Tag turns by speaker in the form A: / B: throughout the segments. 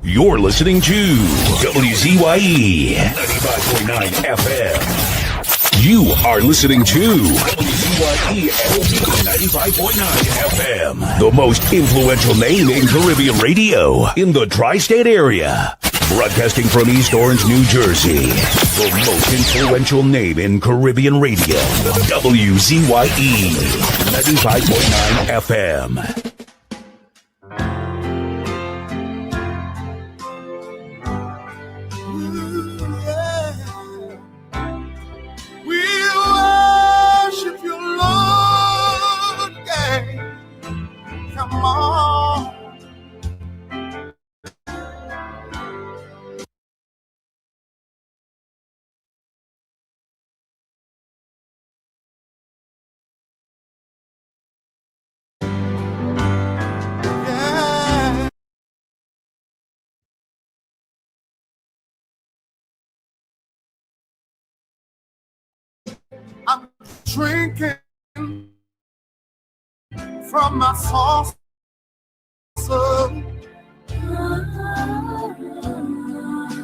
A: You're listening to WZYE 95.9 FM. You are listening to WZYE 95.9 FM. The most influential name in Caribbean radio in the tri-state area. Broadcasting from East Orange, New Jersey. The most influential name in Caribbean radio. WZYE 95.9 FM.
B: I'm drinking from my saucer,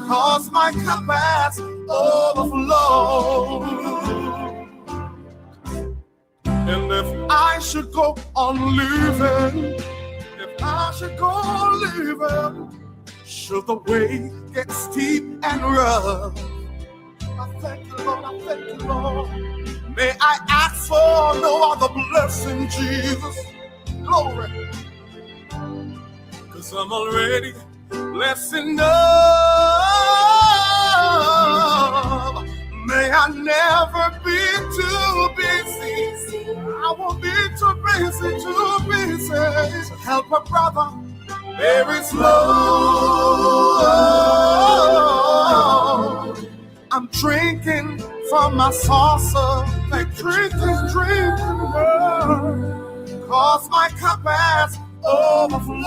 B: cause my cup has overflowed. And if I should go on living, should the way get steep and rough, I thank you, Lord, I thank you, Lord. May I ask for no other blessing, Jesus. Glory. Cause I'm already blessed enough. May I never be too busy. I won't be too busy to help a brother. There is low. I'm drinking from my saucer, like drinking, cause my cup has overflowed.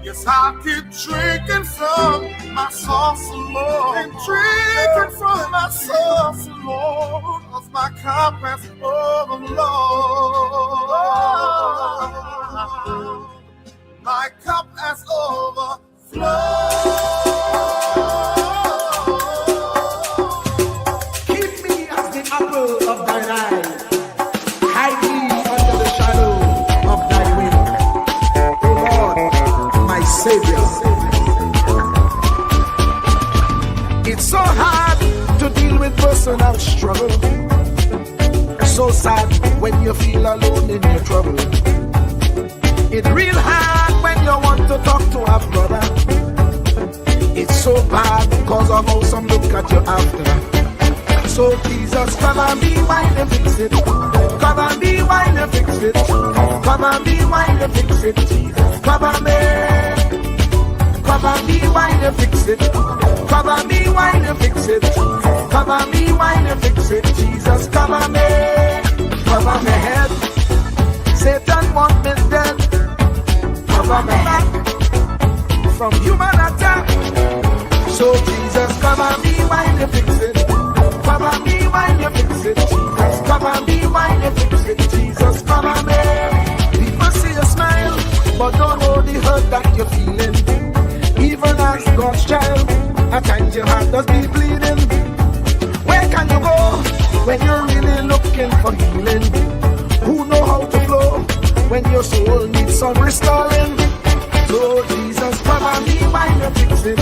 B: Yes, I keep drinking from my saucer, Lord, and drinking from my saucer, Lord, cause my cup has overflowed. My cup has overflowed.
C: Keep me as the apple of thine eye. Hide me under the shadow of thy wing. O Lord, my Savior. It's so hard to deal with personal struggle. So sad when you feel alone in your trouble. It's real hard when you want to talk to a brother. It's so bad because of how some look at you after. So Jesus, cover me while you fix it. Cover me while you fix it. Cover me while you fix it. Jesus, cover me. Cover me while you fix it. Cover me while you fix it. Cover me while you fix it. Jesus, cover me. Cover my head. Satan want me dead. Cover me back from human attack. So Jesus, cover me while you fix it. Cover me while you fix it. Jesus, cover me while you fix it. Jesus, cover me. People see you smile, but don't know the hurt that you're feeling. Even as God's child, at times your heart does be bleeding. Where can you go when you're really looking for healing? Who know how to flow when your soul needs some restoring? So Jesus, cover me while you fix it.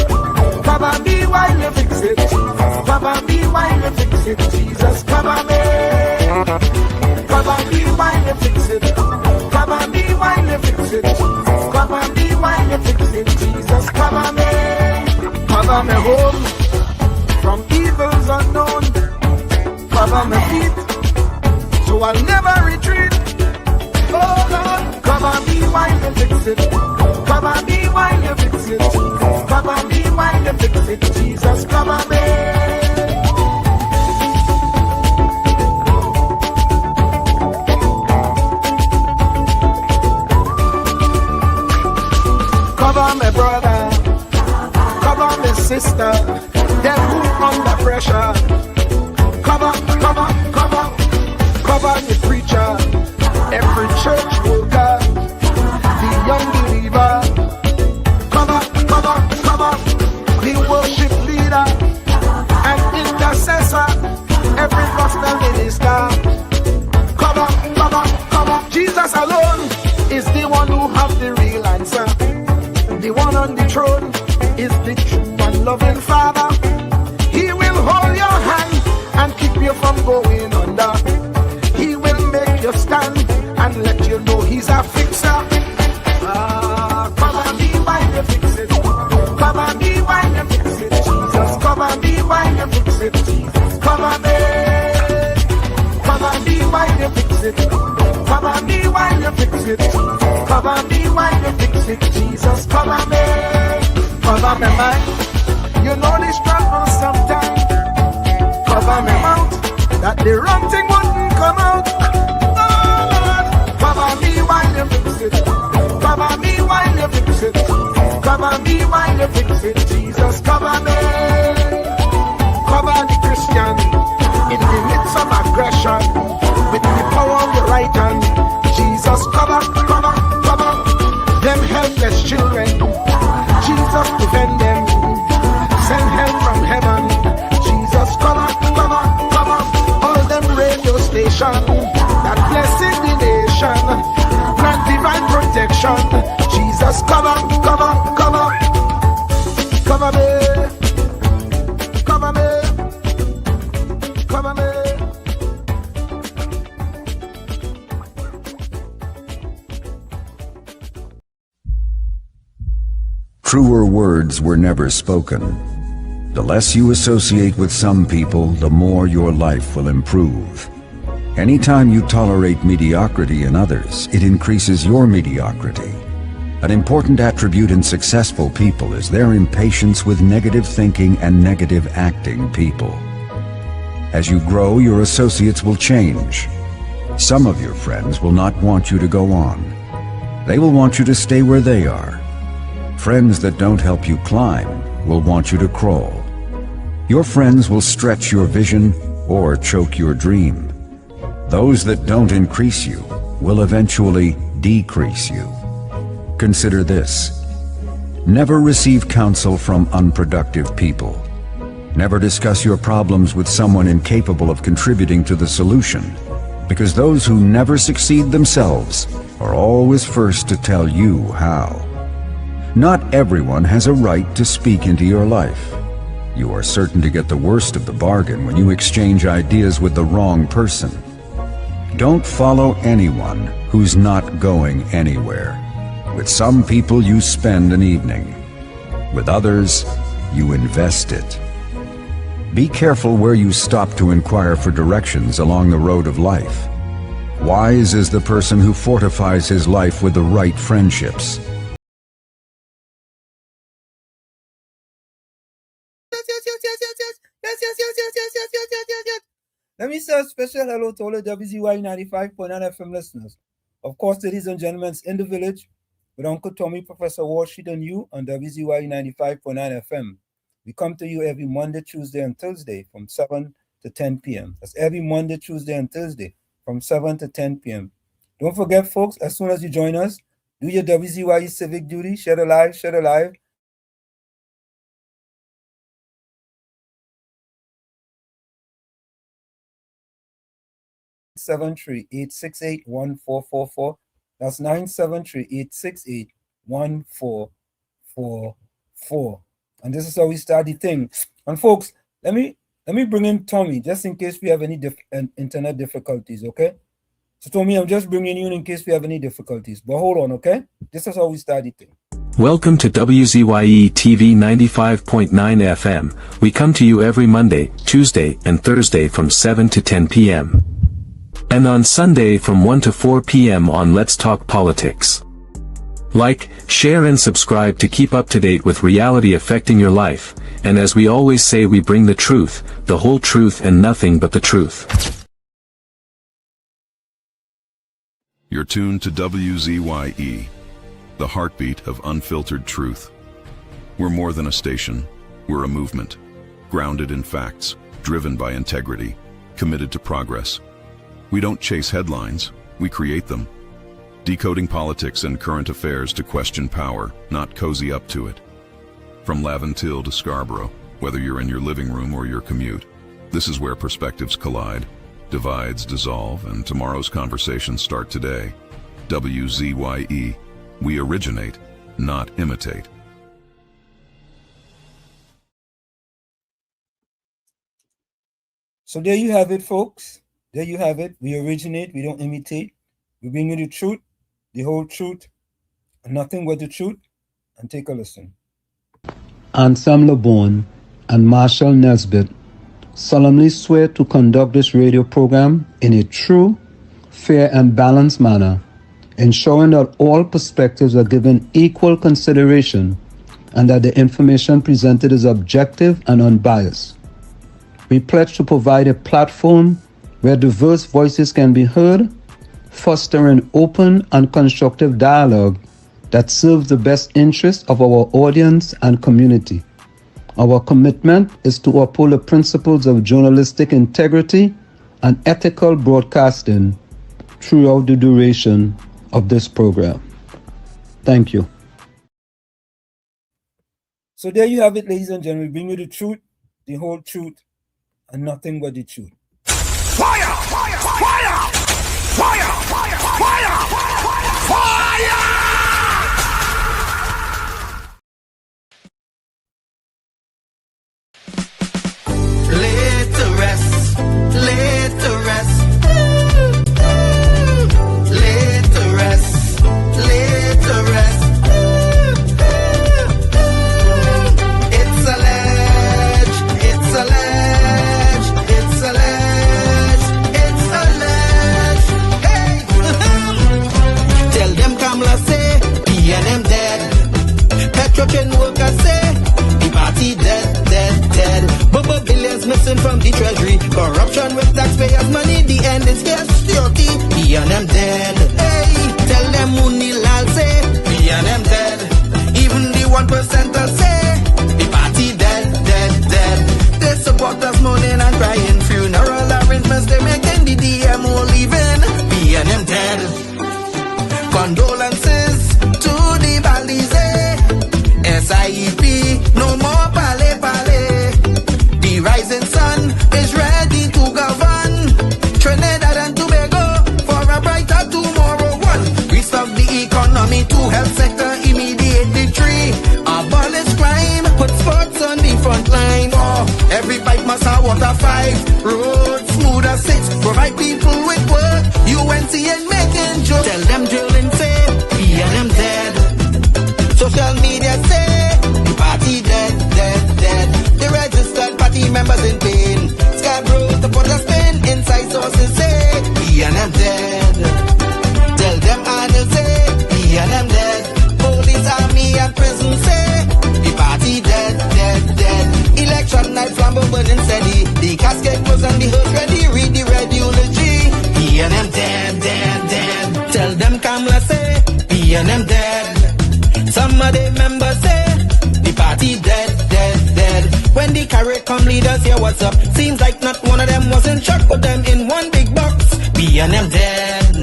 C: Cover me while you fix it. Cover me while you fix it. Jesus, cover me. Cover me while you fix it. Cover me while you fix it. Cover me while you fix it. Jesus, cover me. Cover me home from evils unknown. Cover my feet so I'll never retreat. Oh Lord, cover me while you fix it. Cover me while you fix it. Cover me while you fix it. Jesus, cover me. Cover my brother. Cover my sister. Them who under pressure. Cover the preacher, every church worker, the young believer, loving Father. He will hold your hand and keep you from going under. He will make you stand and let you know he's a fixer. Cover me while you fix it. Cover me while you fix it. Jesus, cover me while you fix it. Jesus, cover me. Cover me while you fix it. Cover me while you fix it. Jesus, cover me while you fix it. Jesus, cover me. Cover me, man. You know the struggle sometimes. Cover me mouth, that the wrong thing wouldn't come out. Oh Lord, cover me while you fix it. Cover me while you fix it. Cover me while you fix it. Jesus, cover me. Cover the Christian in the midst of aggression with the power of your right hand. Jesus, cover, cover, cover them helpless children. Jesus, defend them. Send help from heaven. Jesus, cover, cover, cover all them radio stations that blessing the nation. Grant divine protection. Jesus, cover, cover, cover, cover me, cover me, cover me.
A: Truer words were never spoken. The less you associate with some people, the more your life will improve. Anytime you tolerate mediocrity in others, it increases your mediocrity. An important attribute in successful people is their impatience with negative thinking and negative acting people. As you grow, your associates will change. Some of your friends will not want you to go on. They will want you to stay where they are. Friends that don't help you climb will want you to crawl. Your friends will stretch your vision or choke your dream. Those that don't increase you will eventually decrease you. Consider this. Never receive counsel from unproductive people. Never discuss your problems with someone incapable of contributing to the solution, because those who never succeed themselves are always first to tell you how. Not everyone has a right to speak into your life. You are certain to get the worst of the bargain when you exchange ideas with the wrong person. Don't follow anyone who's not going anywhere. With some people you spend an evening. With others, you invest it. Be careful where you stop to inquire for directions along the road of life. Wise is the person who fortifies his life with the right friendships.
D: Let me say a special hello to all the WZYE 95.9 FM listeners. Of course, ladies and gentlemen, it's In the Village with Uncle Tommy, Professor Walshid, and you on WZYE 95.9 FM. We come to you every Monday, Tuesday, and Thursday from 7 to 10 p.m. That's every Monday, Tuesday, and Thursday from 7 to 10 p.m. Don't forget, folks, as soon as you join us, do your WZYE civic duty, share the live, share the live. (973-868-1444). That's 973-868-1444. And this is how we start the thing. And folks, let me bring in Tommy just in case we have any internet difficulties, okay? So Tommy, I'm just bringing you in case we have any difficulties. But hold on, okay? This is how we start the thing.
E: Welcome to WZYE TV 95.9 FM. We come to you every Monday, Tuesday, and Thursday from 7 to 10 p.m. and on Sunday from 1 to 4 p.m. on Let's Talk Politics. Like, share and subscribe to keep up to date with reality affecting your life, and as we always say, we bring the truth, the whole truth and nothing but the truth.
F: You're tuned to WZYE, the heartbeat of unfiltered truth. We're more than a station, we're a movement, grounded in facts, driven by integrity, committed to progress. We don't chase headlines, we create them. Decoding politics and current affairs to question power, not cozy up to it. From Laventille to Scarborough, whether you're in your living room or your commute, this is where perspectives collide, divides dissolve, and tomorrow's conversations start today. WZYE, we originate, not imitate.
D: So there you have it, folks. There you have it. We originate, we don't imitate. We bring you the truth, the whole truth, and nothing but the truth. And take a listen.
G: Ansam LeBon and Marshall Nesbitt solemnly swear to conduct this radio program in a true, fair, and balanced manner, ensuring that all perspectives are given equal consideration and that the information presented is objective and unbiased. We pledge to provide a platform where diverse voices can be heard, fostering open and constructive dialogue that serves the best interests of our audience and community. Our commitment is to uphold the principles of journalistic integrity and ethical broadcasting throughout the duration of this program. Thank you.
D: So there you have it, ladies and gentlemen. We bring you the truth, the whole truth, and nothing but the truth.
B: Fire! Fire! Fire! Fire! Fire! Fire! Fire!
H: Laid to rest, laid to rest, laid to rest, laid to rest. It's alleged, it's alleged, it's alleged, it's alleged. Hey, tell them Kamala say, PNM dead. Petrochen workers say, the party dead, dead, dead. Bubba billions missing from the treasury. Corruption with taxpayers' money. The end is here, security. PNM dead. Hey, tell them Munilal say, PNM dead. Even the 1% say, the party dead, dead, dead. They support us mourning and crying. Funeral arrangements they making. The DMO leaving. PNM dead. Condolences to the Balize. SIEP, no more pale pale. The rising sun is ready to govern Trinidad and Tobago for a brighter tomorrow. One, restart the economy. Two, health sector immediate victory. Abolish crime, put sports on the front line. Four, every pipe must have water. Five, roads smooth as six. Provide people with work. UNC and making jokes. Tell them drilling say, PNM dead. Social media say, the party dead, dead, dead. The registered party members in pain. Scarborough to put a spin. Inside sources say, PNM dead. Tell them Arnold say, PNM dead. Police, army and prison say, the party dead, dead, dead. Election night flambeau burning steady. The casket was on the hearse ready. Read the red eulogy. PNM dead, dead, dead. Tell them Kamala say, PNM dead. Some of the members say, the party dead, dead, dead. When the carrot come leaders hear what's up. Seems like not one of them was in shock. Put them in one big box. PNM dead.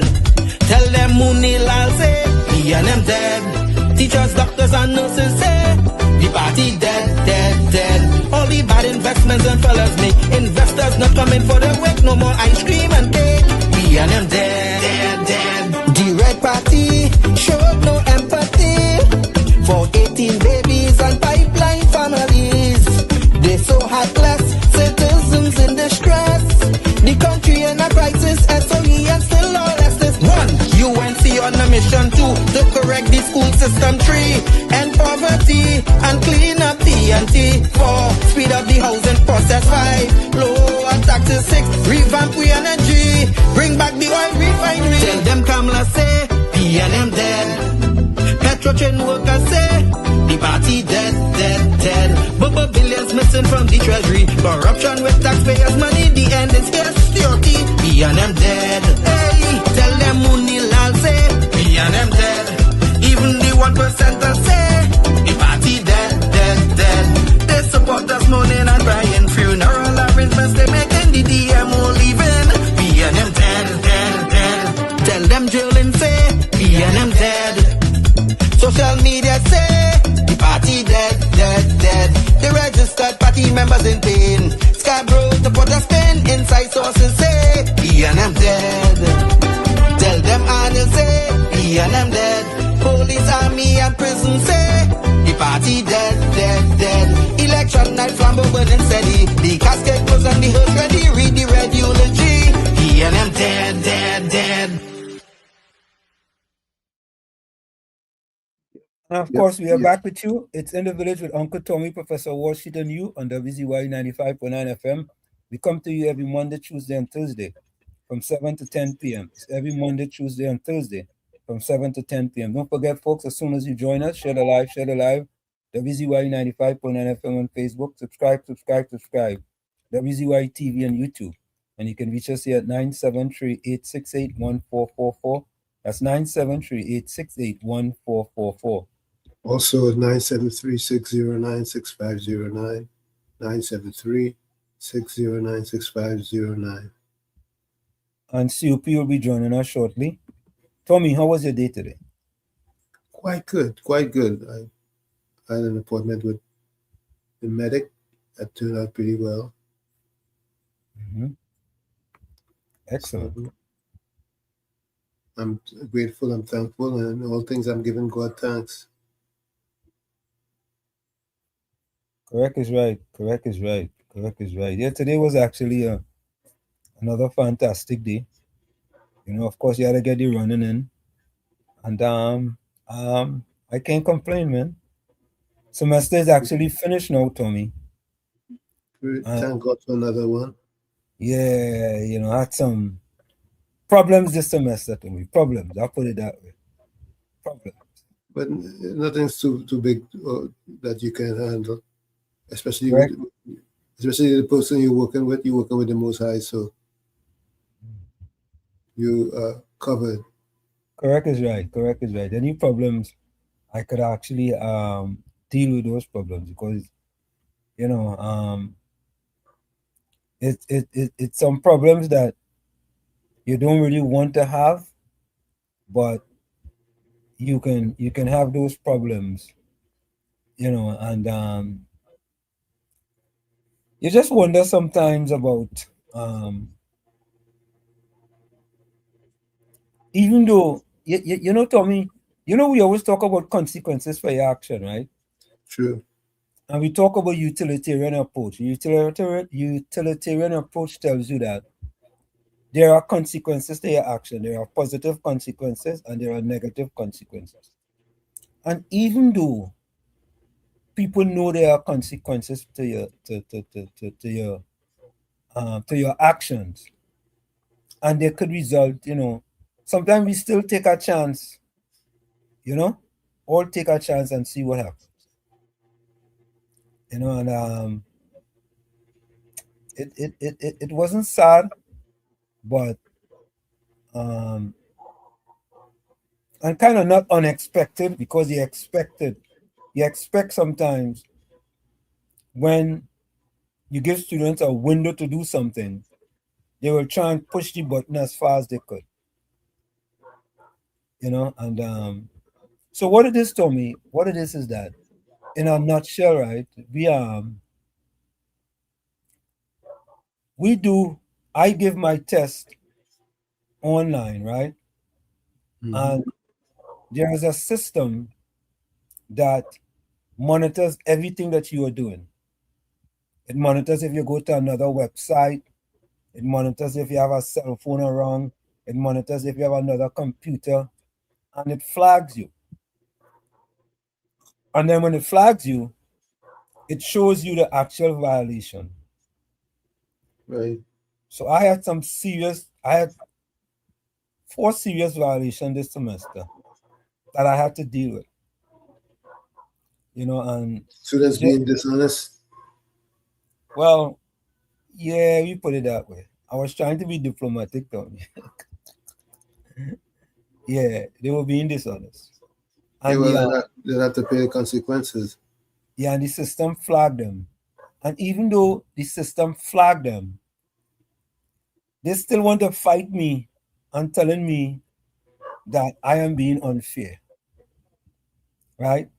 H: Tell them Munilal say, PNM dead. Teachers, doctors and nurses say, the party dead, dead, dead. All the bad investments and fellas make. Investors not coming for the work. No more ice cream and cake. PNM dead, dead, dead. The red party showed no empathy for 18 babies and pipeline families. They so heartless, citizens in distress. The country in a crisis, SOE and still all less. One, UNC on a mission. Two, to correct the school system. Three, end poverty and clean up TNT. Four, speed up the housing process. Five, lower taxes. Six, revamp we energy. Bring back the oil refinery. Tell them Kamala say, PNM dead. Petrochen workers say, the party dead, dead, dead. Bubba billions missing from the treasury. Corruption with taxpayers' money. The end is here, security. PNM dead. Hey, tell them Munilal say, PNM dead. Even the 1% say, the party dead, dead, dead. They support us mourning and crying. Funeral arrangements they making. The DMO leaving. PNM dead, dead, dead. Tell them drilling say, PNM dead. Social media say, the party dead, dead, dead. The registered party members in pain. Scarborough to put a spin. Inside sources say, PNM dead. Tell them Arnold say, PNM dead. Police, army and prison say, the party dead, dead, dead. Election night flambeau burning steady. The casket was on the hearse ready. Read the
D: And of
C: Yep.
D: course, we are
C: Yeah.
D: back with you. It's In the Village with Uncle Tommy, Professor Washington U on WZYE 95.9 FM. We come to you every Monday, Tuesday, and Thursday from 7 to 10 p.m. It's every Monday, Tuesday, and Thursday from 7 to 10 p.m. Don't forget, folks, as soon as you join us, share the live, WZYE 95.9 FM on Facebook. Subscribe. WZYE TV on YouTube. And you can reach us here at 973-868-1444. That's 973-868-1444.
C: Also, 973-609-6509. 973-609-6509.
D: And COP will be joining us shortly. Tommy, how was your day today?
C: Quite good. I had an appointment with the medic that turned out pretty well.
D: Excellent.
C: So I'm grateful, I'm thankful, and all things I'm giving God thanks.
D: Correct is right. Yeah, today was actually another fantastic day. Of course, you had to get the running in, and I can't complain, man. Semester is actually finished now, Tommy.
C: Thank God for another one.
D: Yeah, I had some problems this semester, Tommy. Problems. I'll put it that way. Problems.
C: But nothing's too big that you can handle, especially
D: Correct.
C: especially the person you're working with. You're working with the Most High, so you are covered.
D: Correct is right. Any problems, I could actually deal with those problems because it's some problems that you don't really want to have, but you can have those problems, and you just wonder sometimes about even though Tommy, we always talk about consequences for your action, right?
C: True.
D: And we talk about utilitarian approach. Utilitarian approach tells you that there are consequences to your action. There are positive consequences and there are negative consequences. And even though people know there are consequences to your actions, and they could result, sometimes we still take a chance, all take a chance and see what happens. And it wasn't sad, but and kind of not unexpected because you expect sometimes when you give students a window to do something, they will try and push the button as far as they could. And so what it is, Tommy, what it is that in a nutshell, right, I give my test online, right?
C: Mm-hmm.
D: And there is a system that monitors everything that you are doing. It monitors if you go to another website. It monitors if you have a cell phone around. It monitors if you have another computer. And it flags you. And then when it flags you, it shows you the actual violation.
C: Right.
D: So I had 4 serious violations this semester that I had to deal with. And
C: Students being dishonest.
D: Well, yeah, we put it that way. I was trying to be diplomatic, Tommy. Yeah, they were being dishonest. And
C: They'll have to pay the consequences.
D: Yeah, and the system flagged them. And even though the system flagged them, they still want to fight me and telling me that I am being unfair. Right?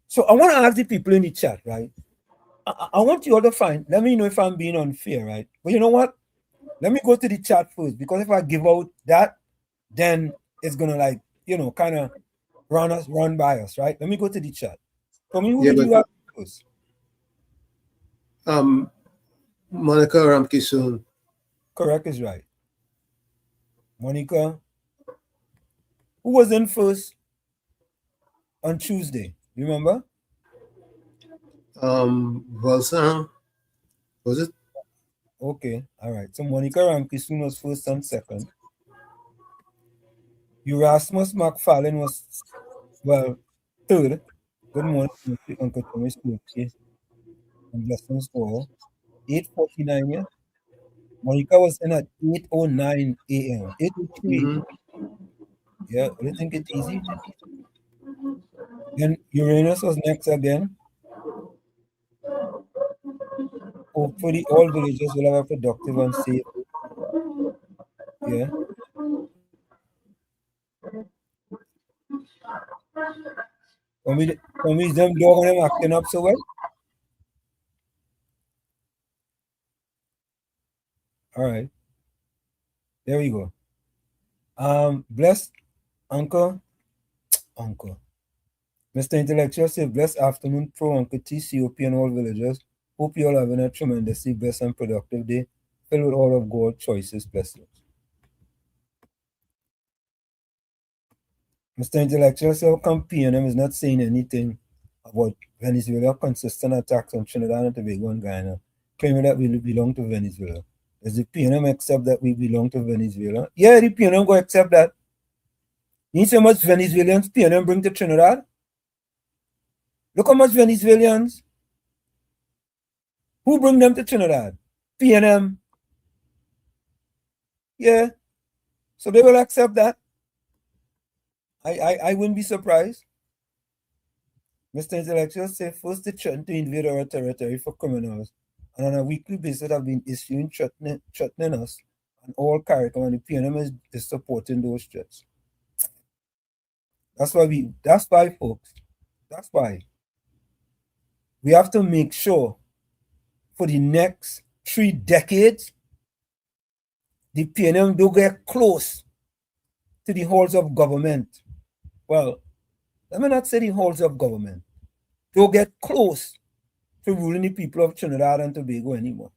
D: So I want to ask the people in the chat, right? I want you all to let me know if I'm being unfair, right? But you know what? Let me go to the chat first, because if I give out that, then it's gonna kind of run by us, right? Let me go to the chat. For me, who did you have first?
C: Monica Ramkisoon.
D: Correct is right. Monica. Who was in first? on Tuesday. Remember?
C: Was it?
D: Okay, all right. So Monica Rankison was first and second. Erasmus McFarlane was, well, third. Good morning, Uncle Thomas Turkey and Justin Score. 8:49, yeah. Monica was in at 8:09 a.m. 8:03. Yeah, I don't think it's easy. Then Uranus was next again. Hopefully, all villagers will have a productive and safe. Yeah. For me, them dog and them acting up so well. All right. There we go. Blessed Uncle. Mr. Intellectual say, blessed afternoon, pro Uncle TCOP and all villagers. Hope you all having a tremendously blessed and productive day, filled with all of God's choices, blessings. Mr. Intellectual say, how come PNM is not saying anything about Venezuela consistent attacks on Trinidad and Tobago and Guyana, claiming that we belong to Venezuela? Does the PNM accept that we belong to Venezuela? Yeah, the PNM go accept that. You see how much Venezuelans PNM bring to Trinidad? Look how much Venezuelans. Who bring them to Trinidad? PNM. Yeah. So they will accept that. I wouldn't be surprised. Mr. Intellectual say first they threaten to invade our territory for criminals, and on a weekly basis have been issuing threatening us on all character, and the PNM is supporting those threats. That's why folks, that's why we have to make sure for the next 3 decades, the PNM don't get close to the halls of government. Well, let me not say the halls of government. Don't get close to ruling the people of Trinidad and Tobago anymore.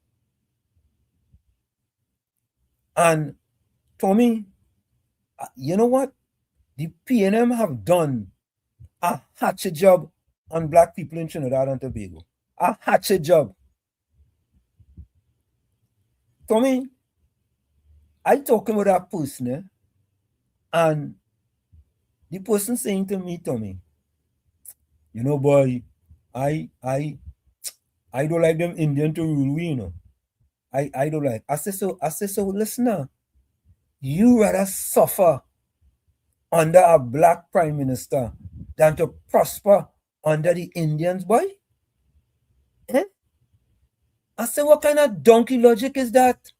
D: And Tommy, you know what? The PNM have done a hatchet job on black people in Trinidad and Tobago. A hatchet job. Tommy, I talking with that person, and the person saying to me, Tommy, you know, boy, I don't like them Indian to rule we, you know. I don't like. I say so, listen, you rather suffer under a black prime minister than to prosper under the Indians, boy? Eh? I say, what kind of donkey logic is that?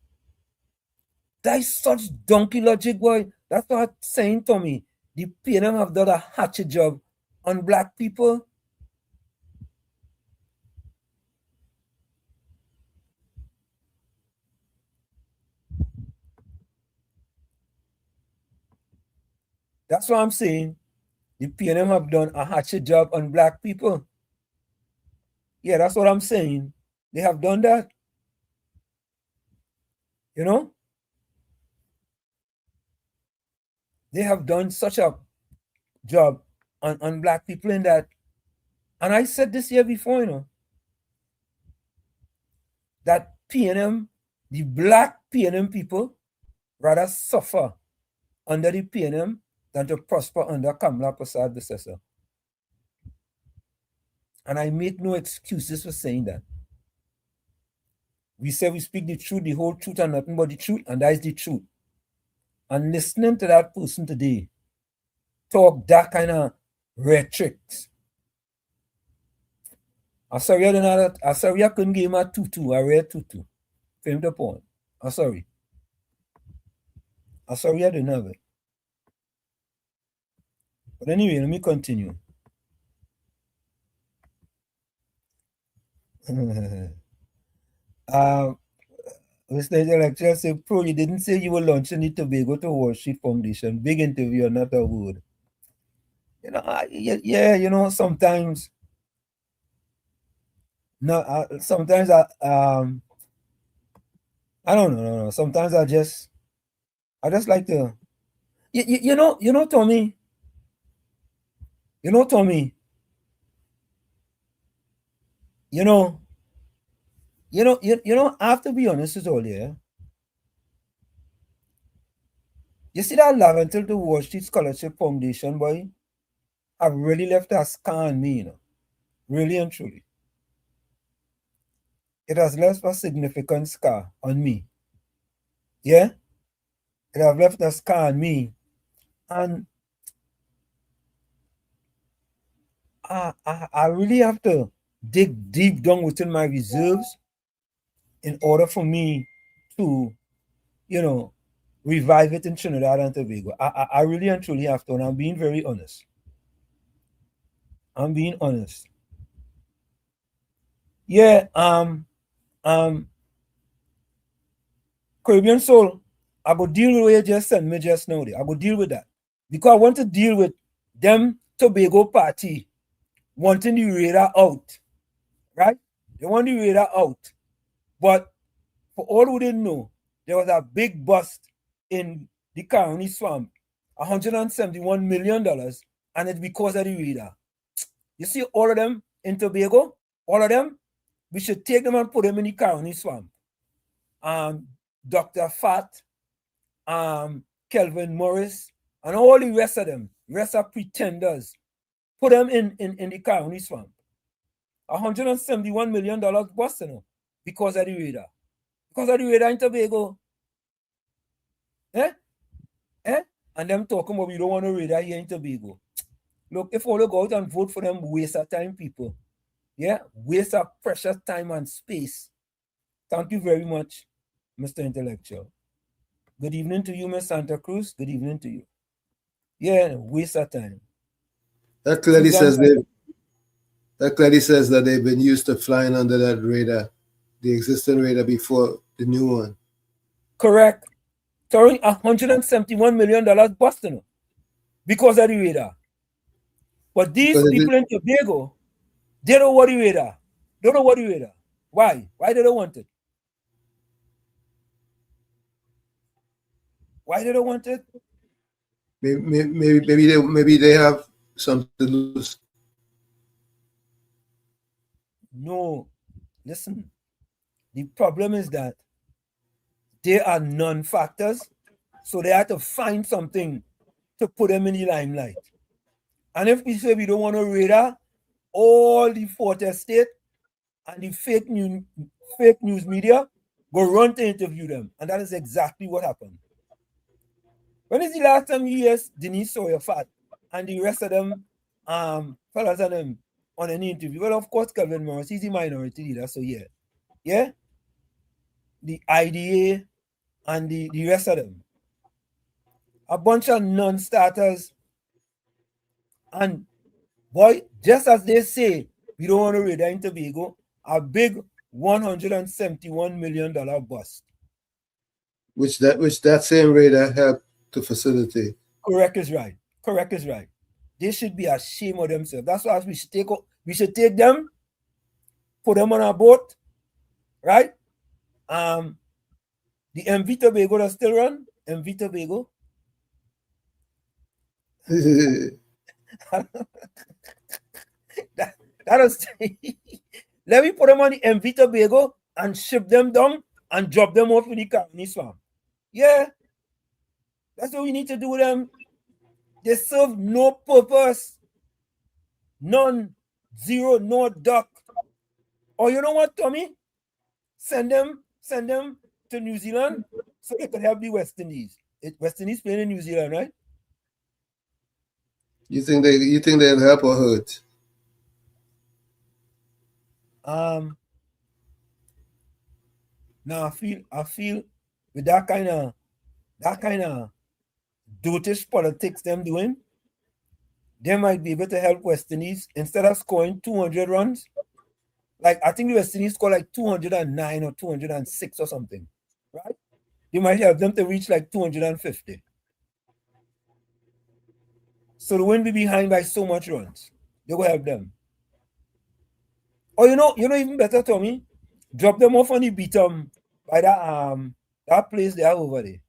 D: That is such donkey logic, boy. That's what I'm saying to me. The PNM have done a hatchet job on black people. That's what I'm saying. The PNM have done a hatchet job on black people. Yeah, that's what I'm saying. They have done that. You know? They have done such a job on black people in that. And I said this year before, you know, that PNM, the black PNM people, rather suffer under the PNM than to prosper under Kamala Prasad Bissessa. And I make no excuses for saying that. We say we speak the truth, the whole truth, and nothing but the truth, and that is the truth. And listening to that person today talk that kind of rhetorics, I'm sorry I couldn't give him a tutu, a rare tutu, for him to point. I'm sorry I didn't have it. But anyway, let me continue. Mr. Intellectual say, Pro, you didn't say you were launching the Tobago to Wall Street Foundation. Big interview, not a word. You know, yeah, you know, sometimes, sometimes I don't know. Sometimes I just like to, you know, Tommy, You know, Tommy, you know, I have to be honest with all you. You see that Laventil to Wall Street Scholarship Foundation, boy, have really left a scar on me, really and truly. It has left a significant scar on me. Yeah? It has left a scar on me. And I really have to dig deep down within my reserves in order for me to, revive it in Trinidad and Tobago. I really and truly have to, and I'm being very honest. I'm being honest. Yeah, Caribbean Soul, I go deal with what you just sent me just now. I go deal with that. Because I want to deal with them Tobago party wanting the radar out. Right? They want the radar out. But for all who didn't know, there was a big bust in the Caroni swamp, $171 million, and it's because of the radar. You see all of them in Tobago, all of them, we should take them and put them in the Caroni swamp. Dr. Fat, Kelvin Morris, and all the rest of them, rest of pretenders, put them in the Caroni swamp. $171 million bust, because of the radar. Because of the radar in Tobago. And them talking about we don't want a radar here in Tobago. Look, if all you go out and vote for them, waste of time, people. Yeah, waste of precious time and space. Thank you very much, Mr. Intellectual. Good evening to you, Miss Santa Cruz. Good evening to you. Yeah, waste of time.
I: That clearly says that they've been used to flying under that radar, the existing radar before the new one.
D: Correct. Throwing $171 million busting because of the radar. But these people in Tobago, they don't want the radar. They don't want the radar. Why? Why they don't want it? Why they don't want it?
I: Maybe they have something to lose.
D: No. Listen. The problem is that they are non-factors, so they have to find something to put them in the limelight. And if we say we don't want a radar, all the Fort Estate and the fake news media go run to interview them. And that is exactly what happened. When is the last time you hear Denise Sawyer-Fat and the rest of them fellas and them on any interview? Well, of course, Kelvin Morris, he's the minority leader, so yeah. Yeah? The IDA and the rest of them. A bunch of non-starters. And boy, just as they say, we don't want to radar in Tobago, a big $171 million bust.
I: Which that same radar helped to facilitate.
D: Correct is right. Correct is right. They should be ashamed of themselves. That's why we should take them, put them on a boat, right? The MV Tobago does still run. MV Tobago. that is let me put them on the MV Tobago and ship them down and drop them off with the Caroni swamp. Yeah. That's what we need to do with them. They serve no purpose. None. Zero. No duck. Or you know what, Tommy? Send them to New Zealand so they could help the West Indies. West Indies playing in New Zealand, right?
I: You think they'll help or hurt?
D: Now I feel with that kind of dotish politics them doing, they might be able to help West Indies instead of scoring 200 runs. Like I think the West Indies scored like 209 or 206 or something, right? You might help them to reach like 250. So they won't be behind by so much runs. They will help them. Or you know even better, Tommy, drop them off on the beat by that place they have over there.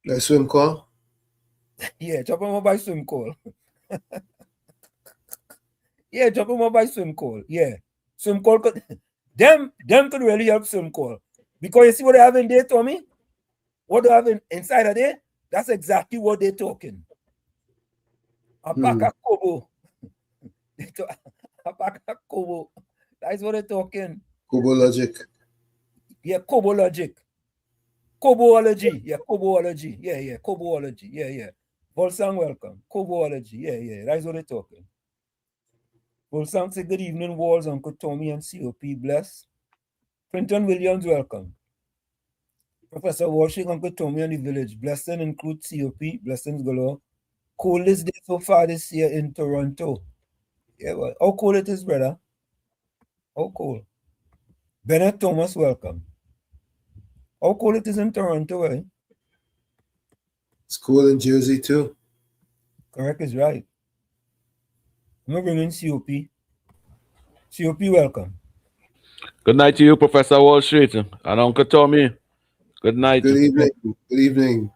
I: Like swim call?
D: Yeah, drop them off by swim call. Yeah, drop them off by swim call. Yeah. Swim call could them could really help swim call. Because you see what they have in there, Tommy? What they have inside of there? That's exactly what they're talking. A pack of kobo. A pack of kobo. That's what they're talking.
I: Kobo logic.
D: Yeah, kobo logic. Koboology. Yeah, koboology. Yeah, koboology. Yeah. Volsang, welcome. Koboology. Yeah. That's what they're talking. Volsang say good evening, Walls, Uncle Tommy and COP bless. Quinton Williams, welcome. Professor Washing, Uncle Tommy and the village. Blessing include COP, blessings galore. Coldest day so far this year in Toronto. Yeah, well, how cold it is, brother? How cold? Bennett Thomas, welcome. How cold it is in Toronto, eh?
I: It's cool in Jersey too.
D: Correct is right. I'm going to bring in COP. COP, welcome.
J: Good night to you, Professor Wall Street and Uncle Tommy. Good night.
I: Good evening. Good evening.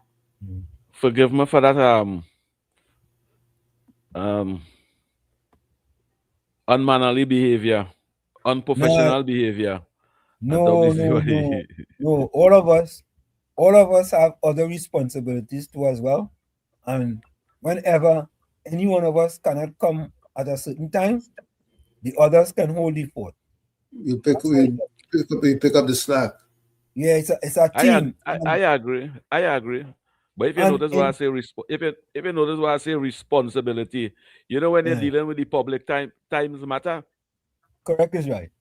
J: Forgive me for that unmannerly behavior, unprofessional behavior.
D: No. All of us have other responsibilities too as well. And whenever any one of us cannot come at a certain time, the others can hold the fort.
I: You pick up the slack.
D: Yeah, it's a team.
J: I agree. But if you notice why I say if you notice why I say responsibility, you know when you're dealing with the public, times matter.
D: Correct is right.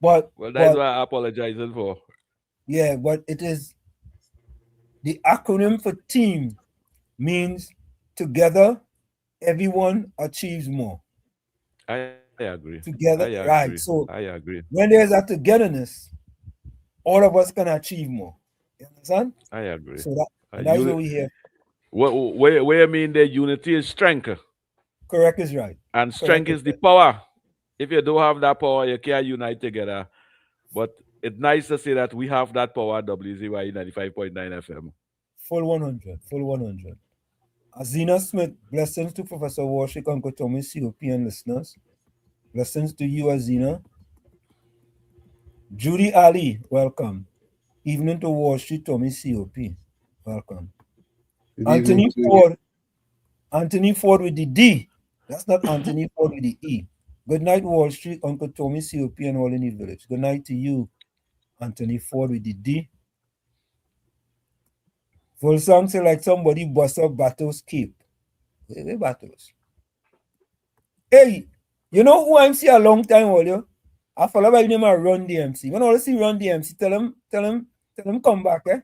D: But
J: that's what I'm apologizing for.
D: Yeah, but it is the acronym for team means together everyone achieves more.
J: I agree.
D: Together, right? So
J: I agree.
D: When there's a togetherness, all of us can achieve more. You understand?
J: I agree.
D: So that's what we hear.
J: Where you mean the unity is strength.
D: Correct is right.
J: And strength is the power. If you don't have that power, you can't unite together. But it's nice to say that we have that power at WZYE 95.9 FM.
D: Full 100. Azina Smith, blessings to Professor Warshik, Uncle Tommy, COP and listeners. Blessings to you, Azina. Judy Ali, welcome. Evening to Wall Street, Tommy, COP. Welcome. Anthony Ford with the D. That's not Anthony Ford with the E. Good night, Wall Street, Uncle Tommy, COP, and all in the village. Good night to you, Anthony Ford with the D. Full song say like somebody bust up Battles Cape. Where Battles? Hey, you know who I'm see a long time, Olio? I follow by the name of Run DMC. When I see Run DMC, tell him come back, eh?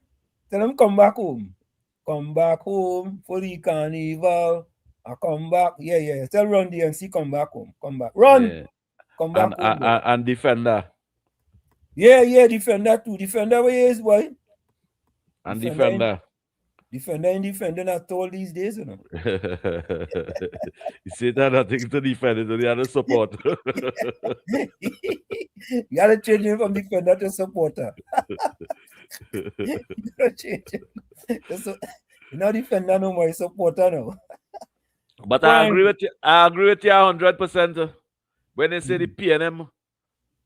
D: Tell him come back home. Come back home for the carnival. I come back. Yeah. Tell Run DMC come back home. Come back. Run. Yeah. Come back home.
J: And Defender.
D: Yeah, Defender too. Defender where is, boy?
J: And Defender.
D: Defender not all these days, you know.
J: You say that nothing to defend it, only other support.
D: You gotta change him from defender to supporter. You gotta change him. You're not defender no more, supporter now.
J: But I agree with you 100%. When they say the PNM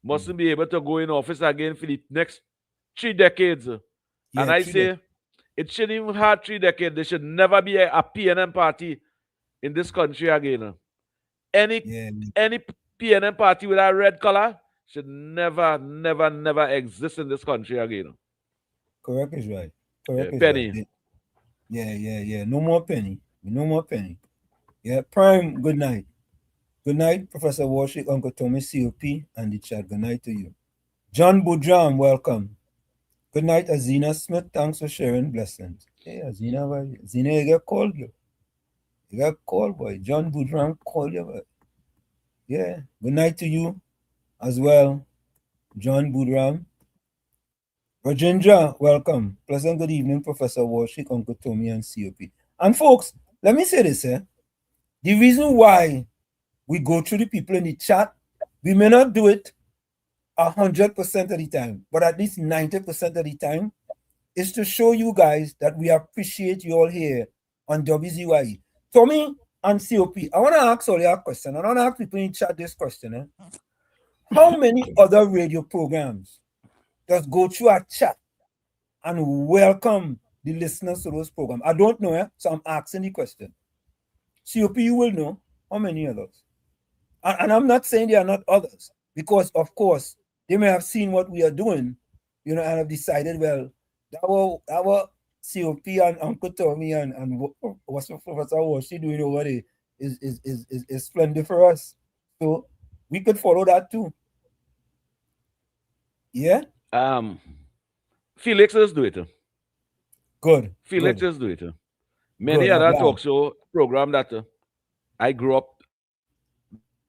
J: mustn't be able to go in office again for the next 3 decades. And I say it shouldn't even have 3 decades. There should never be a PNM party in this country again. Any PNM party with a red color should never exist in this country again.
D: Correct is right.
J: Penny.
D: Right. Yeah. No more penny. Yeah, Prime, good night. Good night, Professor Warshik, Uncle Tommy, COP, and the chat. Good night to you. John Boudram, welcome. Good night, Azina Smith. Thanks for sharing. Blessings. Hey, Azina, you get called, you. You got called, boy. John Boudram called you, boy. Yeah. Good night to you as well, John Boudram. Rajendra, welcome. Pleasant good evening, Professor Warshik, Uncle Tommy, and COP. And folks, let me say this, The reason why we go through the people in the chat, we may not do it 100% of the time, but at least 90% of the time, is to show you guys that we appreciate you all here on WZYE. Tommy, and COP, I want to ask all a question. I want to ask people in chat this question. How many other radio programs just go through a chat and welcome the listeners to those programs? I don't know, so I'm asking the question. COP, you will know how many others. And I'm not saying there are not others, because of course they may have seen what we are doing, and have decided, well, our COP and Uncle Tommy and what's Professor Washi doing over there is splendid for us. So we could follow that too. Yeah?
J: Felix is do it.
D: Good.
J: Felix
D: good.
J: is do it. Many
D: Good,
J: other
D: yeah.
J: talk show program that I grew up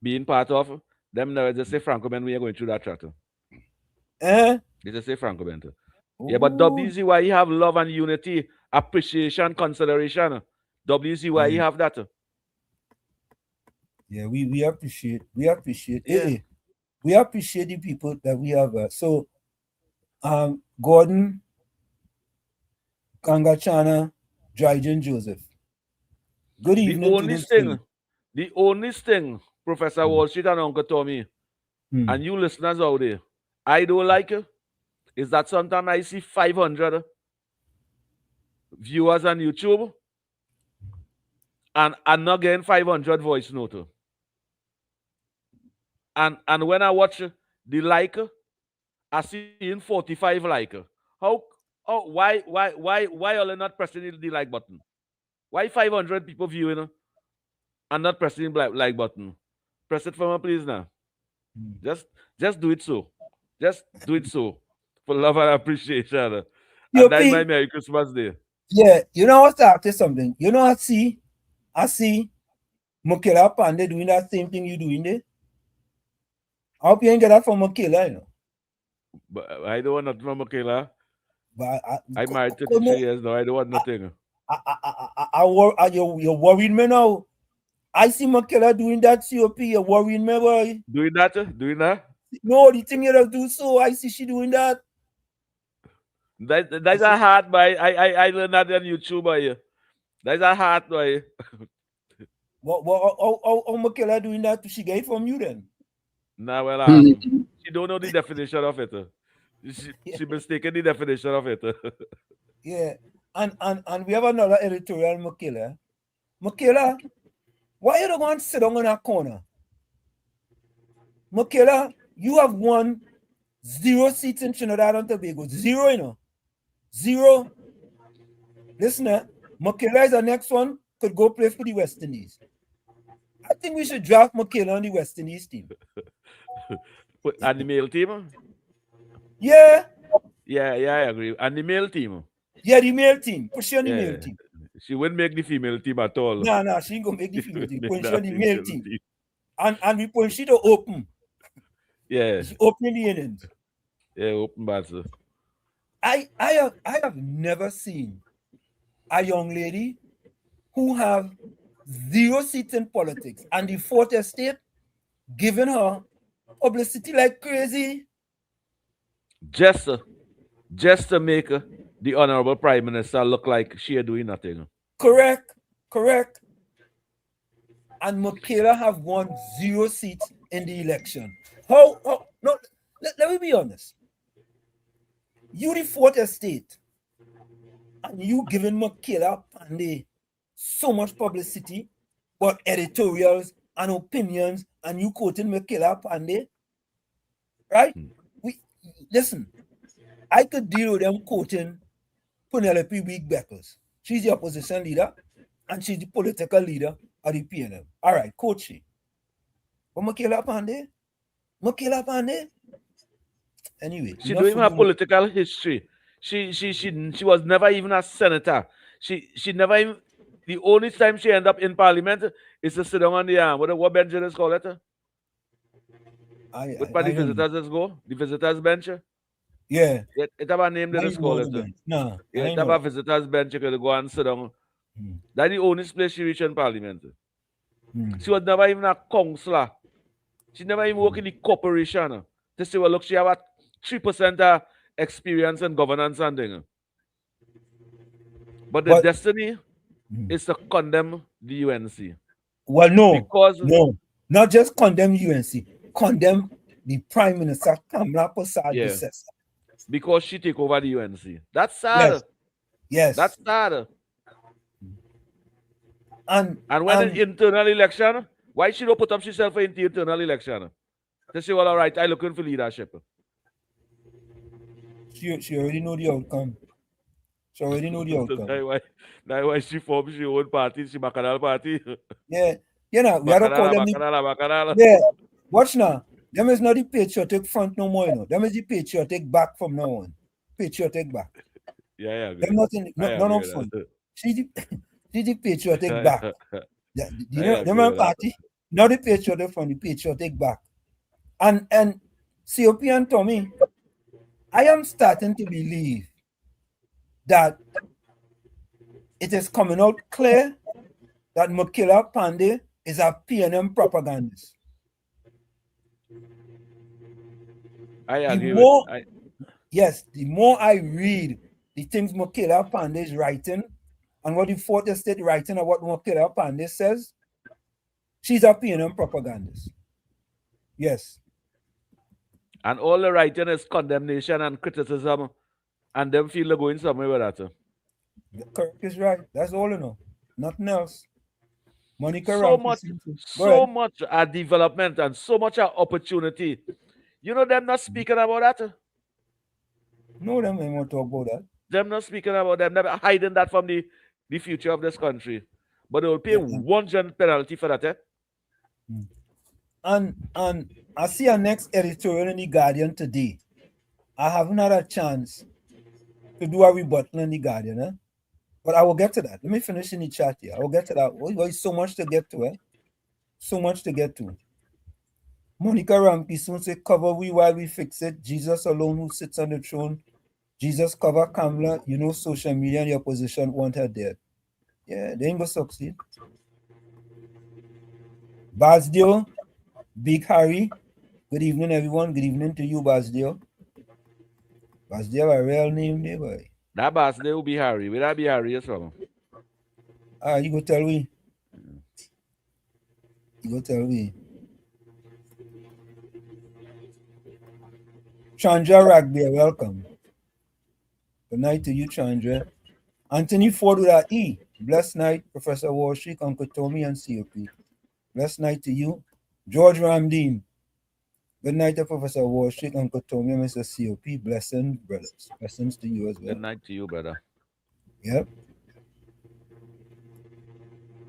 J: being part of, them never just say Franco Ben, we are going through that chat. They just say Franco Ben. Yeah, but WZYE have love and unity, appreciation, consideration. WZYE have that.
D: Yeah, we appreciate. We appreciate.
J: Yeah.
D: We appreciate the people that we have. So, Gordon, Kangachana, Dryden Joseph. Good evening to those three.
J: The only thing, Professor Wall Street and Uncle Tommy, and you listeners out there, I don't like it, is that sometimes I see 500 viewers on YouTube and I'm not getting 500 voice note. And when I watch the like, I see in 45 like. Why are they not pressing the like button? Why 500 people viewing and not pressing the like button? Press it for me, please now. Just do it so. Just do it so. For love and appreciation. And that's my Merry Christmas Day.
D: Yeah, what's after something? I see Mokela Pande doing that same thing you doing there. I hope you ain't get that from Mokela,
J: But I don't want nothing from Mokela.
D: But
J: I'm married 33 years now. I don't want nothing.
D: You're worrying me now. I see Mokela doing that COP. You're worrying me, boy.
J: Doing that?
D: No, the thing you have to do, so I see she doing that.
J: That's a hard, boy. I learned that on YouTube, boy. That's a hard, boy.
D: How Mokela doing that? She get it from you then?
J: Nah, well, she don't know the definition of it. She mistaken the definition of it.
D: Yeah, and we have another editorial, Mokela. Mokela, why you don't want to sit down in that corner? Mokela, you have won 0 seats in Trinidad and Tobago. 0, 0. Listen, Mokela is the next one, could go play for the West Indies. I think we should draft Mokela on the West Indies team.
J: And the male team?
D: Yeah.
J: Yeah, I agree. And the male team?
D: Yeah, the male team. Put she on the male team.
J: She wouldn't make the female team at all.
D: No, she ain't gonna make the female team. Put she on the male team. And we put she to open.
J: Yeah.
D: She opening the innings.
J: Yeah, open bats.
D: I have never seen a young lady who have 0 seats in politics and the fourth estate giving her publicity like crazy.
J: Just to make the Honorable Prime Minister look like she doing nothing.
D: Correct. And Mokela have won 0 seats in the election. No, let me be honest. You the fourth estate and you giving Mokela Pandey so much publicity, but editorials and opinions, and you quoting Mokela Pandey, right? Listen, I could deal with them quoting Penelope Week-Beckles. She's the opposition leader, and she's the political leader of the PNM. All right, quote she. But Mokela Pandey? Anyway.
J: She doing her political history. She was never even a senator. She never even, the only time she end up in parliament is to sit down on the what bench is called it? What part the visitors go? The visitors bench?
D: Yeah.
J: It have a name that is called it.
D: No.
J: Yeah, it have a visitors bench. You could go and sit down. That's the only place she reached in parliament. She was never even a councillor. She never even worked in the corporation. To say, well, look, she have a 3% experience in governance and thing. But the destiny is to condemn the UNC.
D: Well, no,
J: Because
D: no, not just condemn UNC, condemn the Prime Minister Kamala Prasad
J: yeah,
D: Bissessa.
J: because she take over the UNC. That's sad.
D: Yes, yes.
J: That's sad.
D: And
J: when an internal election, why she don't put up herself in the internal election? To say, well, all right, I looking for leadership.
D: She already know the outcome. She already know the outcome.
J: That's why she formed her own party, she Bacchanal party.
D: Yeah, you know, we gotta call them.
J: Bacchanal.
D: Yeah, watch now. Them is not the patriotic front no more, you know. Them is the patriotic back from now on. Patriotic back.
J: Yeah,
D: Them not in no front. She's the patriotic back. You know, them party, not the patriotic front, the patriotic back. And COP and Tommy, I am starting to believe that it is coming out clear that Makila Pandey is a PNM propagandist.
J: I agree
D: Yes, the more I read the things Makila Pandey is writing and what the Fourth Estate writing and what Makila Pandey says, she's a PNM propagandist. Yes.
J: And all the writing is condemnation and criticism, and them feel they're going somewhere with that.
D: Kirk is right. That's all you know. Nothing else. Monica
J: so much development and so much opportunity. You know them not speaking about that.
D: No, them ain't want to talk about that.
J: Them not speaking about them. They're hiding that from the future of this country. But they will pay 1 gen penalty for that. Eh?
D: And I see our next editorial in the Guardian today. I haven't had a chance to do a rebuttal in the Guardian, eh? But I will get to that. Let me finish in the chat here. I will get to that. There's so much to get to, eh? So much to get to. Monica Rampi soon say, cover we while we fix it. Jesus alone who sits on the throne. Jesus cover Kamala. You know, social media and the opposition want her dead. Yeah, they ain't gonna succeed. Basdio, Big Harry. Good evening, everyone. Good evening to you, Basdio. Basdio, a real name, there, boy.
J: That Basdio will be Harry. Will that be Harry as well?
D: You go tell me. You go tell me. Chandra Ragbear, welcome. Good night to you, Chandra. Anthony Ford with that E. Blessed night, Professor Warshik, Uncle Tommy, and COP. Blessed night to you. George Ramdeen. Good night to Professor Warshik, Uncle Tommy, and Mr. COP. Blessings, brothers. Blessings to you as well.
J: Good night to you, brother.
D: Yep.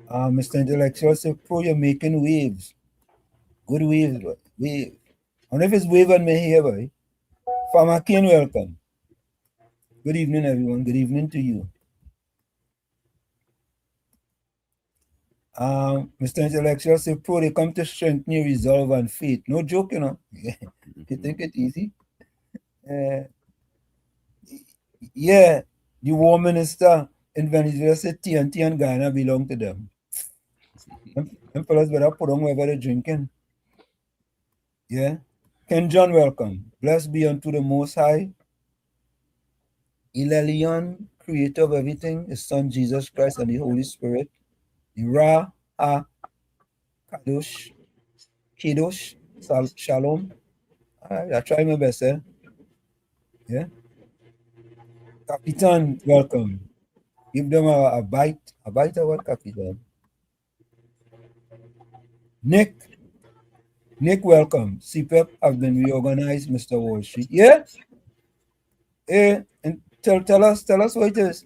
D: Mr. Intellectual said, Pro, you're making waves. Good waves, boy. Wave. I wonder if it's wave on me here, boy. Farmer King, welcome. Good evening, everyone. Good evening to you. Mr. Intellectual say, Pro, they come to strengthen your resolve and faith. No joke, you know. You think it easy? Yeah, the war minister in Venezuela said TNT and Ghana belong to them. Them fellas better put on whatever they're drinking. Yeah. Ken John, welcome. Blessed be unto the Most High. Elelion, creator of everything, his son Jesus Christ and the Holy Spirit. Ra, Ha, Kadosh, Kedosh, Shalom. I try my best, eh? Yeah. Capitan, welcome. Give them a bite. A bite of what, Capitan? Nick, welcome. CPEP have been reorganized, Mr. Wall Street. Yeah? And tell us what it is.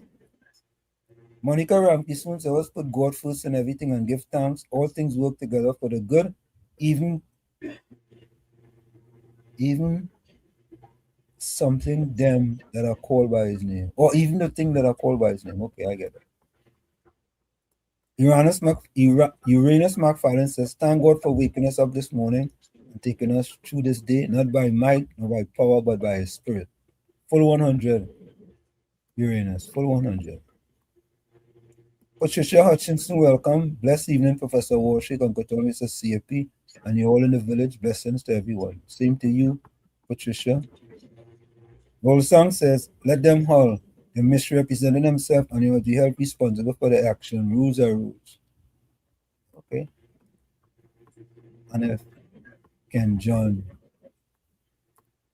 D: Monica Ramki soon said, let's put God first in everything and give thanks. All things work together for the good, even something them that are called by his name. Or even the thing that are called by his name. Okay, I get it. Uranus McFarlane says, thank God for waking us up this morning and taking us through this day, not by might, nor by power, but by his spirit. Full 100, Uranus, full 100. Patricia Hutchinson, welcome. Blessed evening, Professor Warshik, Uncle Tommy, Mr. CAP, and you're all in the village. Blessings to everyone. Same to you, Patricia. Volsang says, let them haul. They're misrepresenting themselves and they will be held responsible for their action. Rules are rules. Okay. And if Ken John.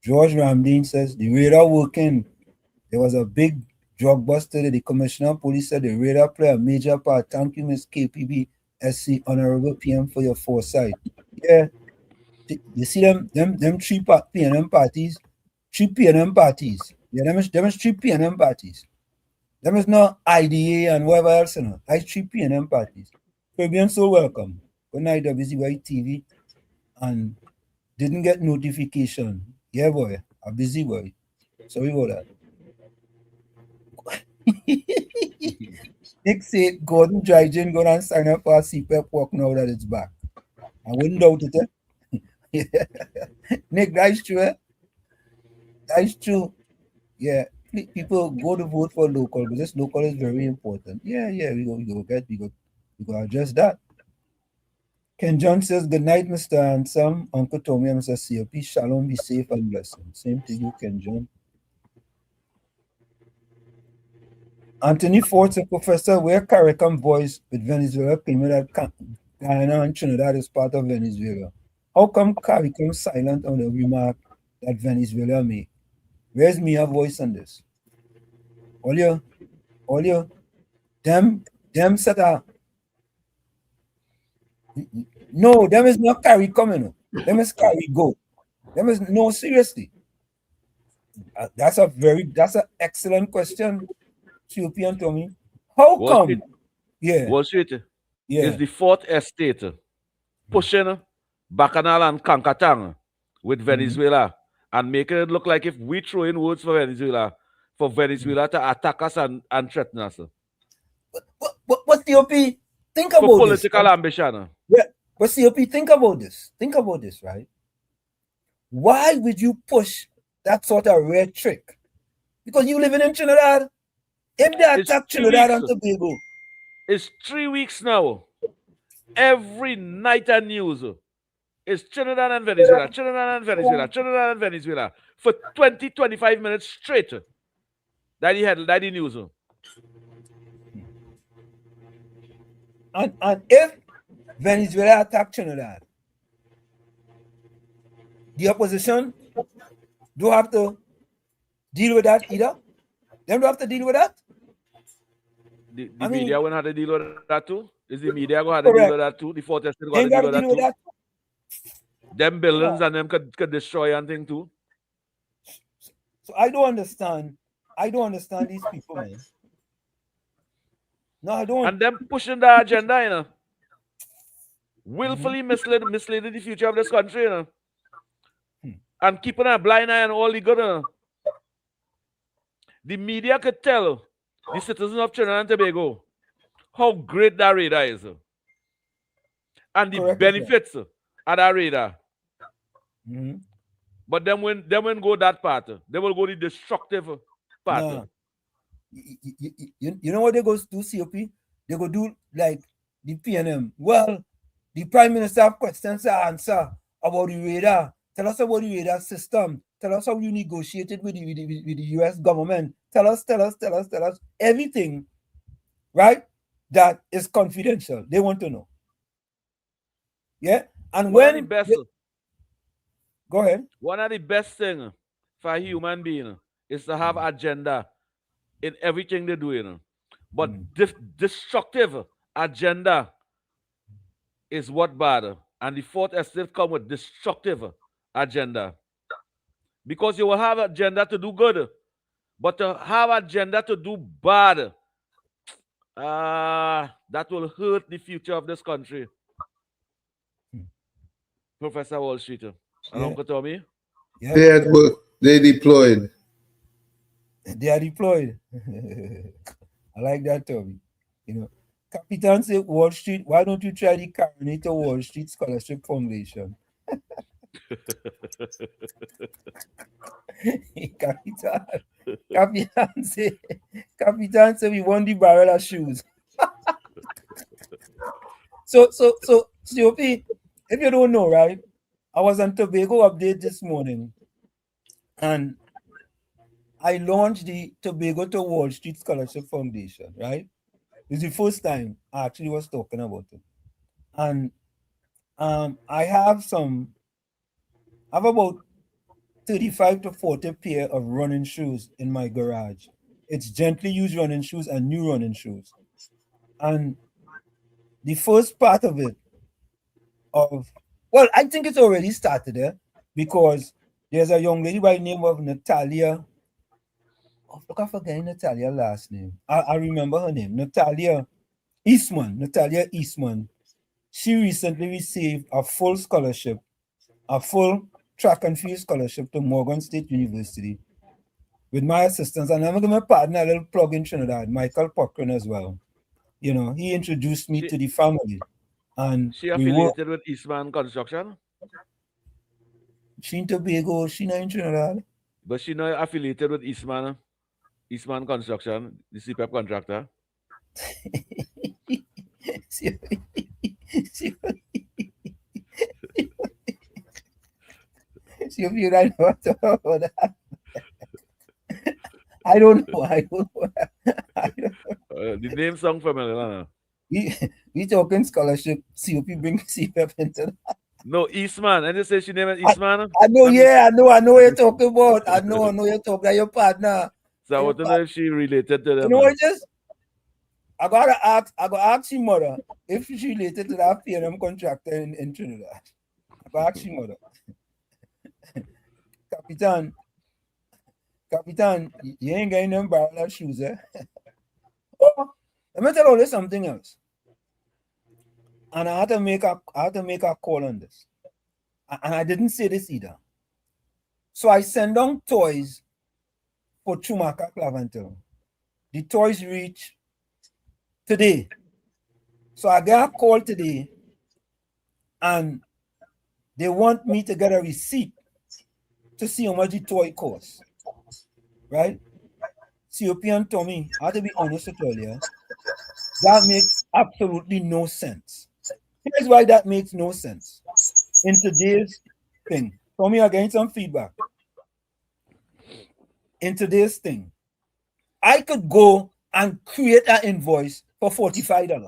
D: George Ramdeen says the radar working. There was a big drug bust today. The commissioner of police said the radar play a major part. Thank you, Miss KPB SC Honorable PM for your foresight. Yeah. You see them three PNM parties, three PNM parties. Yeah, them is three PNM parties. Them is not IDA and whatever else, you know. I three PNM parties. Fabian, so welcome. Good night, WZYE TV. And didn't get notification. Yeah, boy. A busy boy. Sorry about that. Nick said Gordon Dryden going and sign up for a CPAP walk now that it's back. I wouldn't doubt it. Nick, that's true. That's true. Yeah. People go to vote for local, but this local is very important. Yeah, we go address that. Ken John says, good night, Mr. Ansam, Uncle Tommy, and Mr. COP. Shalom, be safe and blessed. Same to you, Ken John. Anthony Ford said, Professor, where CARICOM voice with Venezuela claiming that Guyana and Trinidad is part of Venezuela? How come CARICOM silent on the remark that Venezuela made? Where's Mia voice on this? All you, them said no, them is not CARICOM, you know. Them is CARIGO. Them is no, seriously. That's an excellent question, COP and Tommy. How come?
J: Wall Street. Is the fourth estate pushing Bacchanal and Kankatang with Venezuela and making it look like if we throw in words for Venezuela to attack us and threaten us.
D: But COP, think about
J: for political
D: this,
J: ambition.
D: Yeah, but COP, think about this. Think about this, right? Why would you push that sort of red trick? Because you living in Trinidad. If they attack Trinidad and Tobago.
J: It's 3 weeks now. Every night and news is Trinidad and Venezuela, Trinidad and Venezuela, Trinidad and Venezuela for 20-25 minutes straight. That the news.
D: And if Venezuela attack Trinidad, the opposition don't have to deal with that either. Them don't have to deal with that.
J: The media won't have to deal with that too. Is the media going to have to deal with that too? The fourth estate going to deal with that too. Them buildings and them could destroy and thing too.
D: So I don't understand these people, man. No, I don't.
J: And them pushing the agenda, you know. Willfully misleading the future of this country, you know. And keeping a blind eye on all the good, you know. The media could tell the citizens of Trinidad and Tobago how great that radar is. And the benefits of that radar. But then when go that part, they will go the destructive part.
D: No. You know what they go do, COP? They go do like the PNM. Well, the Prime Minister have questions to answer about the radar. Tell us about the radar system. Tell us how you negotiated with the US government. Tell us everything, right? That is confidential. They want to know. Yeah? And when go ahead.
J: One of the best things for a human being is to have agenda in everything they're doing. But destructive agenda is what bad. And the fourth estate come with destructive agenda. Because you will have agenda to do good. But to have agenda to do bad, that will hurt the future of this country. Professor Wall Street. And Uncle Tommy?
I: Yeah. They deployed.
D: They are deployed. I like that, Tommy. You know, Capitan said, Wall Street, why don't you try the Carinator Wall Street Scholarship Foundation? Capitan said we won the barrel of shoes. So COP, if you don't know, right? I was on Tobago Update this morning and I launched the Tobago to Wall Street Scholarship Foundation, right? It's the first time I actually was talking about it. And I have about 35 to 40 pair of running shoes in my garage. It's gently used running shoes and new running shoes. And the first part of it, I think it's already started there because there's a young lady by the name of Natalia. Oh, look, I'm forgetting Natalia's last name. I remember her name, Natalia Eastman. Natalia Eastman. She recently received a full scholarship, a full track and field scholarship to Morgan State University with my assistance. And I'm going to my partner, a little plug in Trinidad, Michael Cochran as well. You know, he introduced me to the family. And
J: She
D: we work.
J: affiliated with Eastman Construction?
D: She in Tobago, she not in Trinidad.
J: But she not affiliated with Eastman Construction, the CPAP contractor.
D: See, if you don't know what to talk about that. I don't know.
J: The name song familiar.
D: We talking scholarship. COP bring CPAP into that.
J: No, Eastman. And you say she name is Eastman?
D: I know, I know what you're talking about. I know you're talking about your partner.
J: So I want to know if she related to them.
D: You know what, I gotta ask your mother if she's related to that PNM contractor in Trinidad. I gotta ask your mother. Capitan, you ain't getting them barrel shoes, eh? Oh, let me tell you something else. And I had to make a call on this. And I didn't say this either. So I send down toys for Chumaka Clavantel. The toys reach today. So I get a call today and they want me to get a receipt to see how much the toy costs. Right? COP and Tommy, I have to be honest with you earlier. That makes absolutely no sense. Here's why that makes no sense. In today's thing, Tommy, I'm getting some feedback. In today's thing, I could go and create an invoice for $45.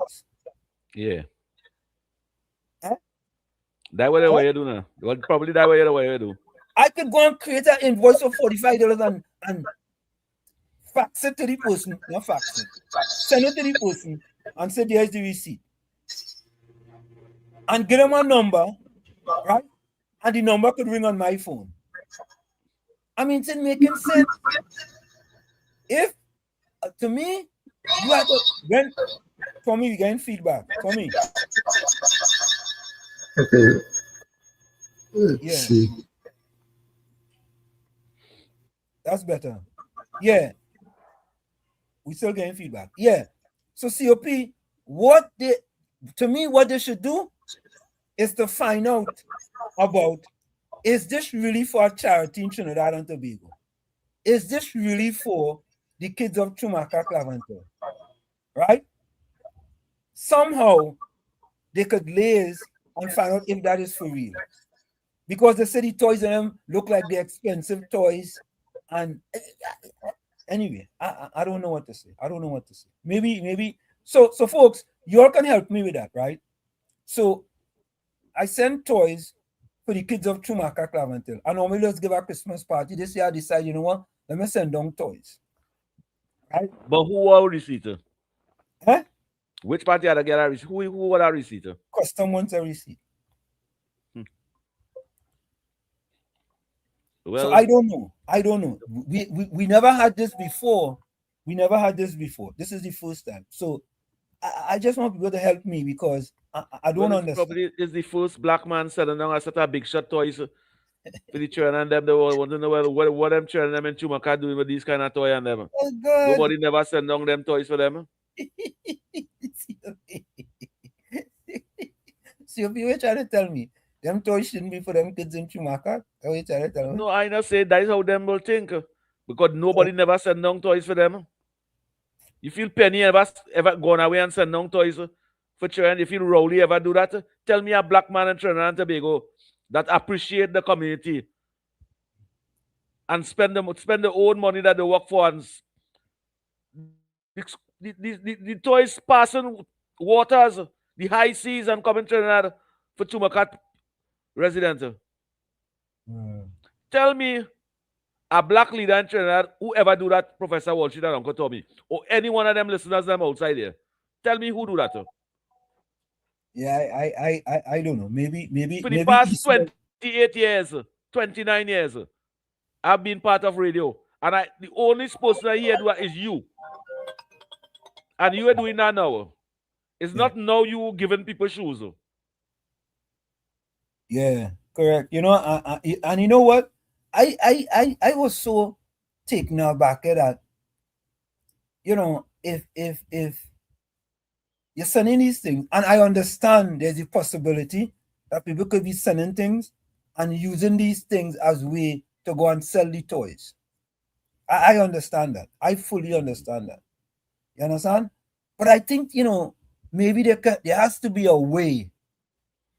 J: Yeah. Huh? That way you do now. Well, probably that way you do.
D: I could go and create an invoice for $45 and fax it to the person, not fax it. Send it to the person and say, there's the receipt. And give them a number, right? And the number could ring on my phone. I mean, it's making sense. If, to me, you have to, when, Tommy, you're getting feedback. Tommy.
I: Okay. Let's see.
D: That's better. Yeah. We still getting feedback. Yeah. So COP, what they should do is to find out about, is this really for a charity in Trinidad and Tobago? Is this really for the kids of Chumaka Clavantel? Right? Somehow they could liaise and find out if that is for real. Because they say the toys in them look like the expensive toys. And anyway, I don't know what to say. Maybe. So folks, you all can help me with that, right? So I send toys for the kids of Chumaka Clavantel. And normally let's give a Christmas party. This year I decide, you know what? Let me send down toys. Right?
J: But who are receipt?
D: Huh?
J: Which party are the get a receipt? Who will a receipt?
D: Custom wants a receipt. Well, so I don't know. We never had this before. This is the first time. So I just want people to help me because I don't understand.
J: Probably is the first black man selling down a set of big shot toys for the children and them. They want to know what them children them in Chumaka doing with these kind of toys and them.
D: Oh, God.
J: Nobody never send down them toys for them.
D: So if you were trying to tell me them toys shouldn't be for them kids in Chumaka,
J: no, I not say that is how them will think. Because nobody never send down toys for them. You feel Penny ever gone away and send down toys for children? You feel Rowley ever do that? Tell me a black man in Trinidad and Tobago that appreciate the community and spend the own money that they work for and the toys passing waters, the high seas and coming to Trinidad for Tumakat resident. Tell me a black leader in Trinidad, whoever do that, Professor Walsh and Uncle Tommy, or any one of them listeners them outside here. Tell me who do that.
D: Yeah, I don't know. Maybe
J: For the past
D: Eastern.
J: 28 years, 29 years, I've been part of radio. And the only person I hear do that is you. And you are doing that now. It's not now you giving people shoes.
D: Yeah, correct. You know, and you know what? I was so taken aback at that. You know, if you're sending these things, and I understand there's a possibility that people could be sending things and using these things as way to go and sell the toys. I understand that. I fully understand that. You understand? But I think, you know, maybe there has to be a way,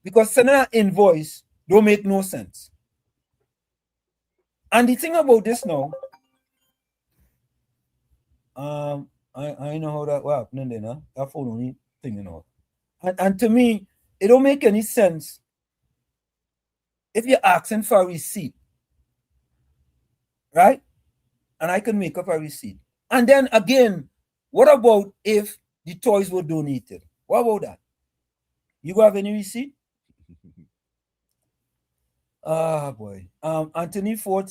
D: because sending an invoice don't make no sense. And the thing about this now, I know how that happening there, no? That phone only thing, you know. And to me, it don't make any sense if you're asking for a receipt, right? And I can make up a receipt. And then again, what about if the toys were donated? What about that? You have any receipt? Ah, boy. Anthony Ford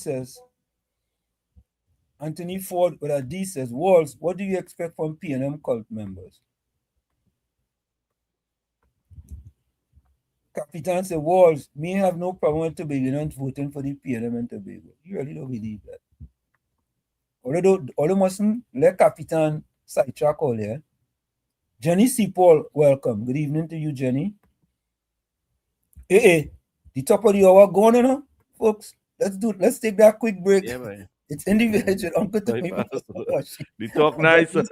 D: with a D says, Walls, what do you expect from PNM cult members? Capitan said, Walls, me have no problem with Tobago voting for the PNM and Tobago. You really don't believe that. Although mustn't let Capitan sidetrack all here. Jenny C. Paul, welcome. Good evening to you, Jenny. Hey, the top of the hour gone, you know, folks. Let's take that quick break.
J: Yeah, man.
D: It's in the village with Uncle Tommy.
J: The talk nice.
D: The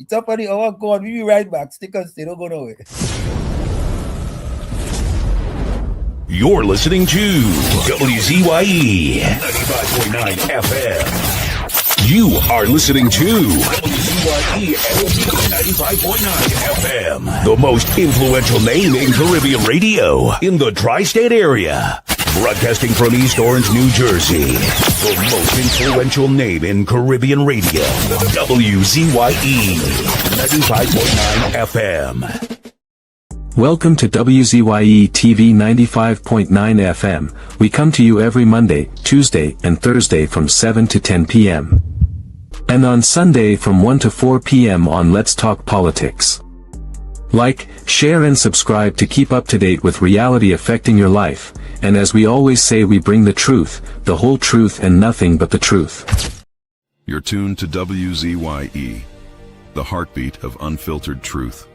D: top of the hour gone. We'll be right back. Stick and stay. Don't go nowhere.
A: You're listening to WZYE 95.9 FM. You are listening to WZYE 95.9 FM, the most influential name in Caribbean radio in the tri-state area. Broadcasting from East Orange, New Jersey, the most influential name in Caribbean radio, WZYE 95.9 FM.
E: Welcome to WZYE TV 95.9 FM. We come to you every Monday, Tuesday, and Thursday from 7 to 10 p.m. And on Sunday from 1 to 4 p.m. on Let's Talk Politics. Like, share and subscribe to keep up to date with reality affecting your life. And as we always say, we bring the truth, the whole truth and nothing but the truth.
F: You're tuned to WZYE, the heartbeat of unfiltered truth.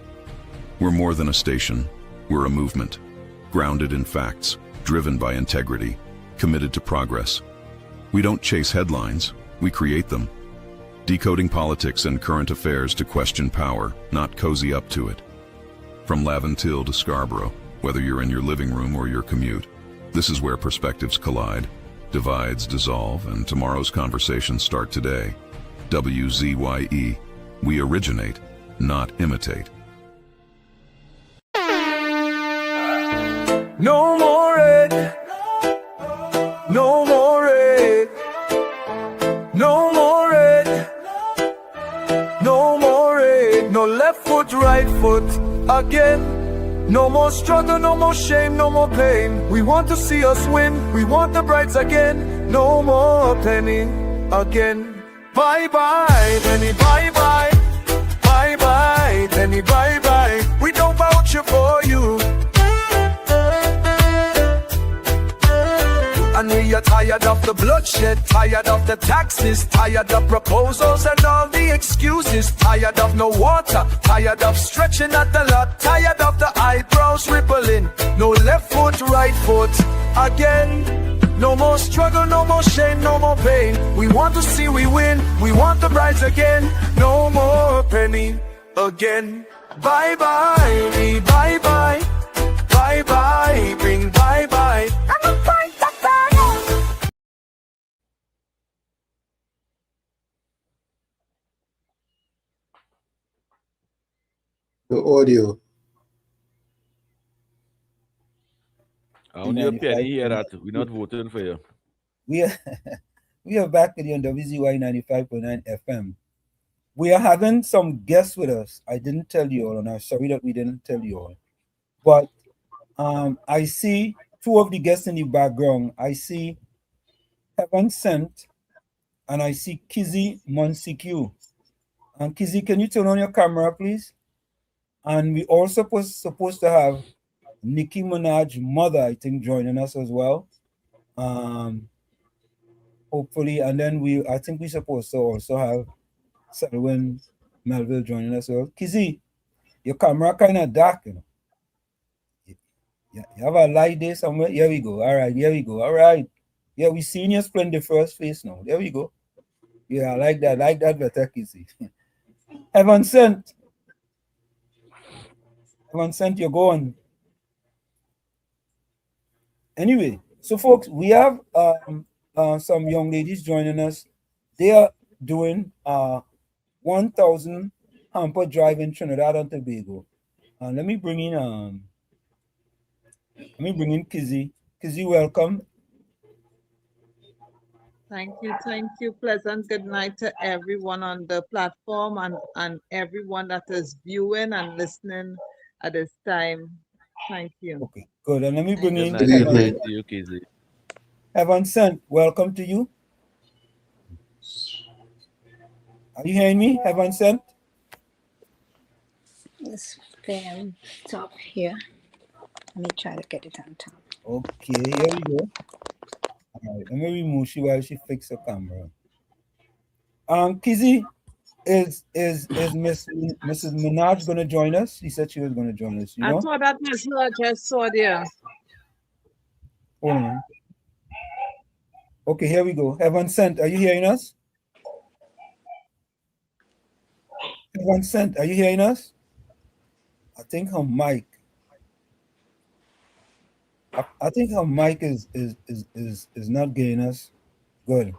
F: We're more than a station, we're a movement, grounded in facts, driven by integrity, committed to progress. We don't chase headlines, we create them. Decoding politics and current affairs to question power, not cozy up to it. From Laventille to Scarborough, whether you're in your living room or your commute, this is where perspectives collide, divides dissolve, and tomorrow's conversations start today. WZYE, we originate, not imitate.
B: No more red, no more red, no more red, no more red, no left foot, right foot again. No more struggle, no more shame, no more pain. We want to see us win, we want the brides again. No more penny again. Bye bye, penny, bye bye. Bye bye, penny, bye bye. We don't vouch for you. And we are tired of the bloodshed, tired of the taxes, tired of proposals and all the excuses, tired of no water, tired of stretching at the lot, tired of the eyebrows rippling, no left foot, right foot again. No more struggle, no more shame, no more pain. We want to see we win, we want the brides again. No more penny again. Bye bye, me bye bye. Bye bye, bring bye bye. I'm a point of fire.
I: The audio.
J: On your penny here that we're not voting for you.
D: We are we are back again on WZYE 95.9 FM. We are having some guests with us. I didn't tell you all, and I'm sorry that we didn't tell you all. But I see two of the guests in the background. I see Heaven Sent and I see Kizzy Monsique. And Kizzy, can you turn on your camera, please? And we also supposed to have Nicki Minaj's mother, I think, joining us as well. Hopefully, and then I think we're supposed to also have Selwyn Melville joining us as well. Kizzy, your camera kind of dark, you know. You have a light there somewhere? Here we go. All right, here we go. All right. Yeah, we seen your splendid first face now. There we go. Yeah, I like that. Like that better, Kizzy. Heaven Sent. Heaven Sent, you're going. Anyway, so folks, we have some young ladies joining us. They are doing 1,000 hamper drive in Trinidad and Tobago. Let me bring in Kizzy. Kizzy, welcome.
K: Thank you. Pleasant good night to everyone on the platform and everyone that is viewing and listening at this time. Thank you.
D: Okay, good. And let me bring in
J: Good night to you, Kizzy.
D: Heaven Sent, welcome to you. Are you hearing me, Heaven Sent?
L: It's very top here. Let me try to get it on top.
D: Okay, here we go. All right, let me remove she while she fixes her camera. Kizzy, is Mrs. Minaj going to join us? She said she was going to join us.
K: I thought that was her. I just saw there.
D: Hold on. Okay, here we go. Heaven Sent, are you hearing us? Heaven Sent, are you hearing us? I think her mic. I think her mic is not getting us. Good.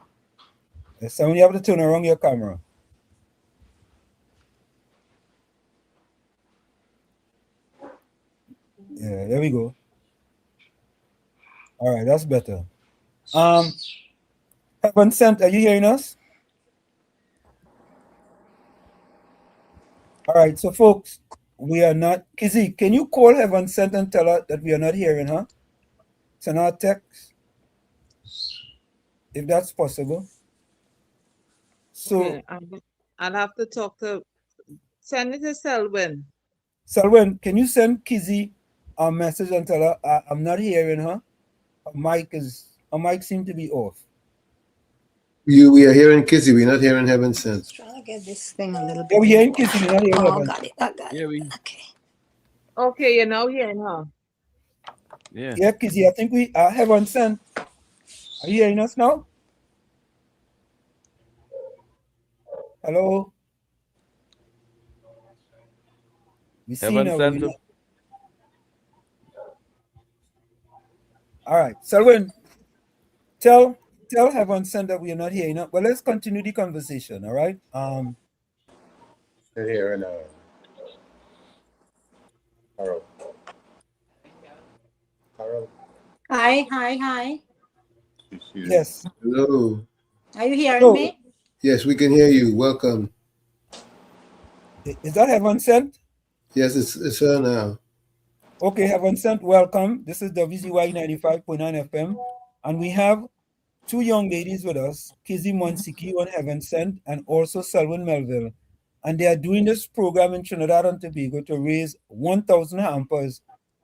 D: So you have to turn around your camera. Yeah, there we go. All right, that's better. Heaven Sent, are you hearing us? All right, so folks, we are not. Kizzy, can you call Heaven Sent and tell her that we are not hearing her? Send her a text, if that's possible. So
K: okay, I'll have to talk to. Send it to Selwyn.
D: Selwyn, can you send Kizzy a message and tell her I'm not hearing her? Her mic seems to be off.
I: We are hearing Kizzy, we're not hearing Heaven Sent.
L: Trying to get this thing a little bit.
D: Yeah, we're hearing Kizzy, we're not hearing Heaven.
L: Got it. I got it. Okay.
K: Okay, you're now hearing her.
D: Yeah, Kizzy, I think we Heaven Sent. Are you hearing us now? Hello? We see
J: Heaven
D: now.
J: Sent.
D: All right, Selwyn, tell Heaven Sent that we are not hearing her. But let's continue the conversation, all right?
I: Hearing Carol.
L: Hi.
D: Yes.
I: Hello.
L: Are you hearing me?
I: Yes, we can hear you. Welcome.
D: Is that Heaven Sent?
I: Yes, it's her now.
D: Okay, Heaven Sent, welcome. This is WZYE 95.9 FM, and we have two young ladies with us, Kizzy Monsique and Heaven Sent, and also Selwyn Melville. And they are doing this program in Trinidad and Tobago to raise 1,000 hampers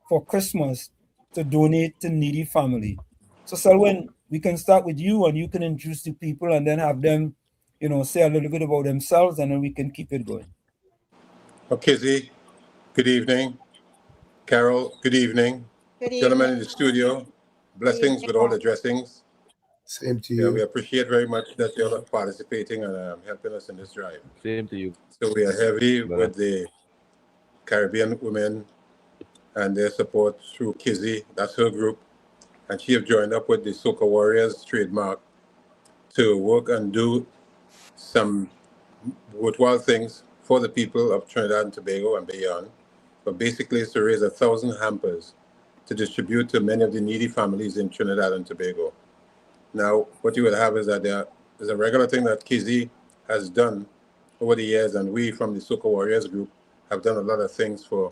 D: for Christmas to donate to needy family. So Selwyn, we can start with you, and you can introduce the people and then have them, say a little bit about themselves, and then we can keep it going.
M: Kizzy, good evening. Carol, good evening. Gentlemen in the studio, blessings with all the dressings.
I: Same to you.
M: We appreciate very much that you're participating and helping us in this drive.
J: Same to you.
M: So we are heavy with the Caribbean women and their support through Kizzy, that's her group. And she have joined up with the Soca Warriors trademark to work and do some worthwhile things for the people of Trinidad and Tobago and beyond. But basically it's to raise 1,000 hampers to distribute to many of the needy families in Trinidad and Tobago. Now, what you would have is that there is a regular thing that Kizzy has done over the years, and we from the Soca Warriors group have done a lot of things for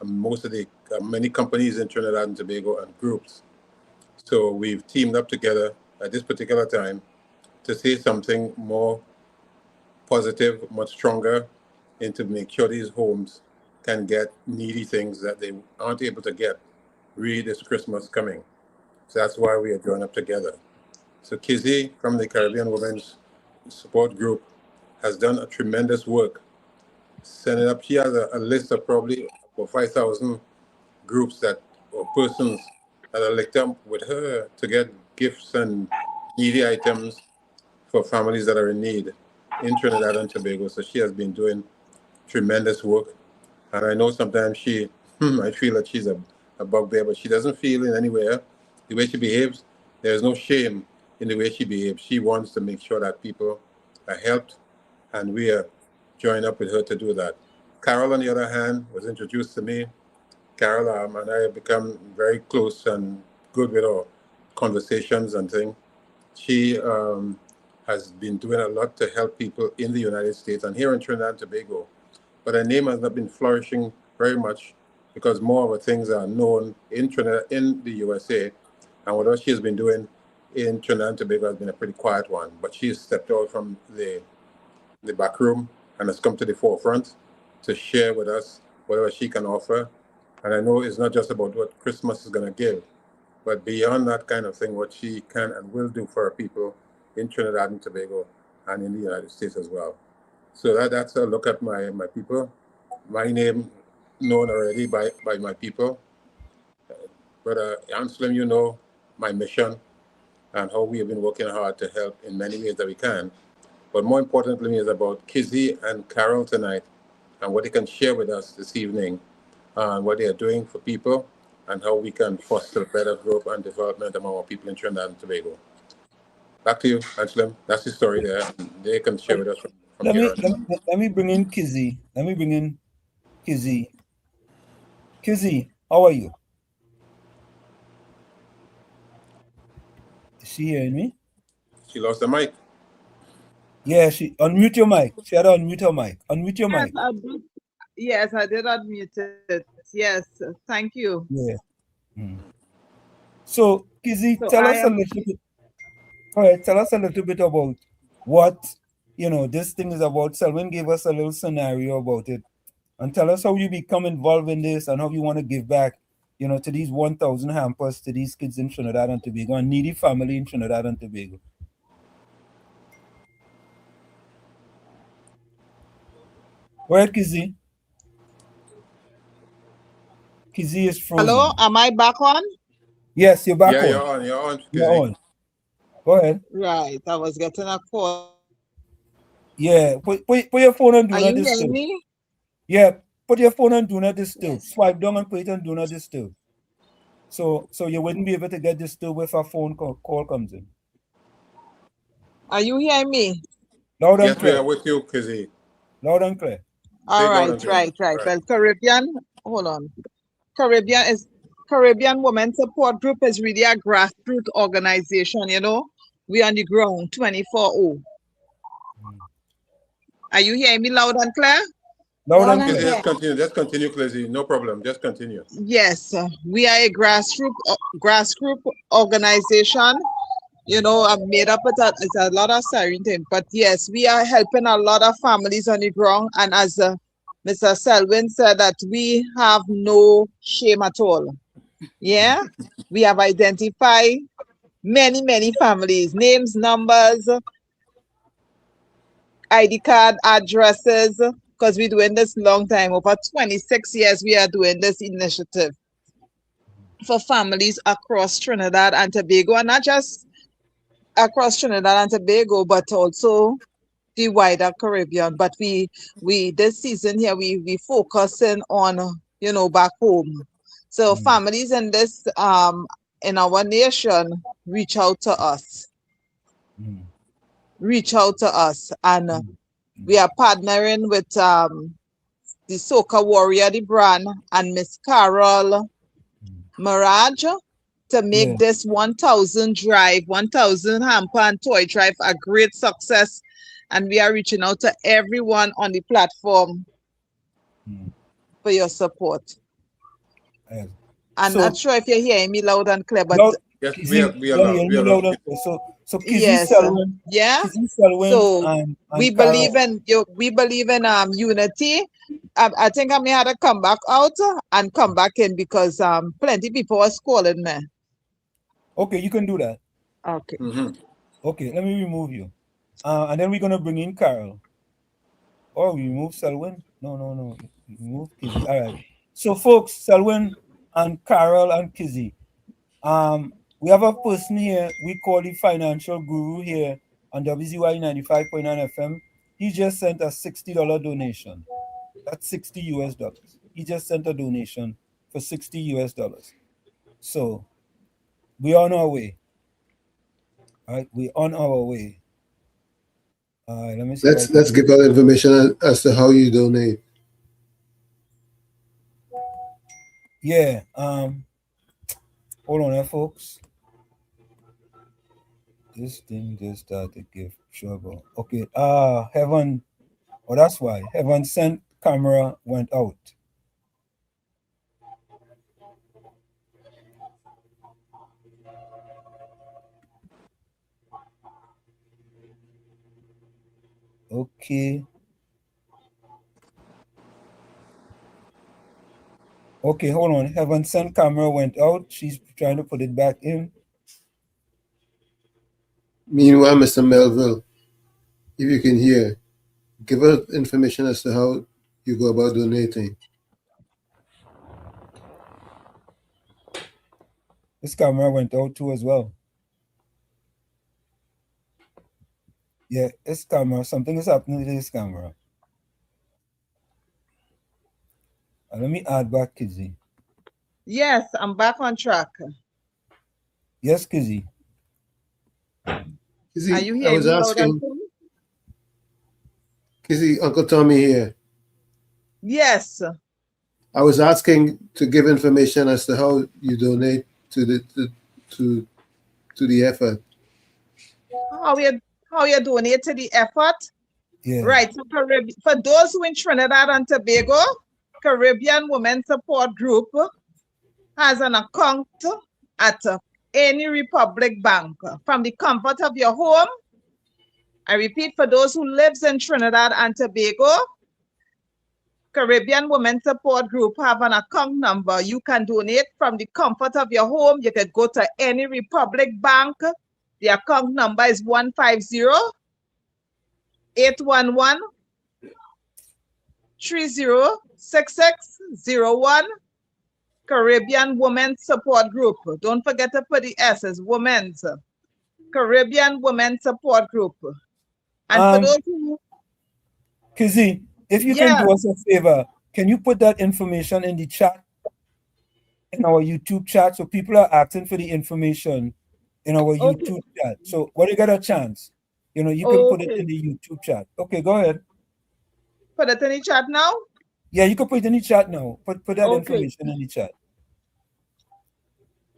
M: most of the many companies in Trinidad and Tobago and groups. So we've teamed up together at this particular time to say something more positive, much stronger, and to make sure these homes can get needy things that they aren't able to get really this Christmas coming. So that's why we are joined up together. So Kizzy from the Caribbean Women's Support Group has done a tremendous work. Setting up, she has a list of probably about 5,000 groups that or persons that are linked up with her to get gifts and needy items for families that are in need in Trinidad and Tobago. So she has been doing tremendous work. And I know sometimes I feel that she's a bugbear, but she doesn't feel in anywhere the way she behaves. There's no shame in the way she behaves. She wants to make sure that people are helped, and we are joined up with her to do that. Carol, on the other hand, was introduced to me. Carol and I have become very close and good with our conversations and things. She has been doing a lot to help people in the United States and here in Trinidad and Tobago. But her name has not been flourishing very much because more of her things are known in Trinidad, in the USA. And whatever she has been doing in Trinidad and Tobago has been a pretty quiet one. But she has stepped out from the back room and has come to the forefront to share with us whatever she can offer. And I know it's not just about what Christmas is going to give, but beyond that kind of thing, what she can and will do for her people in Trinidad and Tobago and in the United States as well. So that's a look at my people. My name known already by my people. Brother Anselm, you know my mission and how we have been working hard to help in many ways that we can. But more importantly is about Kizzy and Carol tonight and what they can share with us this evening and what they are doing for people and how we can foster better growth and development among our people in Trinidad and Tobago. Back to you, Anselm. That's the story there. They can share with us from here on.
D: Let me bring in Kizzy. Let me bring in Kizzy. Kizzy, how are you? Is she hearing me?
M: She lost the mic.
D: Yeah, she unmute your mic. She had to unmute her mic. Unmute your mic.
K: Yes, I did unmute it. Yes, thank you.
D: Yeah. So, Kizzy, tell us a little bit. All right, tell us a little bit about what this thing is about. Selwyn gave us a little scenario about it, and tell us how you become involved in this and how you want to give back, to these 1,000 hampers to these kids in Trinidad and Tobago and needy family in Trinidad and Tobago. Go ahead, Kizzy. Kizzy is frozen.
K: Hello, am I back on?
D: Yes, you're back on.
M: You're on. You're on, Kizzy.
D: You're on. Go ahead.
K: Right, I was getting a call.
D: Yeah, put your phone on Do Not Disturb.
K: Are you hearing me?
D: Yeah, put your phone on Do Not Disturb. Yes. Swipe down and put it on Do Not Disturb. So you wouldn't be able to get disturbed if a phone call comes in.
K: Are you hearing me?
D: Loud and clear.
M: Yes, we are with you, Kizzy.
D: Loud and clear.
K: All right. Well, Caribbean, hold on. Caribbean Women Support Group is really a grassroots organization, We on the ground 24/7. Are you hearing me loud and clear?
D: Loud and clear.
M: Just continue, Kizzy. No problem. Just continue.
K: Yes, we are a grassroots organization. I'm made up with a lot of siren thing, but yes, we are helping a lot of families on the ground. And as Mr. Selwyn said, that we have no shame at all. Yeah, we have identified many families, names, numbers, ID card, addresses, because we're doing this long time. Over 26 years, we are doing this initiative for families across Trinidad and Tobago, and not just across Trinidad and Tobago, but also the wider Caribbean. But we this season here, we focusing on, back home. So families in this, in our nation, reach out to us. And we are partnering with the Soca Warrior, the brand, and Miss Carol Mirage to make this 1,000 drive, 1,000 hamper and toy drive a great success. And we are reaching out to everyone on the platform for your support. I'm not sure if you're hearing me loud and clear, but
M: yes, we are loud.
D: So Kizzy
K: yes,
D: Selwyn,
K: yeah.
D: Kizzy Selwyn
K: So
D: and
K: we
D: Carol.
K: believe in you. We believe in unity. I think I may have to come back out and come back in because plenty people are calling me.
D: Okay, you can do that.
K: Okay.
D: Okay, let me remove you. And then we're gonna bring in Carol. Oh, we remove Selwyn? No. Remove Kizzy. All right. So folks, Selwyn and Carol and Kizzy. We have a person here we call the financial guru here on WZYE 95.9 FM. He just sent a $60 donation. That's $60 US. He just sent a donation for $60 US. So we're on our way. All right, we're on our way. All right, let me see.
I: Let's give out information as to how you donate.
D: Yeah. Hold on there, folks. This thing just started to give trouble. Okay. Heaven. Oh, that's why. Heaven sent camera went out. Okay. Okay, hold on. Heaven sent camera went out. She's trying to put it back in.
I: Meanwhile, Mr. Melville, if you can hear, give us information as to how you go about donating.
D: This camera went out too as well. Yeah, this camera, something is happening to this camera. Let me add back Kizzy.
K: Yes, I'm back on track.
D: Yes, Kizzy.
I: Kizzy,
K: Are you
I: I
K: hearing
I: was
K: me loud and
I: asking,
K: clear?
I: Kizzy, Uncle Tommy here.
K: Yes.
I: I was asking to give information as to how you donate to the effort.
K: How you donate to the effort?
D: Yeah.
K: Right. So for those who in Trinidad and Tobago, Caribbean Women Support Group has an account at any Republic Bank from the comfort of your home. I repeat, for those who lives in Trinidad and Tobago, Caribbean Women Support Group have an account number. You can donate from the comfort of your home. You can go to any Republic Bank. The account number is 150-811-306601. Caribbean Women Support Group. Don't forget to put the S's, Women's. Caribbean Women Support Group. And for those who...
D: Kizzy, if you can do us a favor, can you put that information in the chat, in our YouTube chat, so people are asking for the information in our YouTube chat. So when you get a chance, you can put it in the YouTube chat. Okay, go ahead.
K: Put it in the chat now?
D: Yeah, you can put it in the chat now. Put that information in the chat.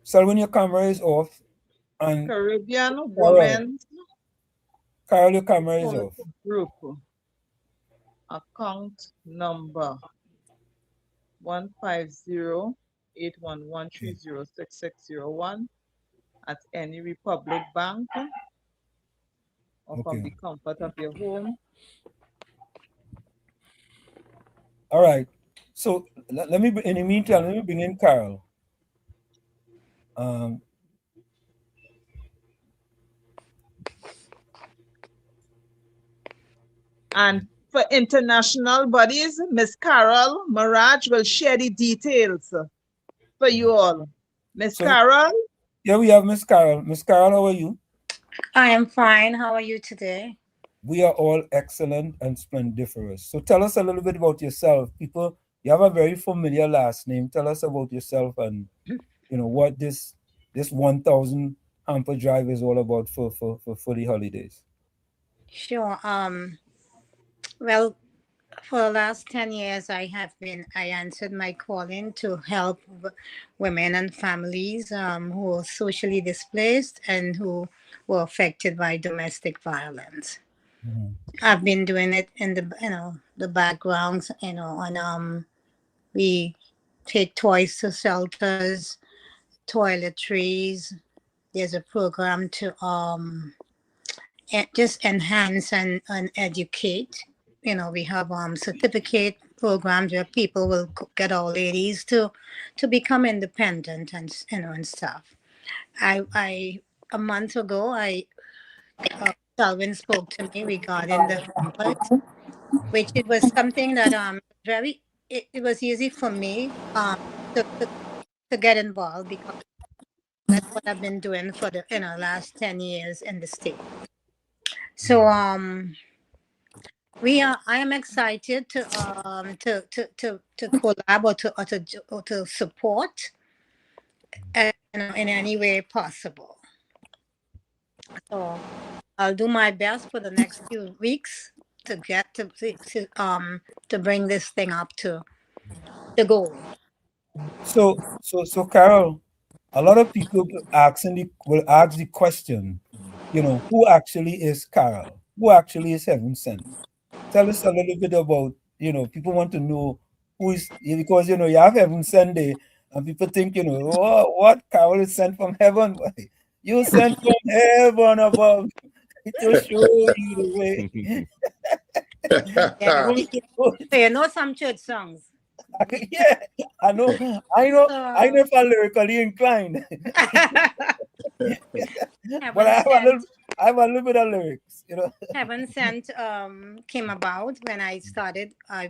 D: So when your camera is off, and
K: Caribbean Women
D: Carol, your camera is off.
K: Group account number 150-811-306601 at any Republic Bank or from the comfort of your home.
D: All right. So let me, in the meantime, let me bring in Carol.
K: And for international bodies, Miss Carol Mirage will share the details for you all. Miss Carol?
D: Yeah, we have Miss Carol. Miss Carol, how are you?
L: I am fine. How are you today?
D: We are all excellent and splendiferous. So tell us a little bit about yourself. People, you have a very familiar last name. Tell us about yourself and what this 1,000 hamper drive is all about for the holidays.
L: Sure. Well, For the last 10 years, I answered my calling to help women and families who are socially displaced and who were affected by domestic violence.
D: Mhm.
L: I've been doing it in the backgrounds, and we take toys to shelters, toiletries. There's a program to just enhance and educate. We have certificate programs where people will get our ladies to become independent and stuff. I a month ago, I Calvin spoke to me regarding the hampers, which it was something that very it was easy for me to get involved because that's what I've been doing for the last 10 years in the state. So I am excited to collab or to support in any way possible. So I'll do my best for the next few weeks to get to bring this thing up to the goal.
D: So Carol, a lot of people will ask the question, who actually is Carol? Who actually is Heaven Sent? Tell us a little bit about, people want to know who is, because, you have Heaven Sent Day, and people think, oh, what? Carol is sent from heaven? You sent from heaven above to show you the way.
L: Yeah,
D: Don't- don't-
L: you know some church songs.
D: yeah, I know, I know if I'm lyrically inclined, but
L: Heaven Sent.
D: I have a little bit of lyrics.
L: Heaven Sent came about when I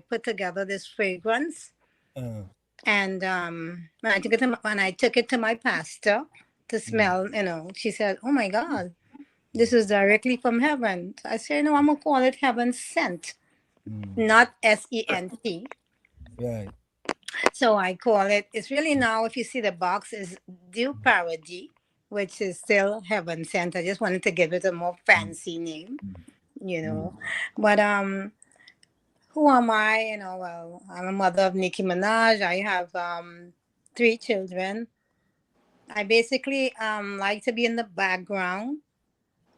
L: put together this fragrance,
D: Uh,
L: and when I took it to my pastor to smell, she said, "Oh my God, this is directly from heaven." I said, "No, I'm gonna call it Heaven Sent, not SENT."
D: right.
L: So I call it. It's really now, if you see the box, is Dew Parody, which is still Heaven Sent. I just wanted to give it a more fancy name, you know. But who am I? Well, I'm a mother of Nicki Minaj. I have 3 children. I basically like to be in the background.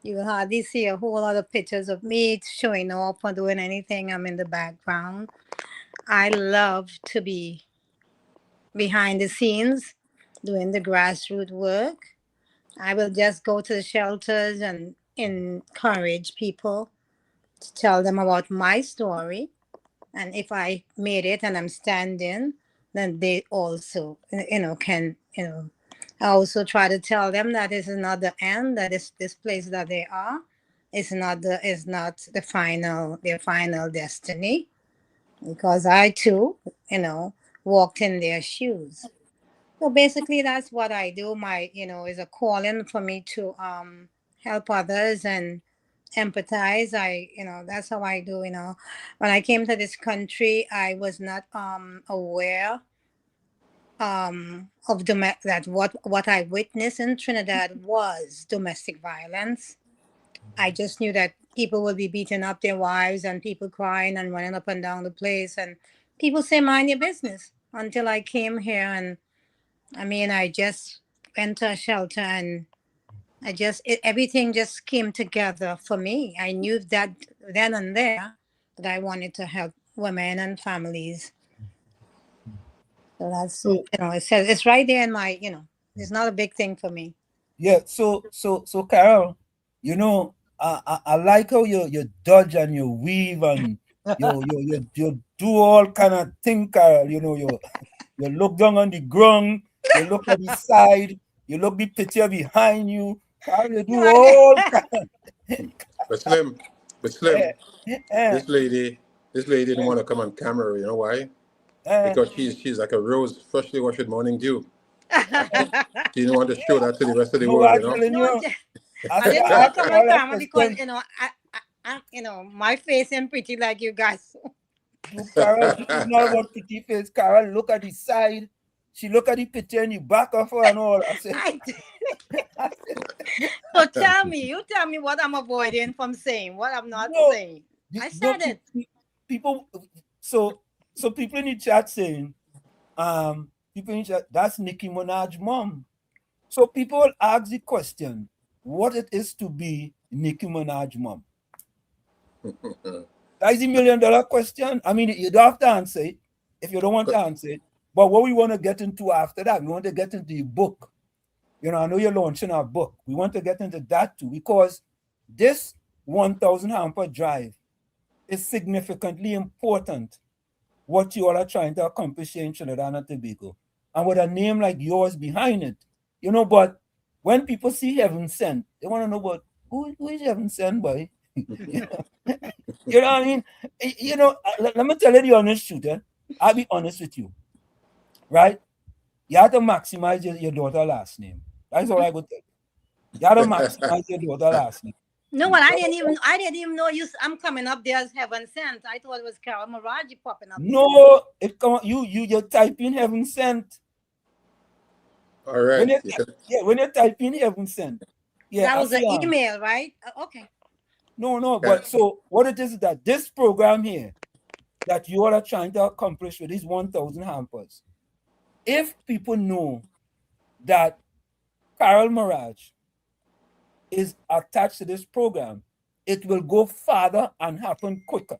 L: You will hardly see a whole lot of pictures of me showing off or doing anything. I'm in the background. I love to be behind the scenes doing the grassroots work. I will just go to the shelters and encourage people to tell them about my story. And if I made it and I'm standing, then they also, can, I also try to tell them that this is not the end, that this place that they are is not their final destiny. Because I too, walked in their shoes. So basically that's what I do. My, is a calling for me to help others and empathize. That's how I do. When I came to this country, I was not aware of that what I witnessed in Trinidad was domestic violence. I just knew that people would be beating up their wives and people crying and running up and down the place, and people say mind your business, until I came here. And I just went to a shelter, and everything just came together for me. I knew that then and there that I wanted to help women and families. So that's,
D: So
L: it says it's right there in my, it's not a big thing for me.
D: yeah, so Carol, I like how you dodge and you weave and you do all kind of thing, Carol. You look down on the ground, you look at the side, you look the picture behind you. Carol, you do all kind.
M: But Slim,
D: Eh,
M: this lady didn't want to come on camera. You know why?
D: eh,
M: Because she's like a rose freshly washed morning dew. She didn't want to show that to the rest of the
D: no,
M: world,
D: I'm
M: you know.
D: telling
L: No,
D: you,
L: I
D: after
L: didn't
D: I
L: want to
D: ask
L: come on
D: all that
L: camera because
D: question,
L: my face ain't pretty like you guys.
D: no, Carol, it's not about pretty face. Carol, look at the side. She look at the picture and you back off her and all. I said,
L: I So you tell me what I'm avoiding from saying, what I'm not
D: no,
L: saying. I
D: no,
L: said it.
D: people, so people in the chat saying, people in the chat, that's Nicki Minaj's mom. So people ask the question, what it is to be Nicki Minaj's mom? That is $1 million question. I mean, you don't have to answer it if you don't want to answer it. But what we want to get into after that, we want to get into the book. I know you're launching our book. We want to get into that too, because this 1,000 hamper drive is significantly important. What you all are trying to accomplish here in Trinidad and Tobago, and with a name like yours behind it, but when people see Heaven Sent, they want to know about who is Heaven Sent, boy. You know what I mean? Let me tell you the honest truth. I'll be honest with you, right? You have to maximize your daughter's last name. That's all I would tell you. You have to maximize your daughter's last name.
L: No, well, I didn't even know I'm coming up there as Heaven Sent. I thought it was Carol Maraji popping up.
D: No, you type in Heaven Sent.
M: All right.
D: When you type in Heaven Sent. Yeah,
L: that was an email, right? Okay.
D: No, but so what it is that this program here that you all are trying to accomplish with these 1,000 hampers, if people know that Carol Mirage is attached to this program, it will go farther and happen quicker.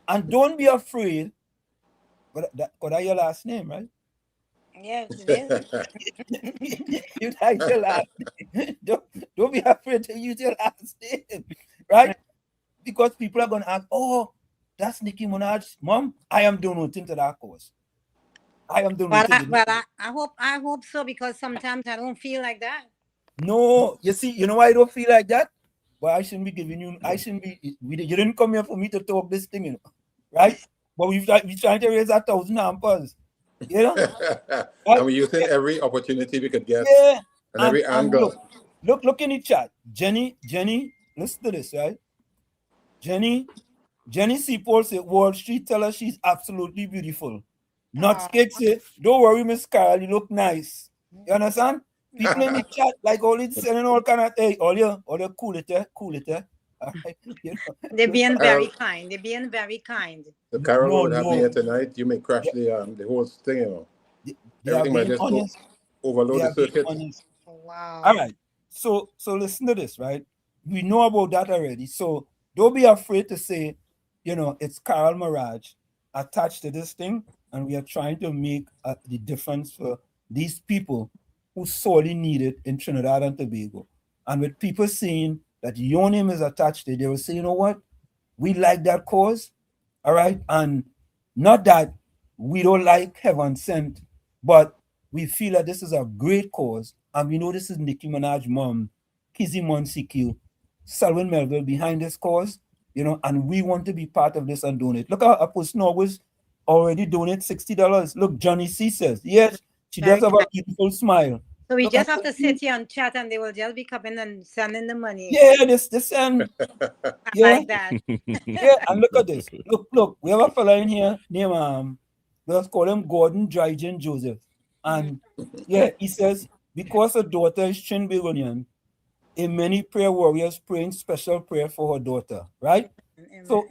D: And don't be afraid, but that's your last name, right?
L: Yes, it is.
D: You like your last name. Don't be afraid to use your last name, right? Because people are going to ask, oh, that's Nicki Minaj's mom. I am donating to that cause. I am donating.
L: I hope so, because sometimes I don't feel like that.
D: No, you see, you know why I don't feel like that? But I shouldn't be giving you. You didn't come here for me to talk this thing, right? But we're trying to raise 1,000 hampers.
M: And we're using every opportunity we could get.
D: Yeah.
M: And every angle.
D: Look in the chat. Jenny, listen to this, right? Jenny C. Paul said, Wall Street tell her she's absolutely beautiful. Not Skate say, don't worry, Miss Carol, you look nice. You understand? People in the chat, like all it's selling all kind of, hey, all you cool it. Right?
L: They're being very kind. They're being very kind.
M: The Carol would have me here tonight. You may crash the whole thing, Everything might just go overload the circuit.
L: Wow.
D: All right. So listen to this, right? We know about that already. So don't be afraid to say, it's Carol Mirage attached to this thing, and we are trying to make the difference for these people who sorely need it in Trinidad and Tobago. And with people saying that your name is attached to it, they will say, you know what? We like that cause, all right? And not that we don't like Heaven Sent, but we feel that this is a great cause, and we know this is Nicki Minaj's mom, Kizzy Monsique, Selwyn Melville behind this cause, and we want to be part of this and donate. Look how a person always already donate $60. Look, Johnny C says, yes, she does have a beautiful smile.
L: So we just have to sit here and chat, and they will just be coming and sending the money.
D: Yeah, this send.
L: Yeah. Like that.
D: Yeah, and look at this. Look, we have a fella in here named let's call him Gordon Drygen Joseph. And yeah, he says, because her daughter is Trinbagonian, in many prayer warriors praying special prayer for her daughter, right? So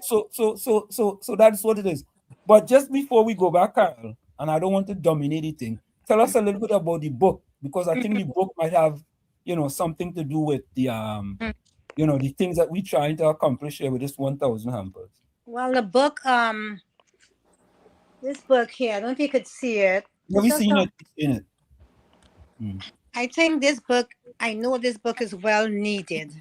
D: that's what it is. But just before we go back, Carol, and I don't want to dominate the thing, tell us a little bit about the book, because I think the book might have, something to do with the the things that we're trying to accomplish here with this 1,000 hampers.
L: Well, the book, this book here, I don't know if you could see it.
D: Have you seen it?
L: I think this book, I know this book is well needed.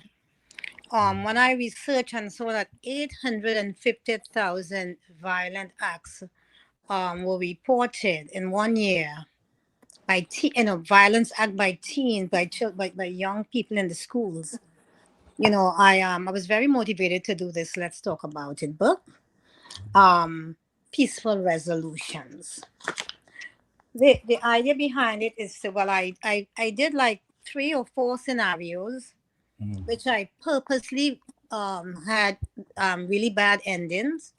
L: When I researched and saw that 850,000 violent acts were reported in 1 year by violence act by teens, by young people in the schools. I was very motivated to do this Let's Talk About It book. Peaceful resolutions. The idea behind it is, well, I did like 3 or 4 scenarios, which I purposely had really bad endings,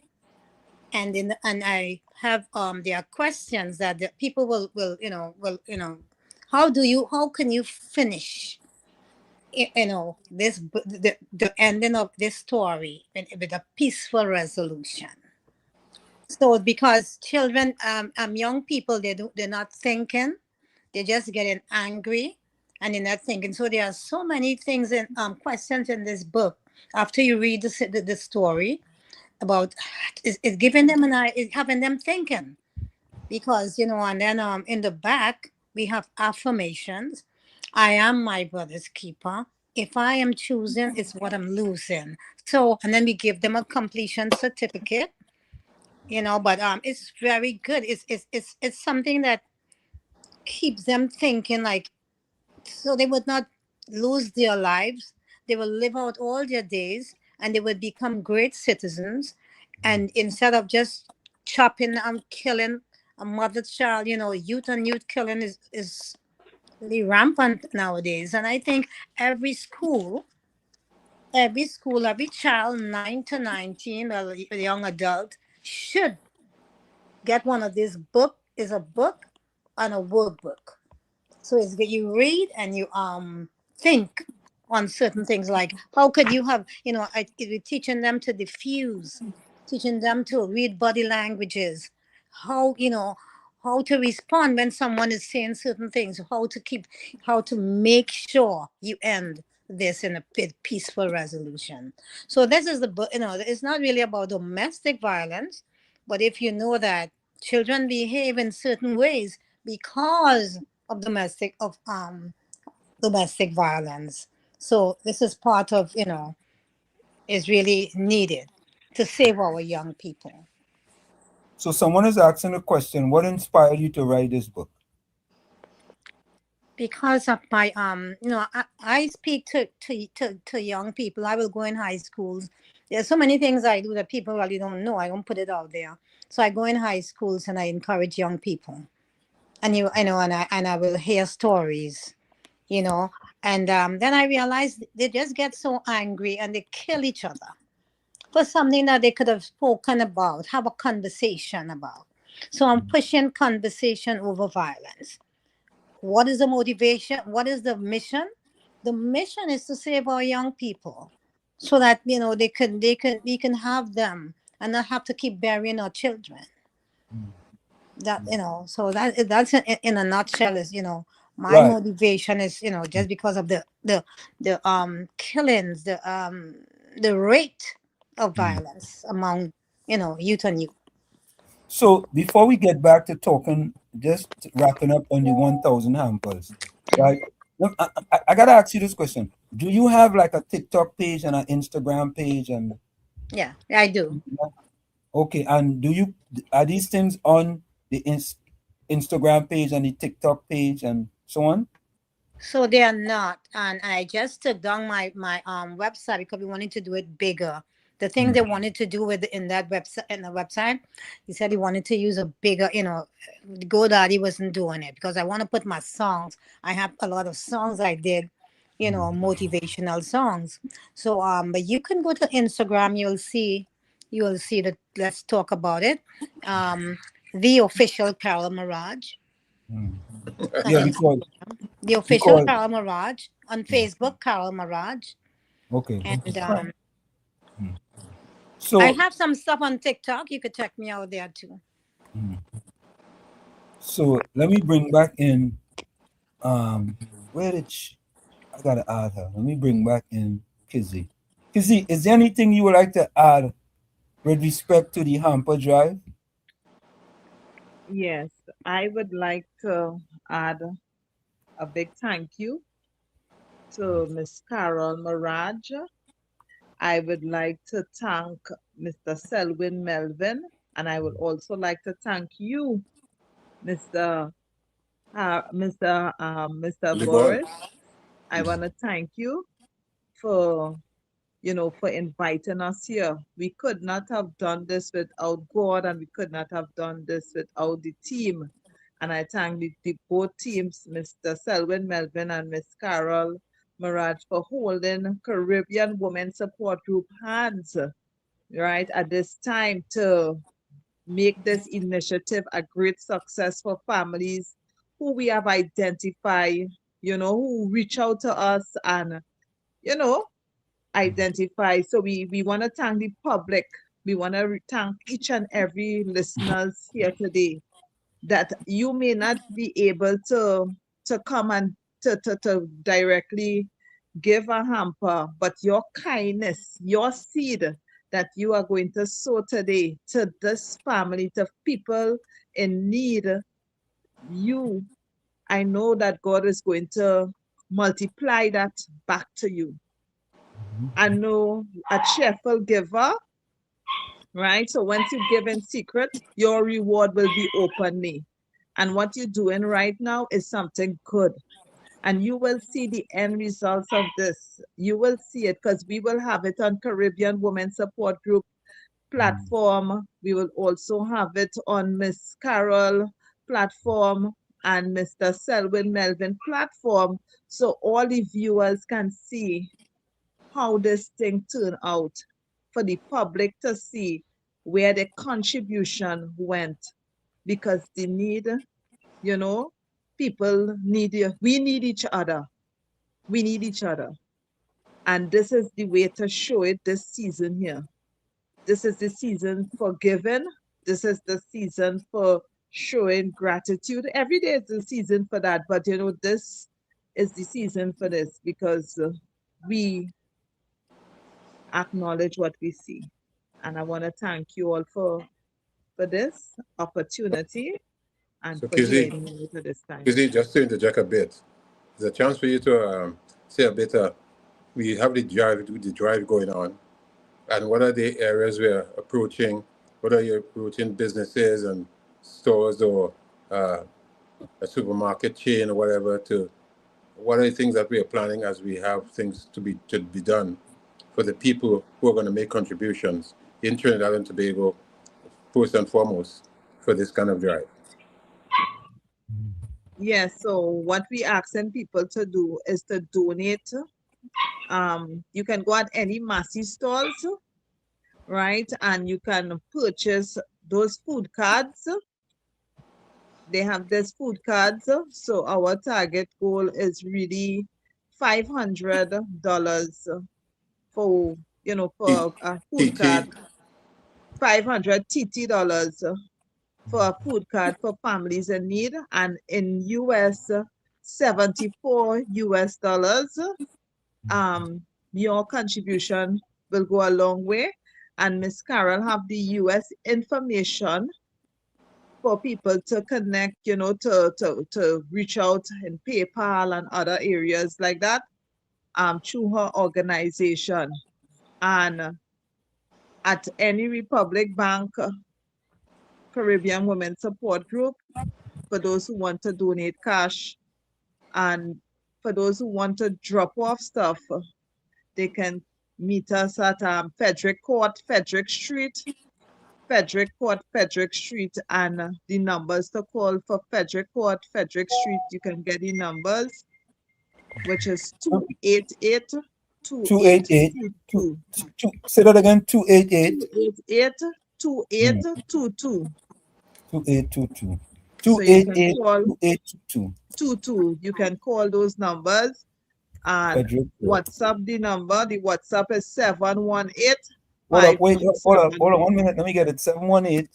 L: and I have there are questions that the people will how can you finish this the ending of this story with a peaceful resolution. So because children, young people, they're not thinking, they're just getting angry, and they're not thinking. So there are so many things and questions in this book. After you read the story about, it's giving them it's having them thinking, because and then in the back we have affirmations. I am my brother's keeper. If I am choosing, it's what I'm losing. So, and then we give them a completion certificate. But it's very good. It's something that keeps them thinking, like, so they would not lose their lives. They will live out all their days, and they would become great citizens. And instead of just chopping and killing a mother child, youth and youth killing is really rampant nowadays. And I think every school, every child 9 to 19, or a young adult, should get one of these book. Is a book and a workbook. So it's that you read and you think on certain things, like how could you have, we're teaching them to diffuse, teaching them to read body languages, how how to respond when someone is saying certain things, how to make sure you end this in a peaceful resolution. So this is the book. It's not really about domestic violence, but if you know that children behave in certain ways because of domestic violence. So this is part of, is really needed to save our young people.
D: So someone is asking a question: what inspired you to write this book?
L: Because of my I speak to young people. I will go in high schools. There's so many things I do that people really don't know. I don't put it out there. So I go in high schools and I encourage young people. And I will hear stories, you know. And then I realized they just get so angry and they kill each other for something that they could have spoken about, have a conversation about. So I'm pushing conversation over violence. What is the motivation? What is the mission? The mission is to save our young people, so that we can have them and not have to keep burying our children. That so that's in a nutshell is my
D: Right.
L: motivation is just because of the killings, the rate of violence among youth and youth.
D: So before we get back to talking, just wrapping up on the 1,000 hampers, right? Look, I gotta ask you this question: do you have like a TikTok page and an Instagram page? And
L: Yeah, I do.
D: okay, and are these things on the Instagram page and the TikTok page and so on?
L: So they are not, and I just took down my website because we wanted to do it bigger. The thing they wanted to do with in that website, he said he wanted to use a bigger, GoDaddy wasn't doing it because I want to put my songs. I have a lot of songs I did, motivational songs. So but you can go to Instagram, you will see that. Let's talk about it. The official Carol Mirage on
D: Yeah, because
L: Instagram, the official
D: because
L: Carol Mirage on Facebook, Carol Mirage,
D: okay.
L: and I
D: So
L: have some stuff on TikTok. You could check me out there too.
D: so let me bring back in where did I gotta add her. Let me bring back in Kizzy. Kizzy, is there anything you would like to add with respect to the hamper drive?
K: Yes, I would like to add a big thank you to Miss Carol Mirage. I would like to thank Mr. Selwyn Melvin, and I would also like to thank you, Mr. Mr.
M: Libon.
K: Boris. I want to thank you for for inviting us here. We could not have done this without God, and we could not have done this without the team. And I thank the both teams, Mr. Selwyn Melvin and Miss Carol Mirage, for holding Caribbean Women Support Group hands, right, at this time to make this initiative a great success for families who we have identified, who reach out to us and identify. So we want to thank the public. We want to thank each and every listeners here today that you may not be able to come and to directly give a hamper, but your kindness, your seed that you are going to sow today to this family, to people in need, I know that God is going to multiply that back to you. I know a cheerful giver, right? So once you give in secret, your reward will be openly. And what you're doing right now is something good. And you will see the end results of this. You will see it because we will have it on Caribbean Women Support Group platform. We will also have it on Miss Carol platform and Mr. Selwyn Melvin platform. So all the viewers can see how this thing turned out, for the public to see where the contribution went, because the need, people need you. We need each other. We need each other. And this is the way to show it this season here. This is the season for giving. This is the season for showing gratitude. Every day is the season for that. But this is the season for this because we acknowledge what we see. And I want to thank you all for this opportunity and
M: So
K: for joining me at this time.
M: Kizzy, just to interject a bit, there's a chance for you to say a bit. We have the drive going on, and what are the areas we're approaching? What are you approaching businesses and stores or a supermarket chain or whatever? What are the things that we are planning as we have things to be done for the people who are going to make contributions in Trinidad and Tobago, first and foremost, for this kind of drive?
K: Yes, so what we asking people to do is to donate. You can go at any Massy stores, right? And you can purchase those food cards. They have these food cards. So our target goal is really $500 for a food card. $500 for a food card for families in need, and in US, $74. Your contribution will go a long way. And Miss Carol have the US information for people to connect, to reach out in PayPal and other areas like that, through her organization. And at any Republic Bank Caribbean Women Support Group, for those who want to donate cash, and for those who want to drop off stuff, they can meet us at Frederick Court, Frederick Street, and the numbers to call for Frederick Court, Frederick Street, you can get the numbers, which is 288 2822.
D: Say that again, 288
K: 2822.
D: 2822.
K: So you can call
D: 2822.
K: You can call those numbers and WhatsApp the number. The WhatsApp is 718.
D: Hold on, 1 minute. Let me get it. 718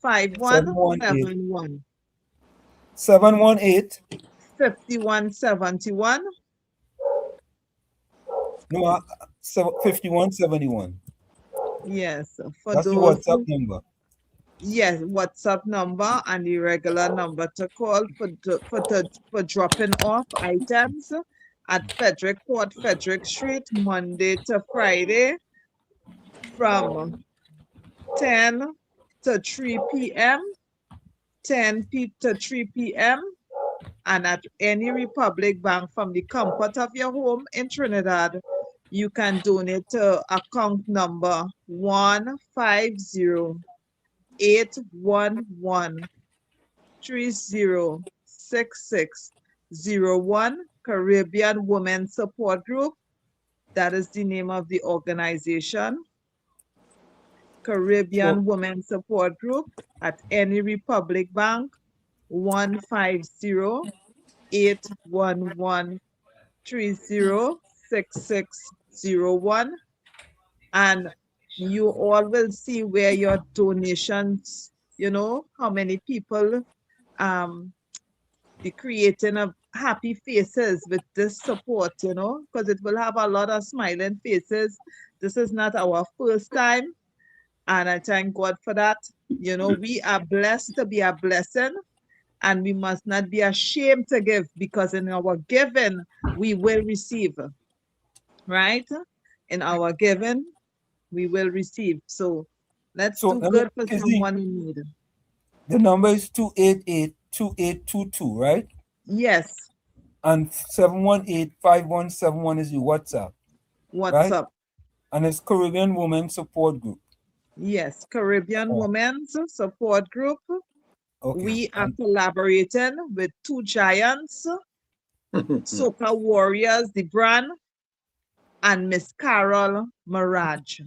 K: 5171
D: 718
K: 5171.
D: No, 5171.
K: Yes, for
D: that's
K: those.
D: The WhatsApp number.
K: Yes, WhatsApp number and the regular number to call for dropping off items at Frederick Court, Frederick Street, Monday to Friday, from 10 to 3 p.m., 10 to 3 p.m., and at any Republic Bank from the comfort of your home in Trinidad, you can donate to account number 150-811-306601, Caribbean Women Support Group. That is the name of the organization. Caribbean Women Support Group at any Republic Bank, 150-811-306601. 6601. And you all will see where your donations, how many people be creating a happy faces with this support, because it will have a lot of smiling faces. This is not our first time, and I thank God for that. We are blessed to be a blessing, and we must not be ashamed to give, because in our giving, we will receive, right? In our giving, we will receive. So let's do good for someone in need.
D: The number is 288-2822, right?
K: Yes.
D: And 718-5171 is your WhatsApp.
K: WhatsApp.
D: Right? And it's Caribbean Women Support Group.
K: Yes, Caribbean Women's Support Group.
D: Okay.
K: We are collaborating with two giants, Soca Warriors, the brand, and Miss Carol Mirage.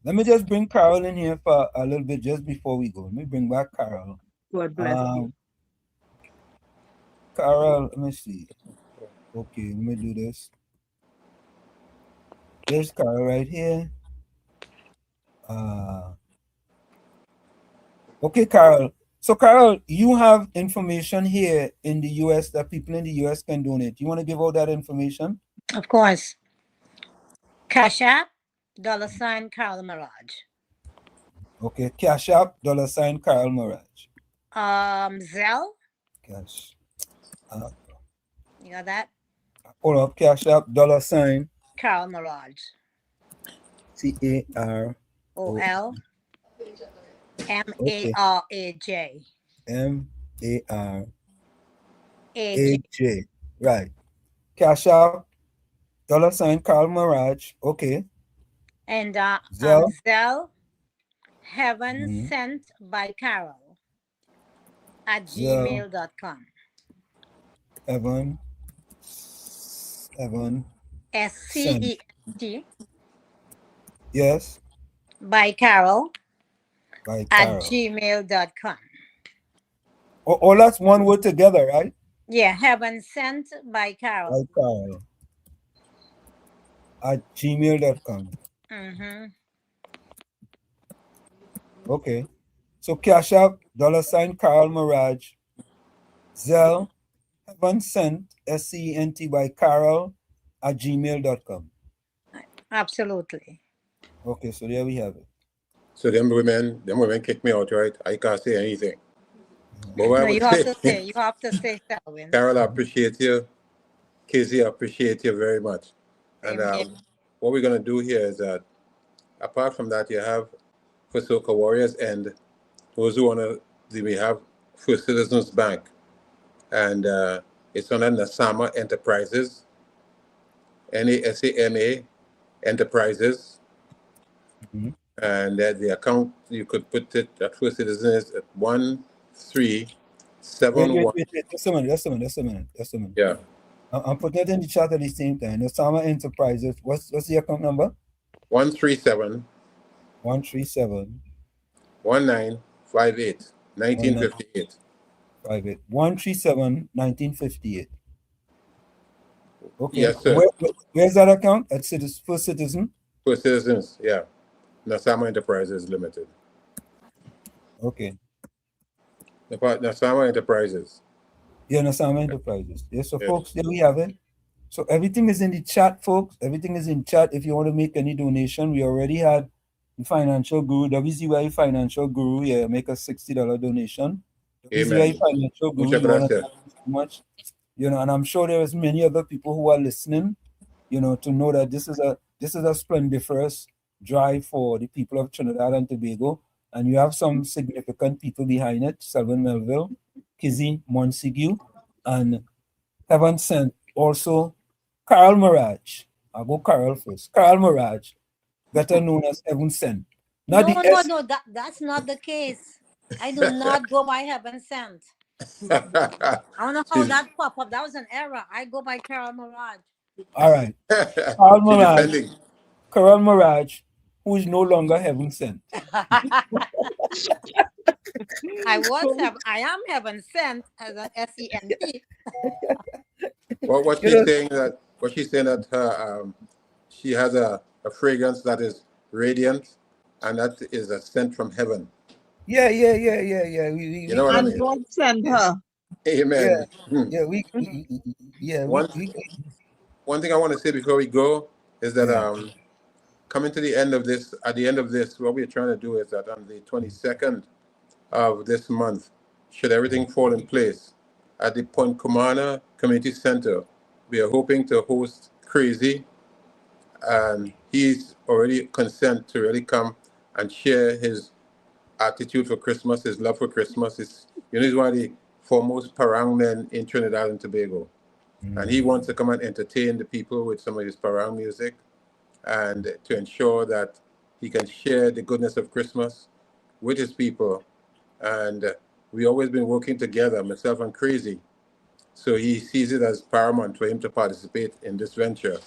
D: Let me just bring Carol in here for a little bit just before we go. Let me bring back Carol.
K: God bless you.
D: Carol, let me see. Okay, let me do this. There's Carol right here. Okay, Carol. So, Carol, you have information here in the U.S. that people in the U.S. can donate. You want to give out that information?
L: Of course. Cash App, $ Carol Mirage.
D: Okay, Cash App, $ Carol Mirage.
L: Zelle.
D: Cash.
L: You got that?
D: Hold up, Cash App, $
L: Carol Mirage.
D: CAROL
L: MARAJ.
D: MARAJ. Right. Cash App, $ Carl Mirage. Okay.
L: And Zelle, Heaven Sent by Carol at gmail.com.
D: Heaven
L: SCENT.
D: Yes.
L: By Carol.
D: At
L: gmail.com.
D: Oh, that's one word together, right?
L: Yeah, Heaven Sent by Carol.
D: By Carol. At gmail.com. Okay. So Cash App, $ Carol Mirage. Zelle, Heaven Sent, SCENT by Carol at gmail.com.
L: Absolutely.
D: Okay, so there we have it.
M: So them women kick me out, right? I can't say anything. But
L: no, you have to stay. You have to stay, Selwyn.
M: Carol, I appreciate you. Casey, I appreciate you very much. And what we're going to do here is that, apart from that, you have for Soca Warriors and those who want to, we have First Citizens Bank. And it's under Nasama Enterprises, NASAMA Enterprises. And the account, you could put it at First Citizens at 1371.
D: Wait. Just a minute.
M: Yeah.
D: I'm putting it in the chat at the same time. Nasama Enterprises. What's the account number?
M: 137 1958
D: 137-1958. Okay.
M: Yes, sir.
D: Where's that account? At First Citizen?
M: First Citizens, yeah. Nasama Enterprises Limited.
D: Okay.
M: Nasama Enterprises.
D: Yeah, Nasama Enterprises. Yeah, so folks, there we have it. So everything is in the chat, folks. Everything is in chat. If you want to make any donation, we already had the financial guru, WZYE Financial Guru. Yeah, make a $60 donation. WZYE Financial Guru. Thank you so much. And I'm sure there is many other people who are listening, to know that this is a splendiferous drive for the people of Trinidad and Tobago. And you have some significant people behind it: Selwyn Melville, Kizzy Montague, and Heaven Sent. Also, Carol Mirage. I'll go Carol first. Carol Mirage, better known as Heaven Sent.
L: No, that's not the case. I do not go by Heaven Sent. I don't know how that popped up. That was an error. I go by Carol Mirage.
D: All right. Carol Mirage, who is no longer Heaven Sent.
L: I am Heaven Sent as an SENT.
M: What she's saying that what she's saying that her she has a fragrance that is radiant, and that is a scent from heaven.
D: Yeah.
M: You know what I
K: And
M: mean?
K: God sent her.
M: Amen.
D: Yeah.
M: One thing I want to say before we go is that
D: Yeah.
M: coming to the end of this, at the end of this, what we're trying to do is that on the 22nd of this month, should everything fall in place, at the Point Comana Community Center, we are hoping to host Crazy, and he's already consent to really come and share his attitude for Christmas, his love for Christmas. He's one of the foremost parang men in Trinidad and Tobago. And he wants to come and entertain the people with some of his parang music, and to ensure that he can share the goodness of Christmas with his people. And we always been working together, myself and Crazy. So he sees it as paramount for him to participate in this venture.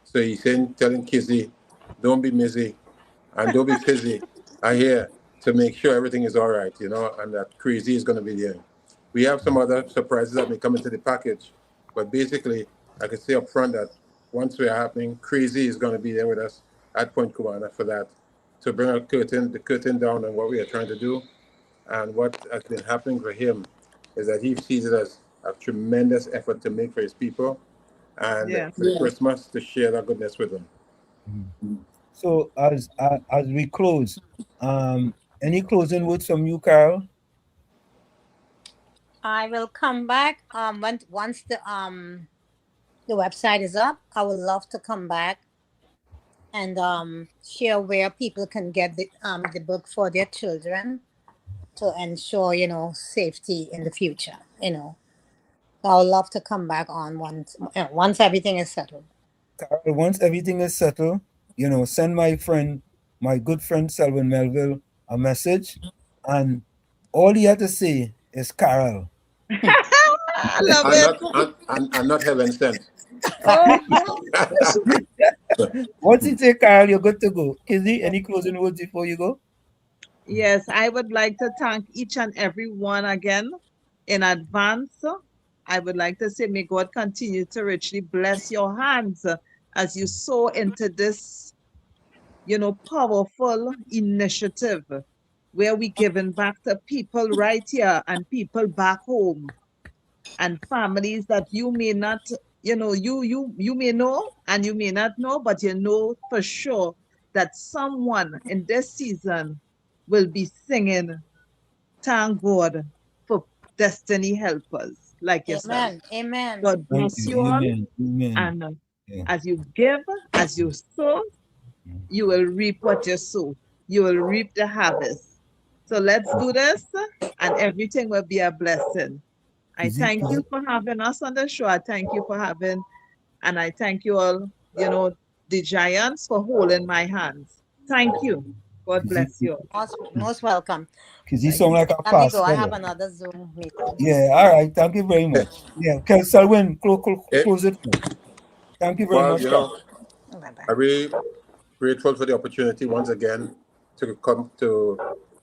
M: So he's telling Kizzy, don't be busy and don't be fizzy. I hear to make sure everything is all right, and that Crazy is going to be there. We have some other surprises that may come into the package, but basically, I can say up front that once we're happening, Crazy is going to be there with us at Point Cubana for that, to bring the curtain down on what we are trying to do. And what has been happening for him is that he sees it as a tremendous effort to make for his people, and for Christmas to share that goodness with them.
D: So as we close, any closing words from you, Carol?
L: I will come back once the website is up. I would love to come back and share where people can get the book for their children to ensure safety in the future. I would love to come back on once everything is settled.
D: Carol, once everything is settled, send my good friend Selwyn Melville a message, and all he had to say is Carol.
K: I love it.
M: And not heaven sent.
D: Once you say Carol, you're good to go. Kizzy, any closing words before you go?
K: Yes, I would like to thank each and every one again in advance. I would like to say, may God continue to richly bless your hands as you sow into this, powerful initiative where we giving back to people right here and people back home, and families that you may not, you may know and you may not know, but you know for sure that someone in this season will be singing, thank God for destiny helpers like yourself.
L: Amen.
K: God
D: Thank
K: bless
D: you.
K: you all.
D: Amen.
K: And
D: Yeah.
K: as you give, as you sow, you will reap what you sow. You will reap the harvest. So let's do this, and everything will be a blessing. I thank you for having us on the show. I thank you for having, and I thank you all, the giants, for holding my hands. Thank you. God bless you.
L: Most welcome.
D: Because you sound like a
L: Let me go. I
D: pastor.
L: have another Zoom meeting.
D: Yeah, all right. Thank you very much. Yeah, okay, Selwyn, close it. Thank you very much.
M: I'm really grateful for the opportunity once again to come to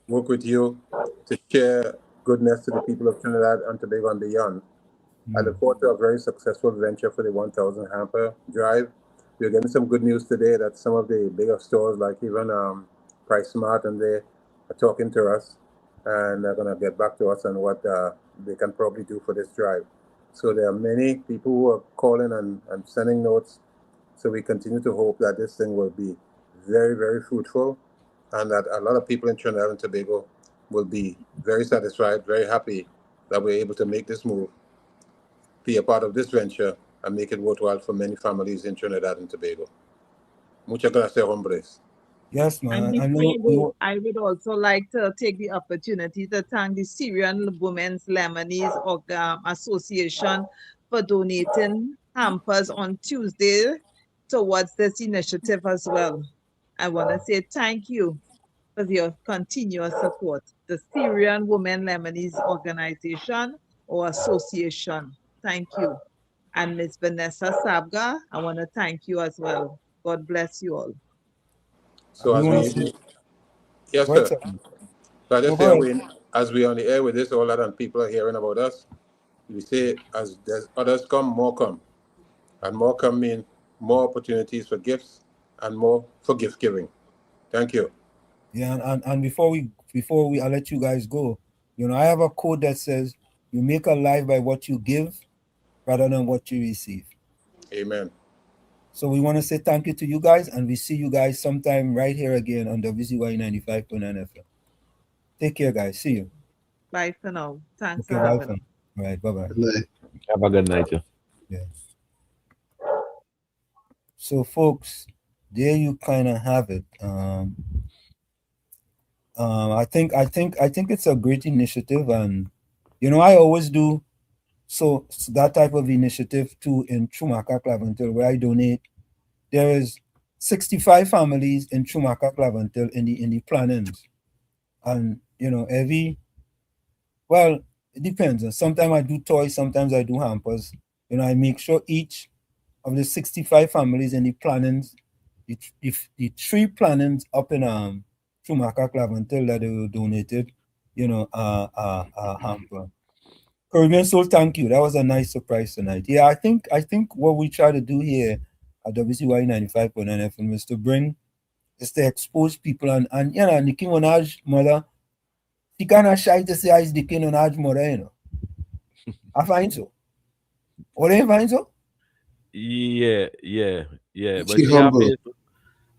M: work with you, to share goodness to the people of Trinidad and Tobago and beyond. I look forward to a very successful venture for the 1,000 hamper drive. We're getting some good news today that some of the bigger stores, like even Price Smart, and they are talking to us, and they're going to get back to us on what they can probably do for this drive. So there are many people who are calling and sending notes. So we continue to hope that this thing will be very, very fruitful, and that a lot of people in Trinidad and Tobago will be very satisfied, very happy that we're able to make this move, be a part of this venture, and make it worthwhile for many families in Trinidad and Tobago. Muchas gracias, hombres.
D: Yes, man.
K: And before you go, I would also like to take the opportunity to thank the Syrian Women's Lebanese Association for donating hampers on Tuesday towards this initiative as well. I want to say thank you for your continuous support. The Syrian Women Lebanese Organization or Association. Thank you. And Ms. Vanessa Sabga, I want to thank you as well. God bless you all.
M: So yes, sir. So I just say, as we on the air with this, all that, and people are hearing about us, we say, as there's others come, more come. And more come mean more opportunities for gifts and more for gift giving. Thank you.
D: Yeah, and before I let you guys go, I have a quote that says, "You make a life by what you give, rather than what you receive."
M: Amen.
D: So we want to say thank you to you guys, and we see you guys sometime right here again on WZYE 95.9 FM. Take care, guys. See you.
K: Bye for now. Thanks
D: Okay,
K: for
D: bye
K: having
D: for
K: us.
D: now. All right, bye-bye.
I: Good night.
J: Have a good night.
D: Yeah. So, folks, there you kind of have it. I think it's a great initiative, and I always do so that type of initiative too in Chumaka Claventil, where I donate. There is 65 families in Chumaka Claventil in the plannings, and well, it depends. And sometimes I do toys, sometimes I do hampers. I make sure each of the 65 families in the plannings, the three plannings up in Chumaka Claventil that they were donated, hamper. Caribbean Soul, thank you. That was a nice surprise tonight. Yeah, I think what we try to do here at WZYE 95.9 FM is to expose people, and Nicki Minaj mother, she kind of shy to say it's Nicki Minaj mother, I find so. Or do you find so?
J: Yeah. But
I: She humble.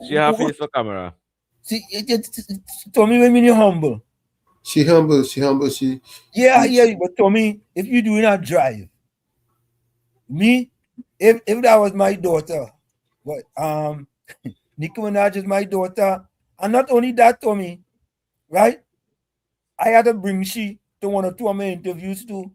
J: she have face for camera.
D: See, Tommy, when you humble.
I: She humble.
D: Yeah, but Tommy, if you're doing a drive, me, if that was my daughter, but Nicki Minaj is my daughter, and not only that, Tommy, right? I had to bring she to one or two of my interviews too.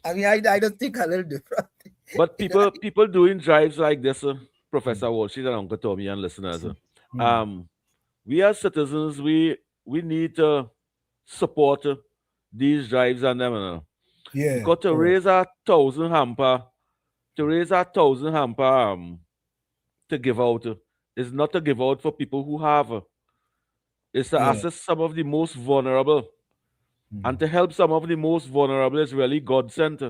D: I mean, I just think a little different.
J: But people doing drives like this, Professor Walsh and Uncle Tommy and listeners, we as citizens, we need to support these drives and them,
D: Yeah.
J: because to raise 1,000 hamper, to give out is not to give out for people who have. It's to assist some of the most vulnerable, and to help some of the most vulnerable is really God sent.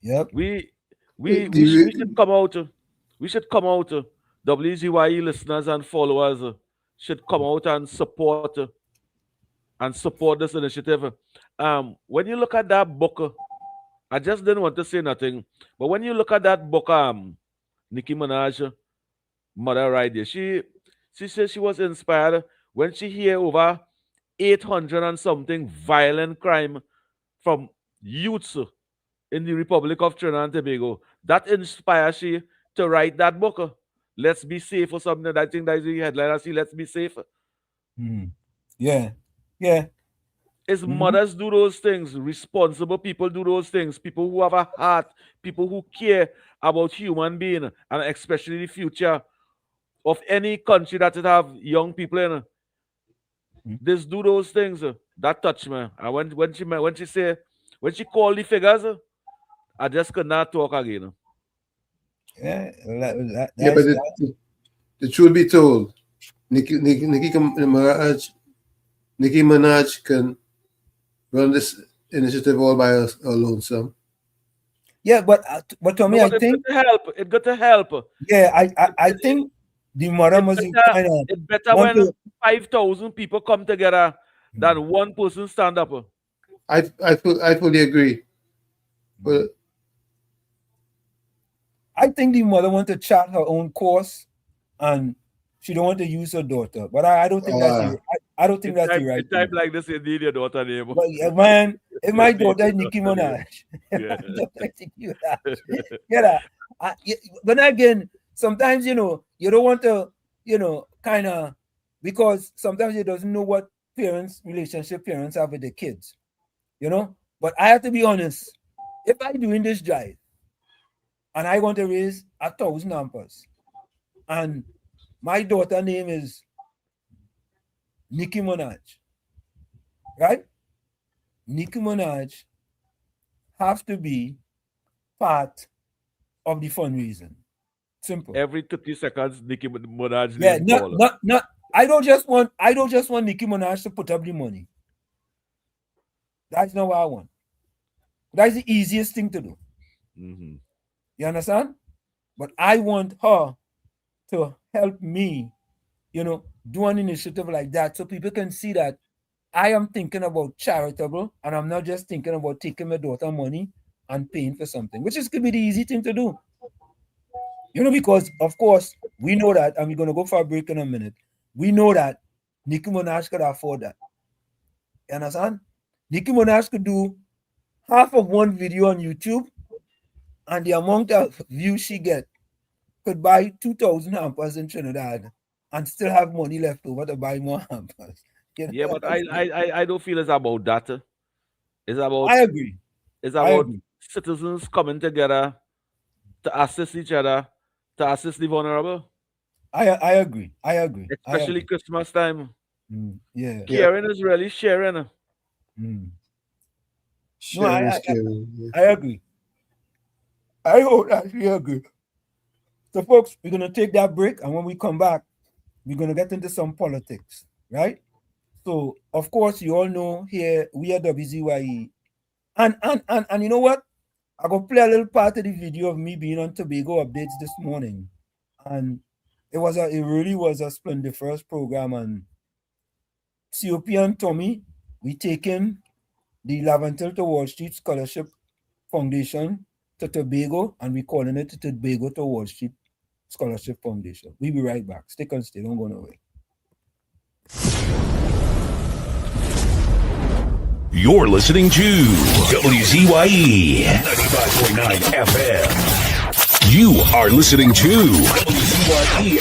D: Yep.
J: We should come out. We should come out. WZYE listeners and followers should come out and support this initiative. When you look at that book, I just didn't want to say nothing, but when you look at that book, Nicki Minaj, mother right there, she said she was inspired when she hear over 800 and something violent crime from youths in the Republic of Trinidad and Tobago. That inspires she to write that book. Let's be safe or something. I think that's the headline. I see, let's be safe.
D: Yeah.
J: It's mothers do those things. Responsible people do those things. People who have a heart. People who care about human being, and especially the future of any country that it have young people in. This do those things. That touch me. And when she called the figures, I just could not talk again.
D: Yeah,
I: But the truth be told, Nicki Minaj can run this initiative all by her lonesome.
D: Yeah, but to me, I think
J: it got to help.
D: Yeah, I think the mother must kind of.
J: It's better when 5,000 people come together than one person stand up.
I: I fully agree. But
D: I think the mother want to chart her own course, and she don't want to use her daughter. But I don't think that's I don't think that's the right
J: thing. Type like this, you need your daughter name.
D: But man, if my daughter is Nicki Minaj, but again, sometimes you don't want to kind of, because sometimes you doesn't know what relationship parents have with the kids, But I have to be honest. If I doing this drive, and I want to raise 1,000 ampers, and my daughter name is Nicki Minaj, right? Nicki Minaj has to be part of the fundraising. Simple.
J: Every 30 seconds, Nicki Minaj.
D: Yeah, not. I don't just want Nicki Minaj to put up the money. That's not what I want. That's the easiest thing to do.
J: Mm-hmm.
D: You understand? But I want her to help me, do an initiative like that so people can see that I am thinking about charitable and I'm not just thinking about taking my daughter money and paying for something, which could be the easy thing to do. Because of course we know that, and we're going to go for a break in a minute. We know that Nicki Minaj could afford that. You understand? Nicki Minaj could do half of one video on YouTube, and the amount of views she get could buy 2,000 hampers in Trinidad and still have money left over to buy more hampers.
J: Yeah, but I don't feel it's about that. It's about
D: I agree.
J: It's about citizens coming together to assist each other, to assist the vulnerable.
D: I agree.
J: Especially Christmas time.
D: Yeah.
J: Caring is really sharing.
I: Sharing is caring.
D: I agree. I actually agree. So, folks, we're going to take that break, and when we come back, we're going to get into some politics, right? So, of course, you all know here we are WZYE. And you know what? I go play a little part of the video of me being on Tobago Updates this morning. And it really was a splendiferous program. And COP and Tommy, we taking the Laventil to Wall Street Scholarship Foundation to Tobago, and we calling it the Tobago to Wall Street Scholarship Foundation. We'll be right back. Stick and stay. Don't go nowhere.
A: You're listening to WZYE 95.9 FM. You are listening to WZYE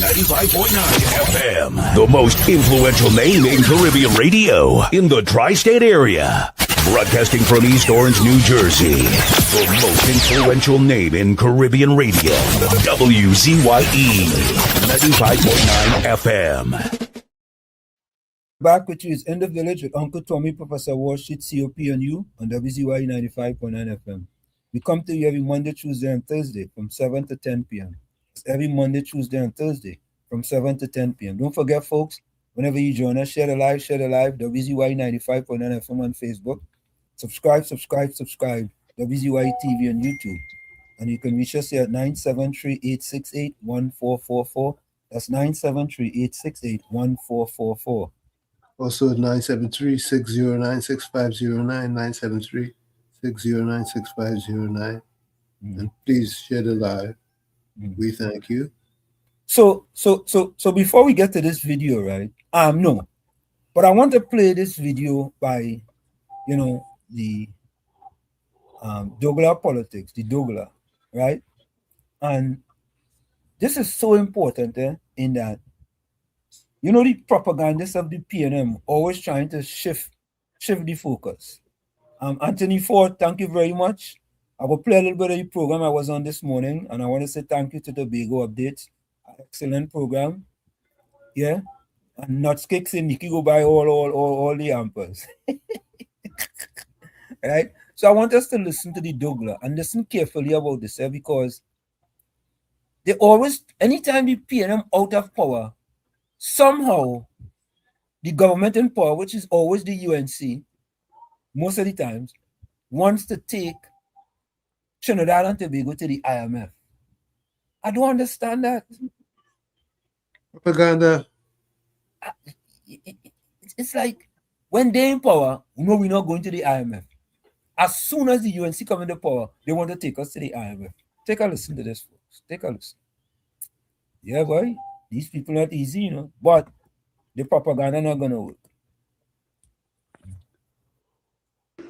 A: 95.9 FM, the most influential name in Caribbean radio in the tri-state area. Broadcasting from East Orange, New Jersey, the most influential name in Caribbean radio, WZYE 95.9 FM.
D: Back with you is In the Village with Uncle Tommy, Professor Wall Street, COP and you on WZYE 95.9 FM. We come to you every Monday, Tuesday, and Thursday from 7 to 10 p.m. It's every Monday, Tuesday, and Thursday from 7 to 10 p.m. Don't forget, folks, whenever you join us, share the live, WZYE 95.9 FM on Facebook. Subscribe, WZYE TV on YouTube. And you can reach us here at 973-868-1444. That's 973-868-1444.
I: Also 973-609-6509, 973-609-6509. And please share the live. We thank you.
D: So before we get to this video, right? No. But I want to play this video by, the Douglas politics, the Douglas, right? And this is so important in that, the propagandists of the PNM always trying to shift the focus. Anthony Ford, thank you very much. I will play a little bit of the program I was on this morning, and I want to say thank you to the Tobago Updates. Excellent program. Yeah. And Nutskicks and Nikki go buy all the hampers. Right? So I want us to listen to the Douglas and listen carefully about this because they always, anytime the PNM out of power, somehow the government in power, which is always the UNC, most of the times, wants to take Trinidad and Tobago to the IMF. I don't understand that.
I: Propaganda.
D: It's like when they're in power, no, we're not going to the IMF. As soon as the UNC come into power, they want to take us to the IMF. Take a listen to this, folks. Take a listen. Yeah, boy. These people not easy, but the propaganda not going to work.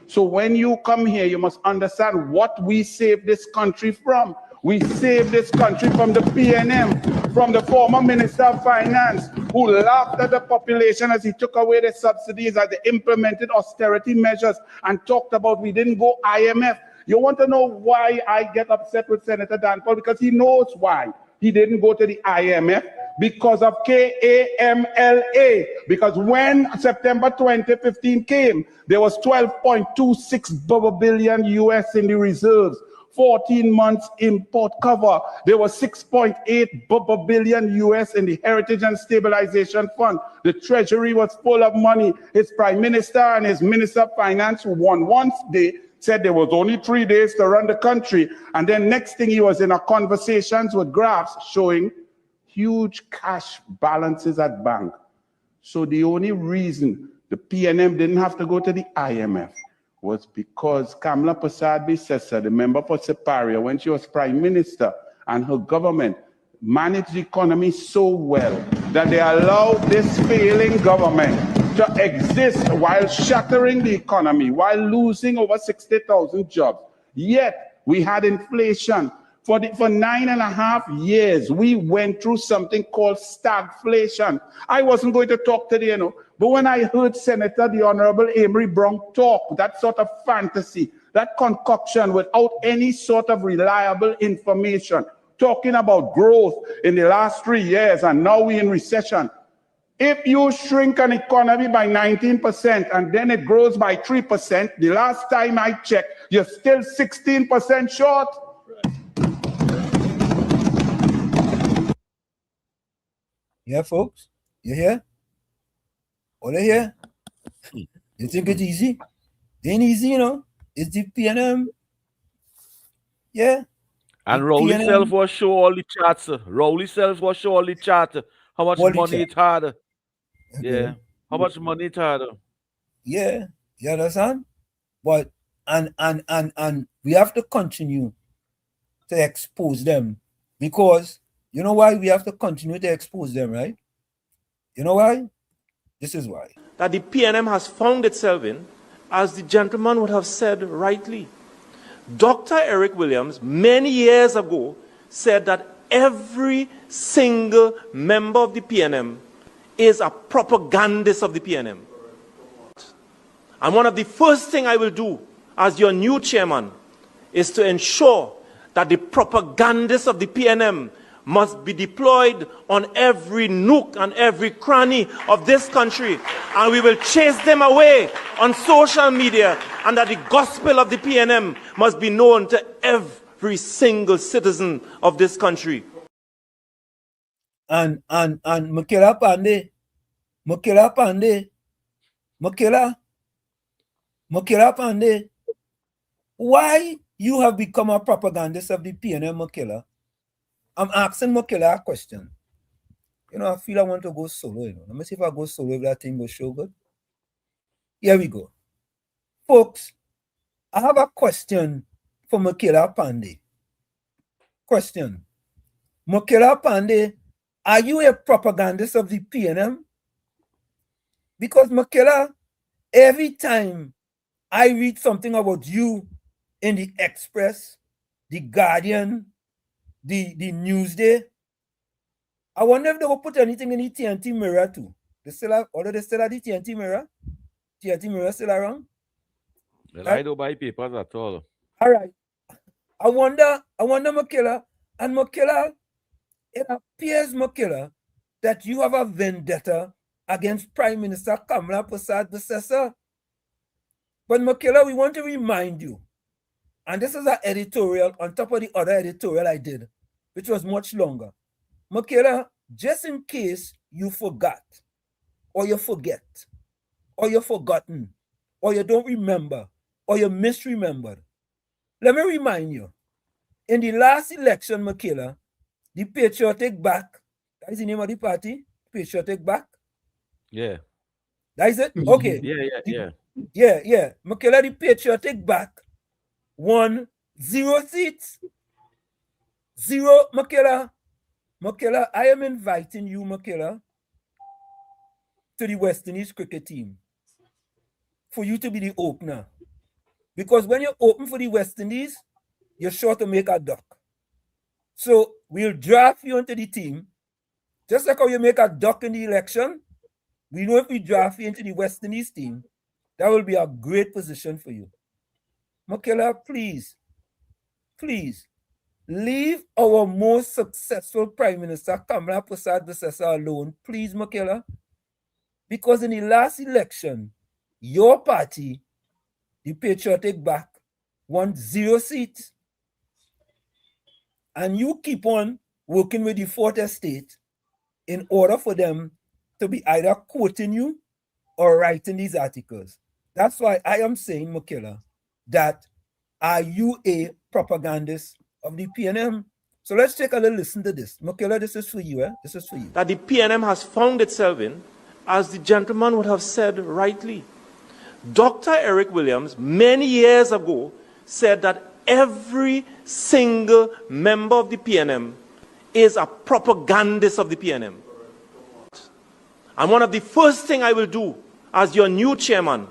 N: So when you come here, you must understand what we saved this country from. We saved this country from the PNM, from the former Minister of Finance, who laughed at the population as he took away the subsidies, as they implemented austerity measures and talked about we didn't go IMF. You want to know why I get upset with Senator Dan Paul? Because he knows why he didn't go to the IMF. Because of KAMLA. Because when September 2015 came, there was 12.26 billion US in the reserves. 14 months import cover. There was 6.8 billion US in the Heritage and Stabilization Fund. The Treasury was full of money. His Prime Minister and his Minister of Finance won once said there was only 3 days to run the country. And then next thing he was in a conversations with graphs showing huge cash balances at bank. So the only reason the PNM didn't have to go to the IMF was because Kamala Persad-Bissessar, the member for Separia, when she was prime minister, and her government managed the economy so well that they allowed this failing government to exist while shattering the economy, while losing over 60,000 jobs. Yet we had inflation. For 9.5 years, we went through something called stagflation. I wasn't going to talk today, but when I heard Senator the Honorable Amory Brown talk, that sort of fantasy, that concoction without any sort of reliable information, talking about growth in the last 3 years, and now we're in recession. If you shrink an economy by 19% and then it grows by 3%, the last time I checked, you're still 16% short.
D: Yeah, folks, you hear? All you hear? You think it's easy? It ain't easy, It's the PNM. Yeah.
J: And Rowley self was show all the charts. Rowley self was show all the chart. How much money it had. Okay. Yeah. How much money it had.
D: Yeah. You understand? But and we have to continue to expose them, because you know why we have to continue to expose them, right? You know why? This is why.
O: That the PNM has found itself in, as the gentleman would have said rightly. Dr. Eric Williams, many years ago, said that every single member of the PNM is a propagandist of the PNM. And one of the first things I will do as your new chairman is to ensure that the propagandists of the PNM must be deployed on every nook and every cranny of this country. And we will chase them away on social media, and that the gospel of the PNM must be known to every single citizen of this country.
D: And Makela Pandey, Makela Pandey, why you have become a propagandist of the PNM, Makela? I'm asking Makela a question. I feel I want to go solo. Let me see if I go solo, if that thing goes so good. Here we go. Folks, I have a question for Makela Pandey. Question. Makela Pandey, are you a propagandist of the PNM? Because Makela, every time I read something about you in the Express, the Guardian, the Newsday, I wonder if they will put anything in the TNT Mirror too. They still have the TNT Mirror? TNT Mirror still around?
J: Well, I don't buy papers at all.
D: All right. I wonder, Makela, and Makela, it appears, Makela, that you have a vendetta against Prime Minister Kamala Persad-Bissessar. But Makela, we want to remind you, and this is an editorial on top of the other editorial I did, which was much longer. Makela, just in case you forgot, or you forget, or you're forgotten, or you don't remember, or you misremembered, let me remind you, in the last election, Makela, the Patriotic Back, that is the name of the party, Patriotic Back?
J: Yeah.
D: That is it? Okay. Yeah. Makela, the Patriotic Back won 0 seats. 0, Makela. Makela, I am inviting you, Makela, to the West Indies cricket team for you to be the opener. Because when you open for the West Indies, you're sure to make a duck. So we'll draft you into the team. Just like how you make a duck in the election, we know if we draft you into the West Indies team, that will be a great position for you. Makela, please, leave our most successful Prime Minister, Kamala Persad-Bissessar, alone. Please, Makela. Because in the last election, your party, the Patriotic Back, won 0 seats. And you keep on working with the Fourth Estate in order for them to be either quoting you or writing these articles. That's why I am saying, Makela, that are you a propagandist of the PNM? So let's take a little listen to this. Makela, this is for you, eh? This is for you.
O: That the PNM has found itself in, as the gentleman would have said rightly. Dr. Eric Williams, many years ago, said that every single member of the PNM is a propagandist of the PNM. And one of the first things I will do as your new chairman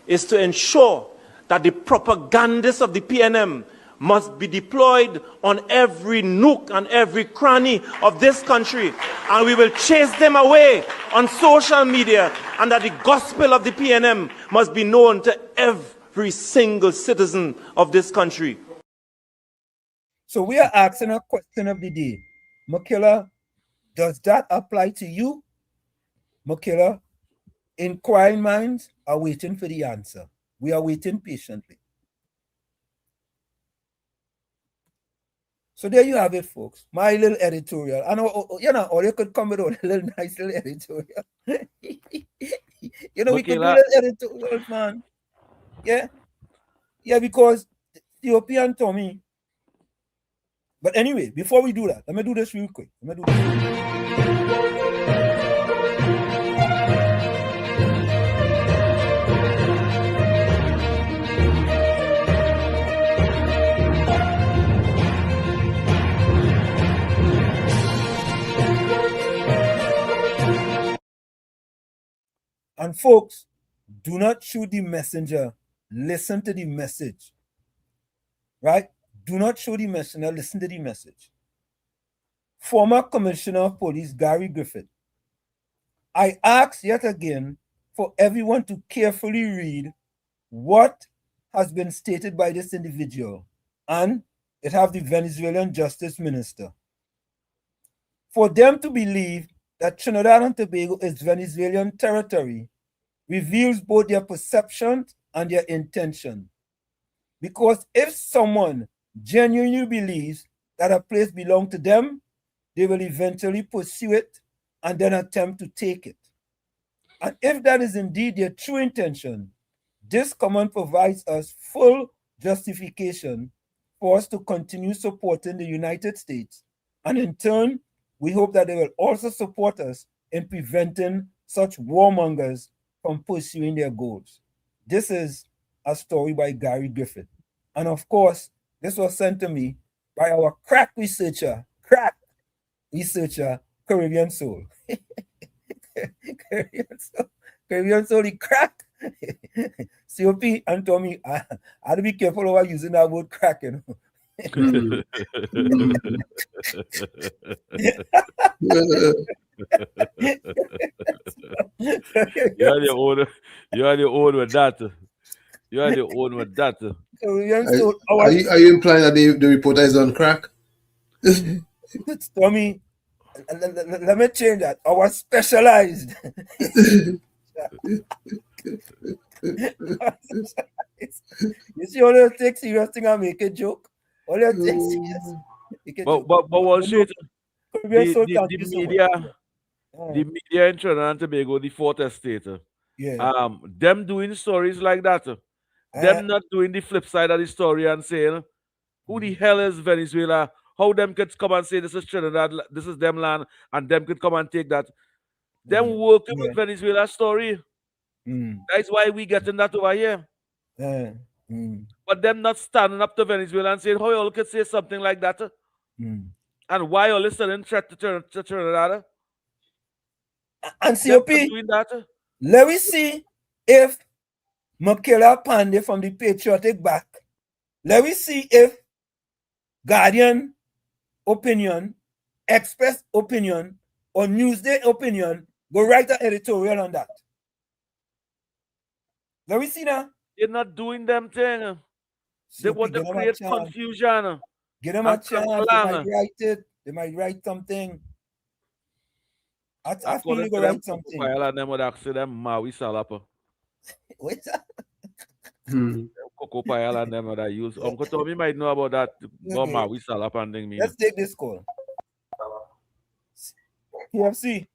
O: is to ensure that the propagandists of the PNM must be deployed on every nook and every cranny of this country. And we will chase them away on social media, and that the gospel of the PNM must be known to every single citizen of this country.
D: So we are asking a question of the day. Makela, does that apply to you? Makela, inquiring minds are waiting for the answer. We are waiting patiently. So there you have it, folks. My little editorial. I know, or you could come with a little nice little editorial. We could do little editorials, man. Yeah. Yeah, because Ethiopian Tommy. But anyway, before we do that, let me do this real quick. And folks, do not shoot the messenger. Listen to the message. Right? Do not shoot the messenger. Listen to the message. Former Commissioner of Police Gary Griffith. I ask yet again for everyone to carefully read what has been stated by this individual, and it have the Venezuelan Justice Minister. For them to believe that Trinidad and Tobago is Venezuelan territory reveals both their perception and their intention. Because if someone genuinely believes that a place belongs to them, they will eventually pursue it and then attempt to take it. And if that is indeed their true intention, this comment provides us full justification for us to continue supporting the United States. And in turn, we hope that they will also support us in preventing such warmongers from pursuing their goals. This is a story by Gary Griffith. And of course, this was sent to me by our crack researcher, Caribbean Soul. Caribbean Soul, he crack. COP and Tommy, I had to be careful about using that word crack, you know.
J: You're the old with that. You're the old with that.
I: Are you implying that the reporter is on crack?
D: Tommy, let me change that. Our specialized. You see, all you take serious thing and make a joke. All you take serious.
J: But what shit? The media in Trinidad and Tobago, the fourth estate.
D: Yeah.
J: Them doing stories like that. Them not doing the flip side of the story and saying, who the hell is Venezuela? How them could come and say this is Trinidad, this is them land, and them could come and take that. Them working with Venezuela story. That's why we getting that over here. But them not standing up to Venezuela and saying, how you all could say something like that? And why you listening threat to Trinidad?
D: And COP, let me see if Makela Pandey from the Patriotic back. Let me see if Guardian opinion, Express opinion, or Newsday opinion go write an editorial on that. Let me see now.
J: They're not doing them thing. They want to create confusion.
D: Give them a chance. They might write it. They might write something. I feel they go write something.
J: Them would ask them Maui Salapa.
D: What's that?
J: Coco Payal and them that use. Uncle Tommy might know about that. About Maui Salapa and thing.
D: Let's take this call. PFC.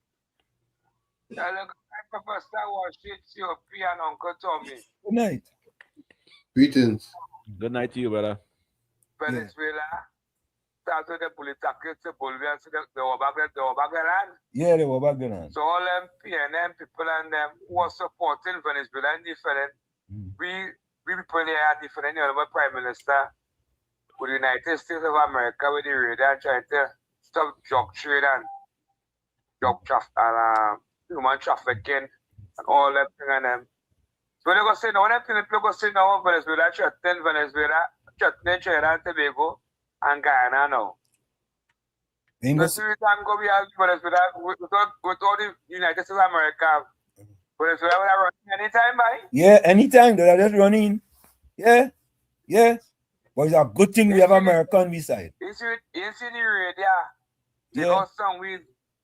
P: Professor Washington, COP and Uncle Tommy.
D: Good night.
I: Greetings.
J: Good night to you, brother.
P: Venezuela started the political to Bolivia, so they were back land.
D: Yeah, they were back then.
P: So all them PNM people and them who are supporting Venezuela and different, we people here are different. You know, Prime Minister with the United States of America with the radar trying to stop drug trade and drug traffic and human trafficking and all that thing and them. So they go say now, them things people go say now Venezuela, threatening China and Tobago and Guyana now.
D: English.
P: So time go we have Venezuela with all the United States of America. Venezuela will run anytime, by.
D: Yeah, anytime they're just running. Yeah, yeah. But it's a good thing we have America on this side.
P: You see the radio. They got some with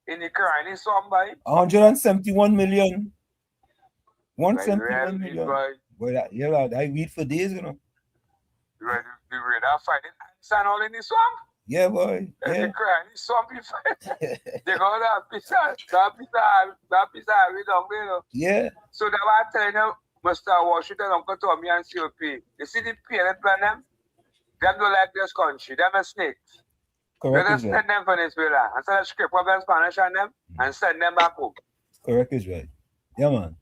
P: in the Caribbean, somebody.
D: 171 million. 171 million. But yeah, I read for days, you know.
P: The radar fighting sand all in the swamp.
D: Yeah, boy.
P: Yeah.
D: Yeah.
P: The Caribbean swamp, they got that piece down there, you know.
D: Yeah.
P: So they were telling you, Mr. Washington, Uncle Tommy and COP. You see the PLN plan them? Them don't like this country. Them are snakes.
D: Correct.
P: Let us send them Venezuela and send a script of them Spanish on them and send them back home.
D: Correct is right. Yeah, man.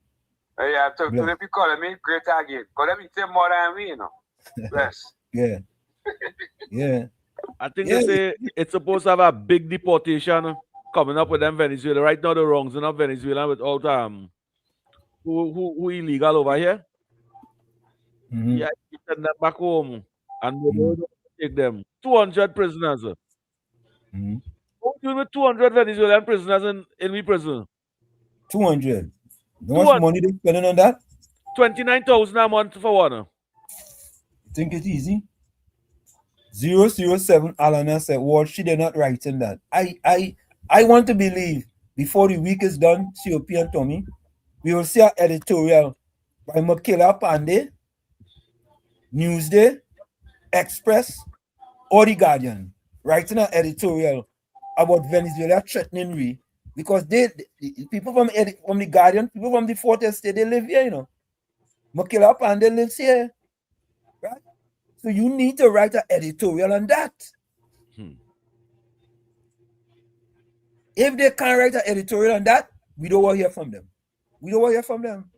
P: Yeah, to them people calling me great again. Because them eat more than me, you know. Yes.
D: Yeah. Yeah.
J: I think they say it's supposed to have a big deportation coming up with them Venezuela. Right now the wrongs in Venezuela without who illegal over here.
D: Mm-hmm.
J: Yeah, you send them back home and we take them. 200 prisoners.
D: Mm-hmm.
J: What do you with 200 Venezuelan prisoners in prison?
D: 200. How much money they spending on that?
J: 29,000 a month for one.
D: You think it's easy? 007 Alana said, well, she did not write in that. I want to believe before the week is done, COP and Tommy, we will see an editorial by Makila Pandey, Newsday, Express, or The Guardian, writing an editorial about Venezuela threatening we, because the people from The Guardian, people from the Fourth Estate, they live here, you know. Makila Pandey lives here, right? So you need to write an editorial on that. If they can't write an editorial on that, we don't want to hear from them. We don't want to hear from them.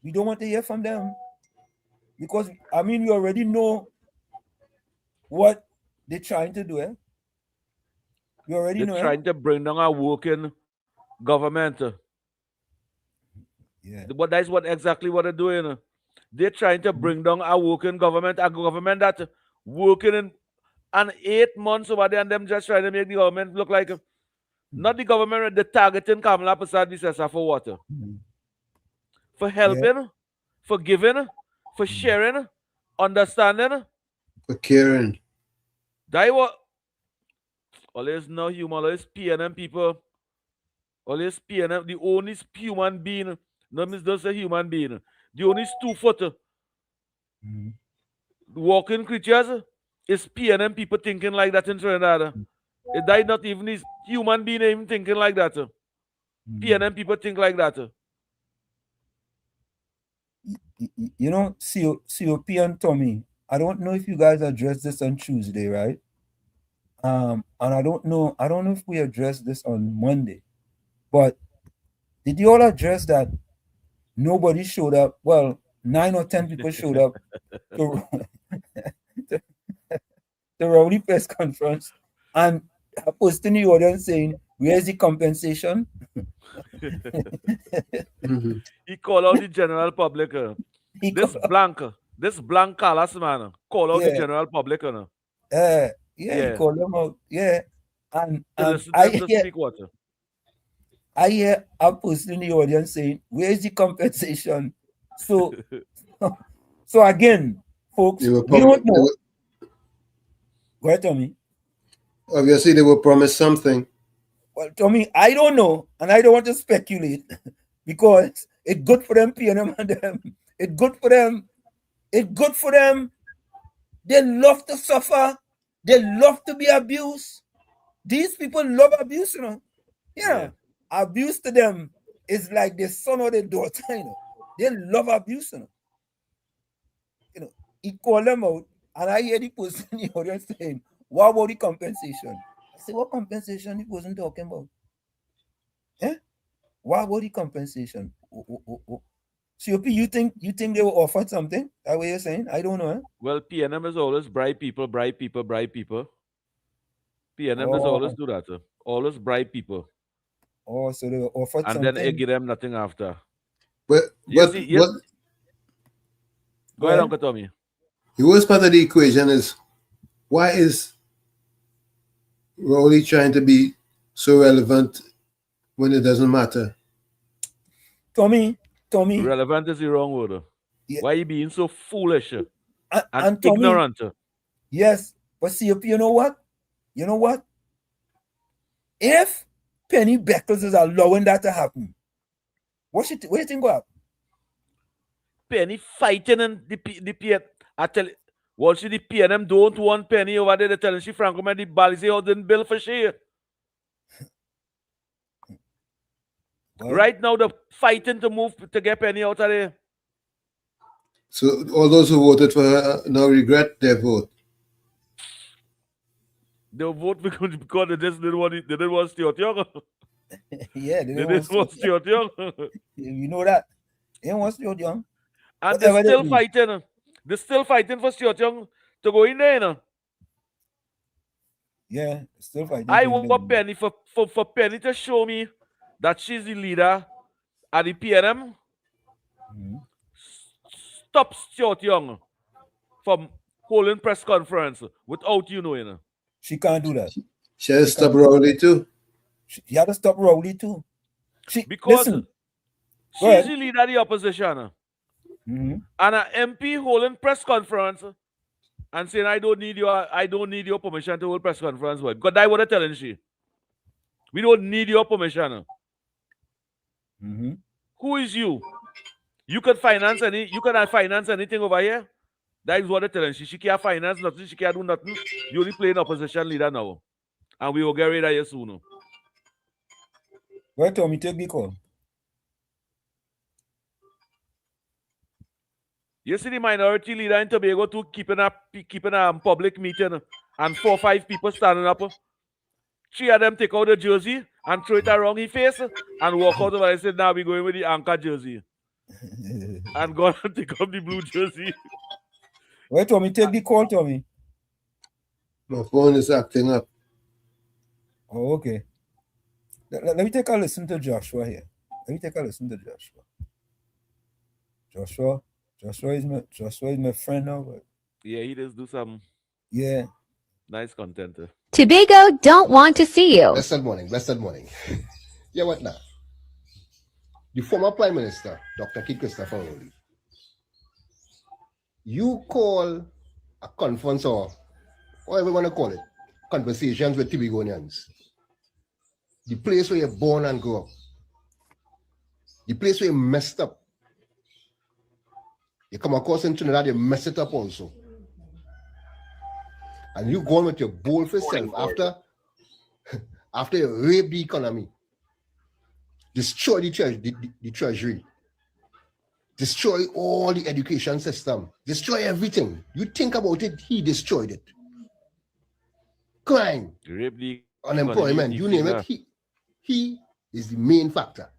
D: We don't want to hear from them. Because, I mean, we already know what they're trying to do. We already know.
J: They're trying to bring down a working government.
D: Yeah.
J: But that's exactly what they're doing. They're trying to bring down a working government, a government that working in 8 months over there, and them just trying to make the government look like not the government, the targeting Kamala Prasad Visesa for what? For helping, for giving, for sharing, understanding,
I: for caring.
J: That what always no human, always PNM people, always PNM, the only human being, no means just a human being. The only 2-foot walking creatures is PNM people thinking like that in Trinidad. It died not even is human being even thinking like that. PNM people think like that.
D: You know, COP and Tommy, I don't know if you guys addressed this on Tuesday, right? And I don't know if we addressed this on Monday, but did you all address that nobody showed up? Well, 9 or 10 people showed up to the Rowley press conference, and a post in the audience saying, "Where's the compensation?"
J: He called out the general public. This blank callous man call out the general public.
D: He called them out. Yeah. And I hear a person in the audience saying, "Where's the compensation?" So again, folks, we don't know. Go ahead, Tommy.
I: Obviously, they will promise something.
D: Well, Tommy, I don't know, and I don't want to speculate because it's good for them, PNM and them. It's good for them. It's good for them. They love to suffer. They love to be abused. These people love abuse, you know. Yeah. Abuse to them is like the son or the daughter, you know. They love abuse, you know. he called them out, and I hear the person in the audience saying, "What about the compensation?" I said, "What compensation he wasn't talking about? Eh? What about the compensation? COP, you think they were offered something? That way you're saying? I don't know. Eh?
J: Well, PNM is always bribe people. PNM does always do that. Always bribe people.
D: Oh, so they were offered
J: and
D: something.
J: then they give them nothing after.
I: But
J: Yes,
I: what
J: Go ahead, Uncle Tommy.
I: The worst part of the equation is, why is Rowley trying to be so relevant when it doesn't matter?
D: Tommy.
J: Relevant is the wrong word. Yeah. Why are you being so foolish and
D: Tommy,
J: ignorant?
D: Yes, but see, you know what? If Penny Beckles is allowing that to happen, what do you think will happen?
J: Penny fighting and the PN. I tell you, what she the PNM don't want Penny over there. They're telling she Franco man the Balizé out didn't bill for she. Right now, they're fighting to move to get Penny out of there.
I: So all those who voted for her now regret their vote.
J: They vote because they just didn't want Stuart Young.
D: Yeah,
J: they didn't want Stuart Young.
D: You know that. They want Stuart Young.
J: And they're still fighting. They're still fighting for Stuart Young to go in there, you know.
D: Yeah, still fighting.
J: I want Penny for Penny to show me that she's the leader at the PNM. Mm-hmm. Stop Stuart Young from holding press conference without you knowing.
D: She can't do that.
I: She has to stop Rowley too.
D: She had to stop Rowley too.
J: Because she's the leader of the opposition. Mm-hmm. And an MP holding press conference and saying, I don't need your permission to hold press conference. Because that's what they're telling she. We don't need your permission. Mm-hmm. Who is you? You can finance anything over here. That is what they're telling she. She can't finance nothing. She can't do nothing. You only playing opposition leader now. And we will get rid of you soon.
D: Well, Tommy, take the call.
J: You see the minority leader in Tobago too keeping a public meeting and 4 or 5 people standing up. 3 of them take out the jersey and throw it around his face and walk out over and say, now we're going with the anchor jersey. And go and take up the blue jersey.
D: Wait, Tommy, take the call, Tommy.
I: My phone is acting up.
D: Oh, okay. Let me take a listen to Joshua here. Joshua is my friend now. But...
J: Yeah, he does do some nice content.
Q: Tobago don't want to see you.
R: Blessed morning. Yeah, what now? The former Prime Minister, Dr. Keith Christopher Rowley, you call a conference or whatever you want to call it, conversations with Tobagonians. The place where you're born and grew up. The place where you messed up. You come across in Trinidad, you mess it up also. And you go on with your bold-faced self after you rape the economy, destroy the treasury, destroy all the education system, destroy everything. You think about it, he destroyed it. Crime, unemployment, you name it, he is the main factor.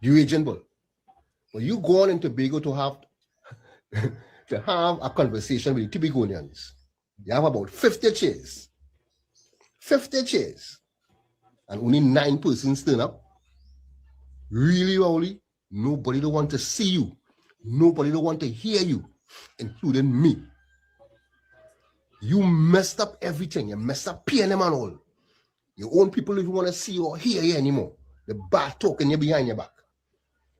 R: The Raging Bull. But you go on in Tobago to have a conversation with the Tobagonians. You have about 50 chairs. 50 chairs. And only 9 persons turn up. Really, Rowley, nobody don't want to see you. Nobody don't want to hear you, including me. You messed up everything. You messed up PNM and all. Your own people don't even want to see you or hear you anymore. The bad talking you behind your back.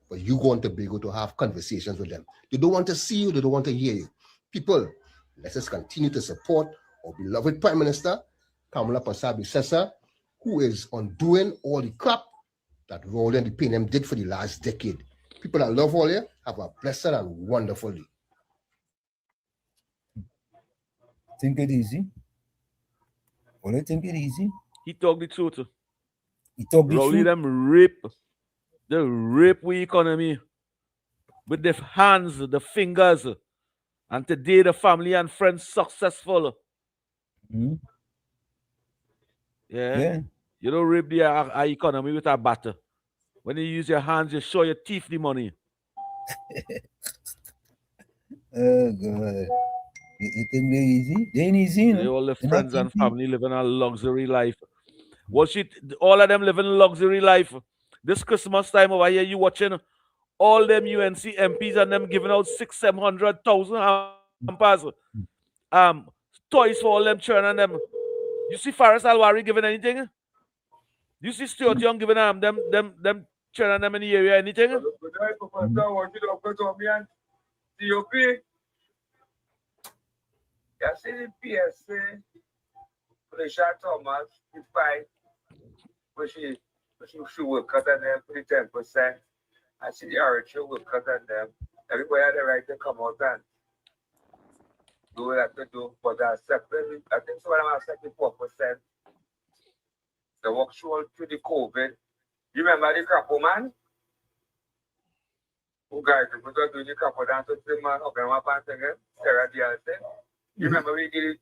R: But you go on Tobago to have conversations with them. They don't want to see you. They don't want to hear you. People, let us continue to support our beloved Prime Minister, Kamala Persaud-Sessa, who is undoing all the crap that Rowley and the PNM did for the last decade. People that love all you, have a blessed and wonderful day.
D: Think it easy. Well, I think it easy.
J: He talk the truth.
D: He talk the
J: Rowley
D: truth.
J: Them rape. They rape we economy. with the hands, the fingers. And today the family and friends successful.
D: Mm-hmm.
J: Yeah. You don't rape the our economy with a batter. When you use your hands, you show your teeth the money.
D: Oh God. You think they're easy? They ain't easy, you
J: Today
D: know.
J: all the
D: They're not
J: friends and
D: easy.
J: family living a luxury life. Well, all of them living a luxury life. This Christmas time over here, you watching all them UNC MPs and them giving out 600,000-700,000 hampers, toys for all them children and them. You see Faris Alwari giving anything? You see Stuart Young giving them children them in the area anything?
P: You see the PSA, Felicia Thomas, the fight, which she will cut on them for the 10%. I see the RHO will cut on them. Everybody had the right to come out and do what I have to do, but I think some of them are 74%. The work through the COVID. You remember the Crapo man? Who guys who was doing the Crapo dance with him and up and up and singing? Sarah Dialton. You remember we did it?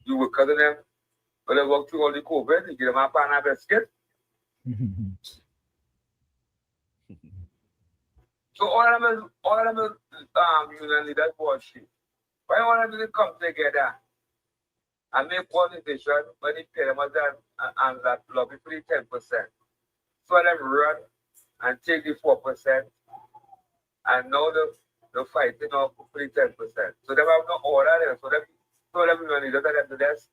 P: You were cutting them, but they work through all the COVID, you give them a pan of biscuit. So all of them union leaders bullshit. Why don't one of them come together and make one decision when they pay them and that lobby for the 10%? So them run and take the 4%, and now they're fighting off for the 10%. So they have no order there. So them union leaders are them just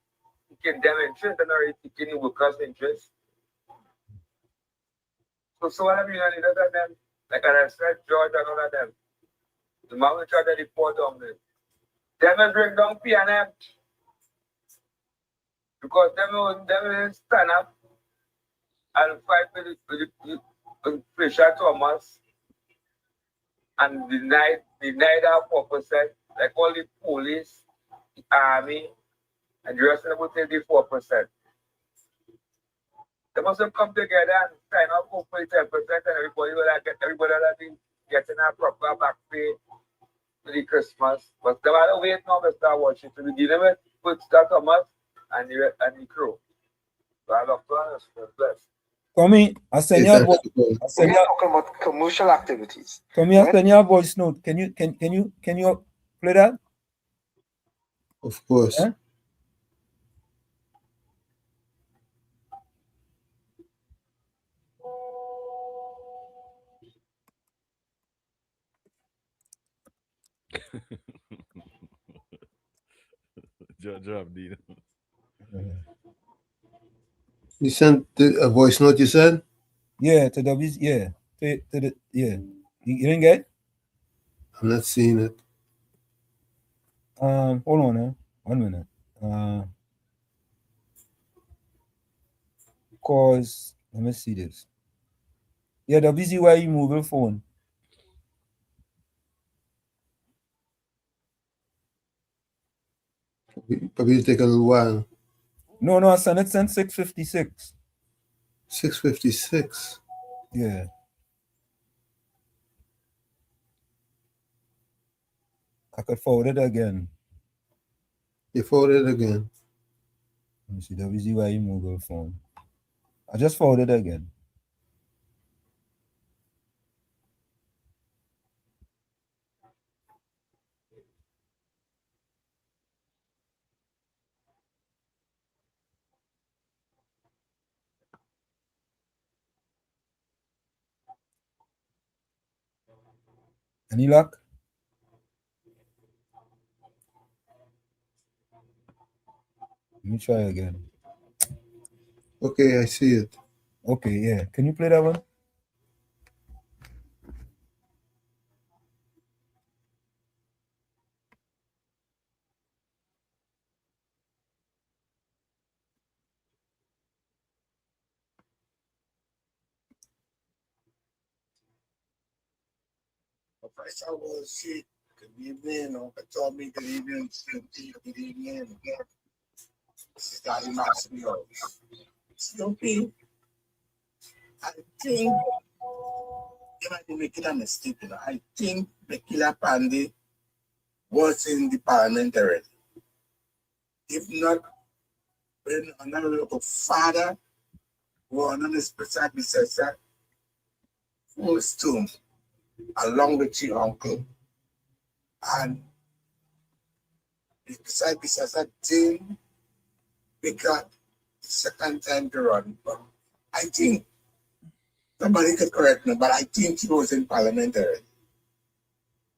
P: taking them interest and already taking the workers' interest. So all of them union leaders are them, like I said, George and all of them. The man will try to report on them. Them will bring down P&M because them will stand up and fight with Fisher Thomas and deny that 4%, like all the police, the army, and the rest of them will take the 4%. They must have come together and sign up for 10%, and everybody will be getting a proper back pay for the Christmas. But they want to wait now to start watching to be dealing with Scott Thomas and the crew. So I love to understand. Bless.
D: Tommy, I send you a voice.
S: We're talking about commercial activities.
D: Tommy, I send you a voice note. Can you play that?
I: Of course.
D: Huh?
J: Job, Dean.
I: You sent a voice note, you said?
D: Yeah, to the yeah. You didn't get it?
I: I'm not seeing it.
D: Hold on now. 1 minute. Cause let me see this. Yeah, the WZYE mobile phone.
I: Probably take a little while.
D: No, I sent it since 6:56.
I: 6:56.
D: Yeah. I could forward it again.
I: You forward it again.
D: Let me see, WZYE mobile phone. I just forwarded it again. Any luck? Let me try again.
I: Okay, I see it.
D: Okay, yeah. Can you play that one?
C: First I was sick. Good evening. Uncle Tommy, good evening. Good evening. This is Daddy Maximus. Snoopy, I think you might be making a mistake. I think Bekila Pandey was in the parliament already. If not, when another father was on his predecessor, first tomb, along with your uncle. And predecessor didn't become the second time to run. But I think, somebody could correct me, but I think he was in parliament already.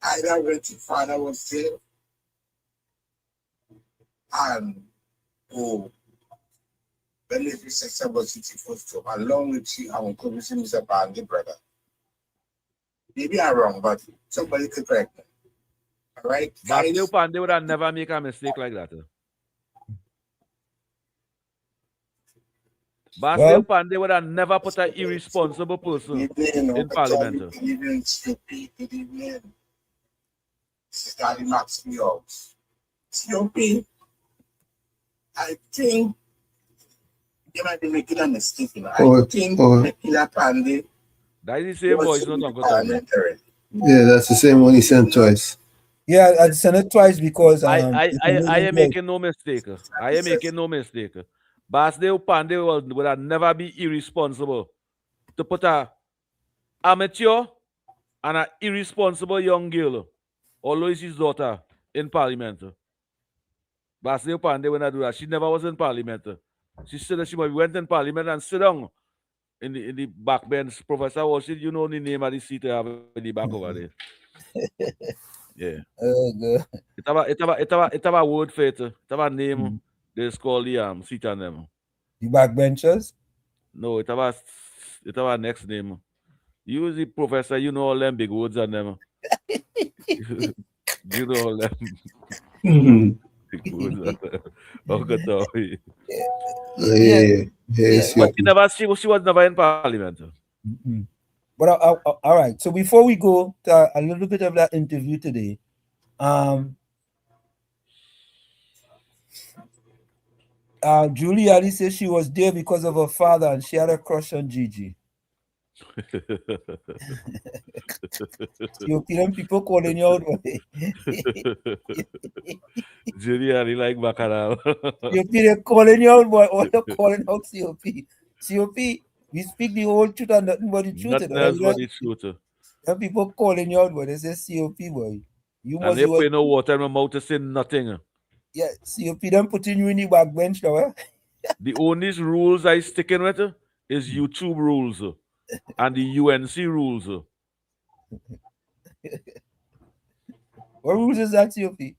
C: Either when his father was there, and when his predecessor was in the first tomb, along with your uncle, which is Mr. Bandy brother. Maybe I'm wrong, but somebody could correct me. All right, guys?
J: Basile Pandey would have never make a mistake like that. Basile Pandey would have never put an irresponsible person in parliament.
C: Good evening, COP. Good evening. This is Daddy Max Mules. COP, I think you might be making a mistake. I think Bekila Pandey.
J: That is the same voice, not Uncle Tommy.
I: Yeah, that's the same one he sent twice.
D: Yeah, I sent it twice because
J: I am making no mistake. I am making no mistake. Basile Pandey would have never be irresponsible to put a amateur and an irresponsible young girl, or Lois's daughter, in parliament. Basile Pandey would not do that. She never was in parliament. She said that she went in parliament and sit down in the back bench. Professor Washington, you know the name of the seat I have in the back over there. Yeah.
D: Oh, good.
J: It have a word for it. It have a name. It's called the seat on them.
D: The backbenchers?
J: No, it have a next name. You the professor, you know all them big words on them. You know all them. Big words on them. Uncle Tommy. But she was never in parliament.
D: But all right. So before we go to a little bit of that interview today, Julie Ali says she was there because of her father and she had a crush on Gigi. You people calling you out.
J: Julie Ali like Baccarat.
D: You people calling you out, boy. What you calling out COP? COP, we speak the whole truth and nothing but the truth.
J: Nothing else but the truth.
D: And people calling you out, boy. They say COP, boy. You
J: and they put no water in my mouth to say nothing.
D: Yeah, COP them putting you in the backbench now, eh?
J: The only rules I sticking with is YouTube rules and the UNC rules.
D: What rules is that, COP?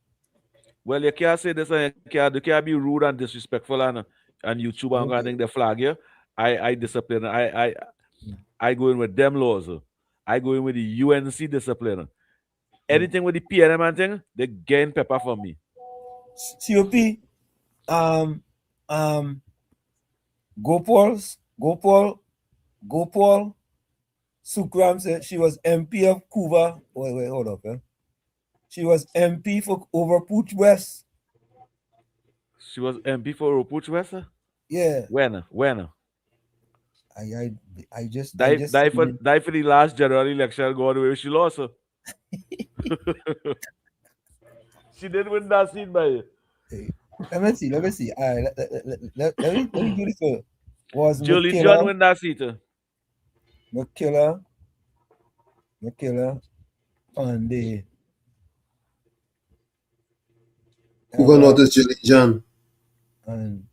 J: Well, you can't say this and you can't be rude and disrespectful and YouTube and running the flag here. I discipline. I go in with them laws. I go in with the UNC discipline. Anything with the PNM and thing, they gain pepper from me.
D: COP, Gopal Sukram said she was MP of Cuba. Wait, hold up, eh? She was MP for Overpooch West.
J: She was MP for Overpooch West?
D: Yeah.
J: When?
D: I just
J: die for the last general election, go away. She lost. She didn't win that seat by.
D: Hey, let me see. All right, let me do this one. Was
J: Julie John win that seat?
D: McKilla, Pandey.
I: Who gonna notice Julie John?
D: And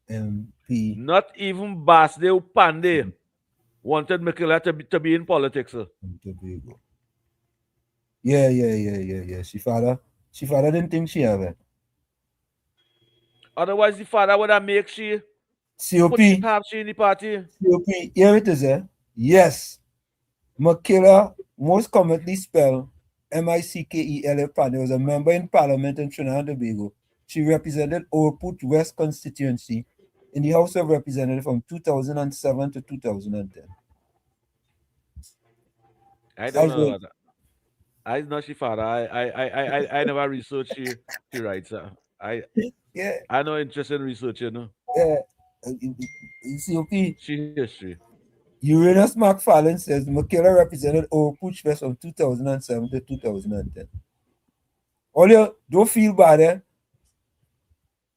D: MP.
J: Not even Basile Pandey wanted McKilla to be in politics.
D: Yeah. She father didn't think she have it.
J: Otherwise, the father would have make she
D: COP.
J: Have she in the party.
D: COP. Here it is, eh? Yes. McKilla, most commonly spelled Mickela Pandey, was a member in Parliament in Trinidad and Tobago. She represented Overpooch West constituency in the House of Representatives from 2007 to 2010.
J: I don't know about that. I know she father. I never researched she writes. I know interest in research, you know.
D: Yeah. COP.
J: She history.
D: Uranus McFarlane says Michaela represented Oropouche Fest from 2007 to 2010. Olio, don't feel bad, eh?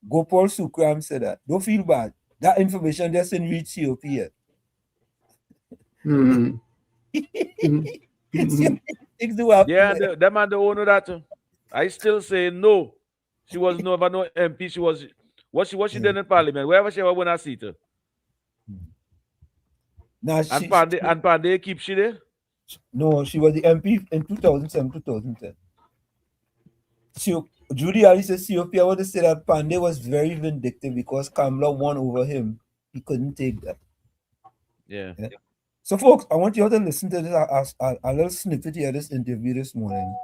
D: Gopal Sukram said that. Don't feel bad. That information just didn't reach COP yet. Things do happen.
J: Yeah, them and the owner that I still say no. She was never no MP. She was what she did in Parliament. Wherever she ever won a seat.
D: Now
J: And Pandey keep she there?
D: No, she was the MP in 2007, 2010. So Judy Ali says COP, I want to say that Pandey was very vindictive because Kamala won over him. He couldn't take that.
J: Yeah.
D: So, folks, I want you all to listen to this a little snippet here, this interview this morning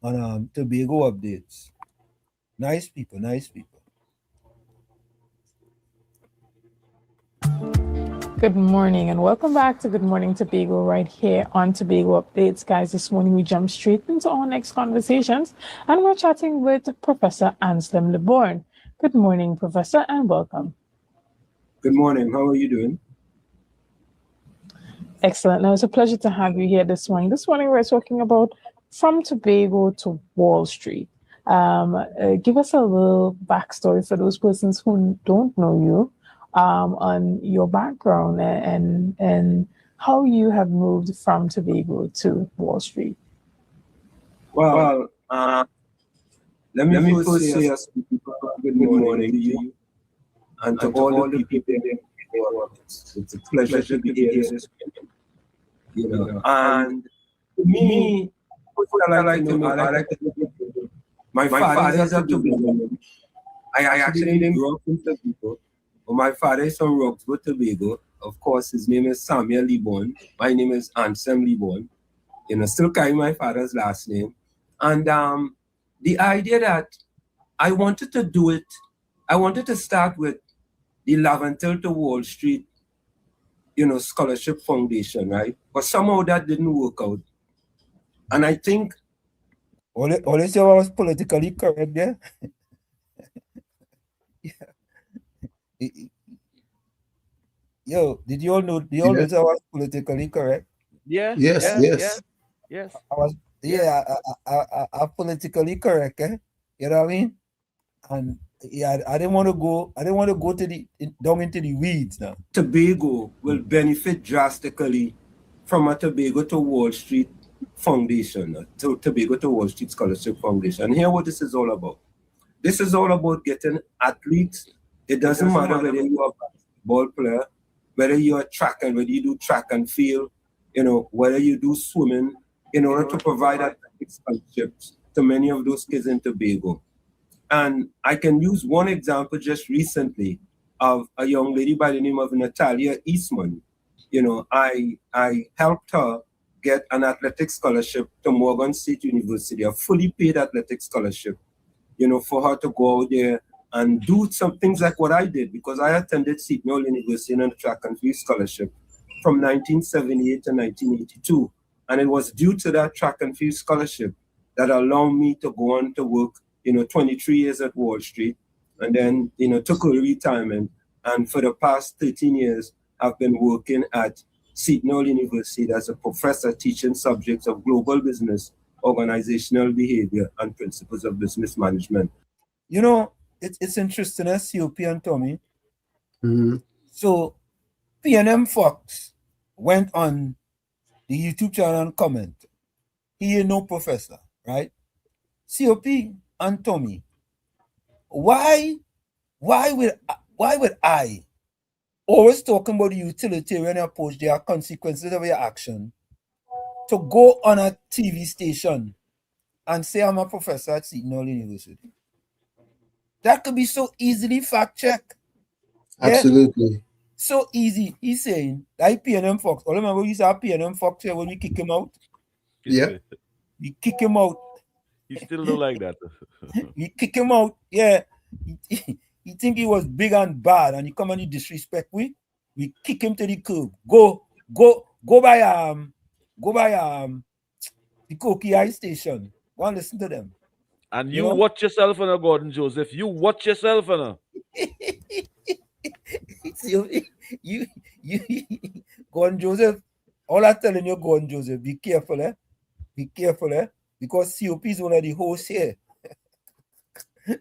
D: on Tobago updates. Nice people, nice people.
T: Good morning and welcome back to Good Morning Tobago right here on Tobago Updates. Guys, this morning we jump straight into our next conversations and we're chatting with Professor Anselm LeBourne. Good morning, Professor, and welcome.
D: Good morning. How are you doing?
T: Excellent. Now, it's a pleasure to have you here this morning. This morning we're talking about from Tobago to Wall Street. Give us a little backstory for those persons who don't know you. On your background and how you have moved from Tobago to Wall Street.
D: Well, let me first say good morning to you and to all the people there. It's a pleasure to be here this morning. You know, and to me, I like to my father is a Tobago. I actually didn't grow up in Tobago. But my father is from Roxburgh, Tobago. Of course, his name is Samuel LeBourne. My name is Anselm LeBourne. You know, still carry my father's last name. And the idea that I wanted to do it, I wanted to start with the Laventil to Wall Street, you know, Scholarship Foundation, right? But somehow that didn't work out. And I think all they said was politically correct there. Yo, did you all know? I was politically correct?
J: Yeah.
I: Yes.
D: I was. I politically correct. You know what I mean? And yeah, I didn't want to go. I didn't want to go down into the weeds now. Tobago will benefit drastically from a Tobago to Wall Street Foundation, Tobago to Wall Street Scholarship Foundation. And here, what this is all about. This is all about getting athletes. It doesn't matter whether you are a basketball player, whether you're whether you do track and field, you know, whether you do swimming, in order to provide athletic scholarships to many of those kids in Tobago. And I can use one example just recently of a young lady by the name of Natalia Eastman. You know, I helped her get an athletic scholarship to Morgan State University, a fully paid athletic scholarship, you know, for her to go out there and do some things like what I did, because I attended Seton University on a track and field scholarship from 1978 to 1982. And it was due to that track and field scholarship that allowed me to go on to work, you know, 23 years at Wall Street, and then, you know, took a retirement. And for the past 13 years, I've been working at Seton University as a professor teaching subjects of global business, organizational behavior, and principles of business management. You know, it's interesting as COP and Tommy.
I: Mm-hmm.
D: So PNM Fox went on the YouTube channel and comment. He ain't no professor, right? COP and Tommy. Why would I always talking about the utilitarian approach, there are consequences of your action, to go on a TV station and say I'm a professor at Seton University? That could be so easily fact-checked.
I: Absolutely.
D: Yeah? So easy. He's saying, like PNM Fox. All remember we saw PNM Fox here when we kick him out?
I: Yeah.
D: We kick him out.
J: He still don't like that.
D: We kick him out. Yeah. He think he was big and bad, and he come and he disrespect we kick him to the curb. Go by the Koki High Station. Go and listen to them.
J: And you watch yourself, Gordon Joseph. You watch yourself, you
D: go Gordon Joseph, all I'm telling you, Gordon Joseph, be careful, eh? Be careful, eh? Because COP is one of the hosts here.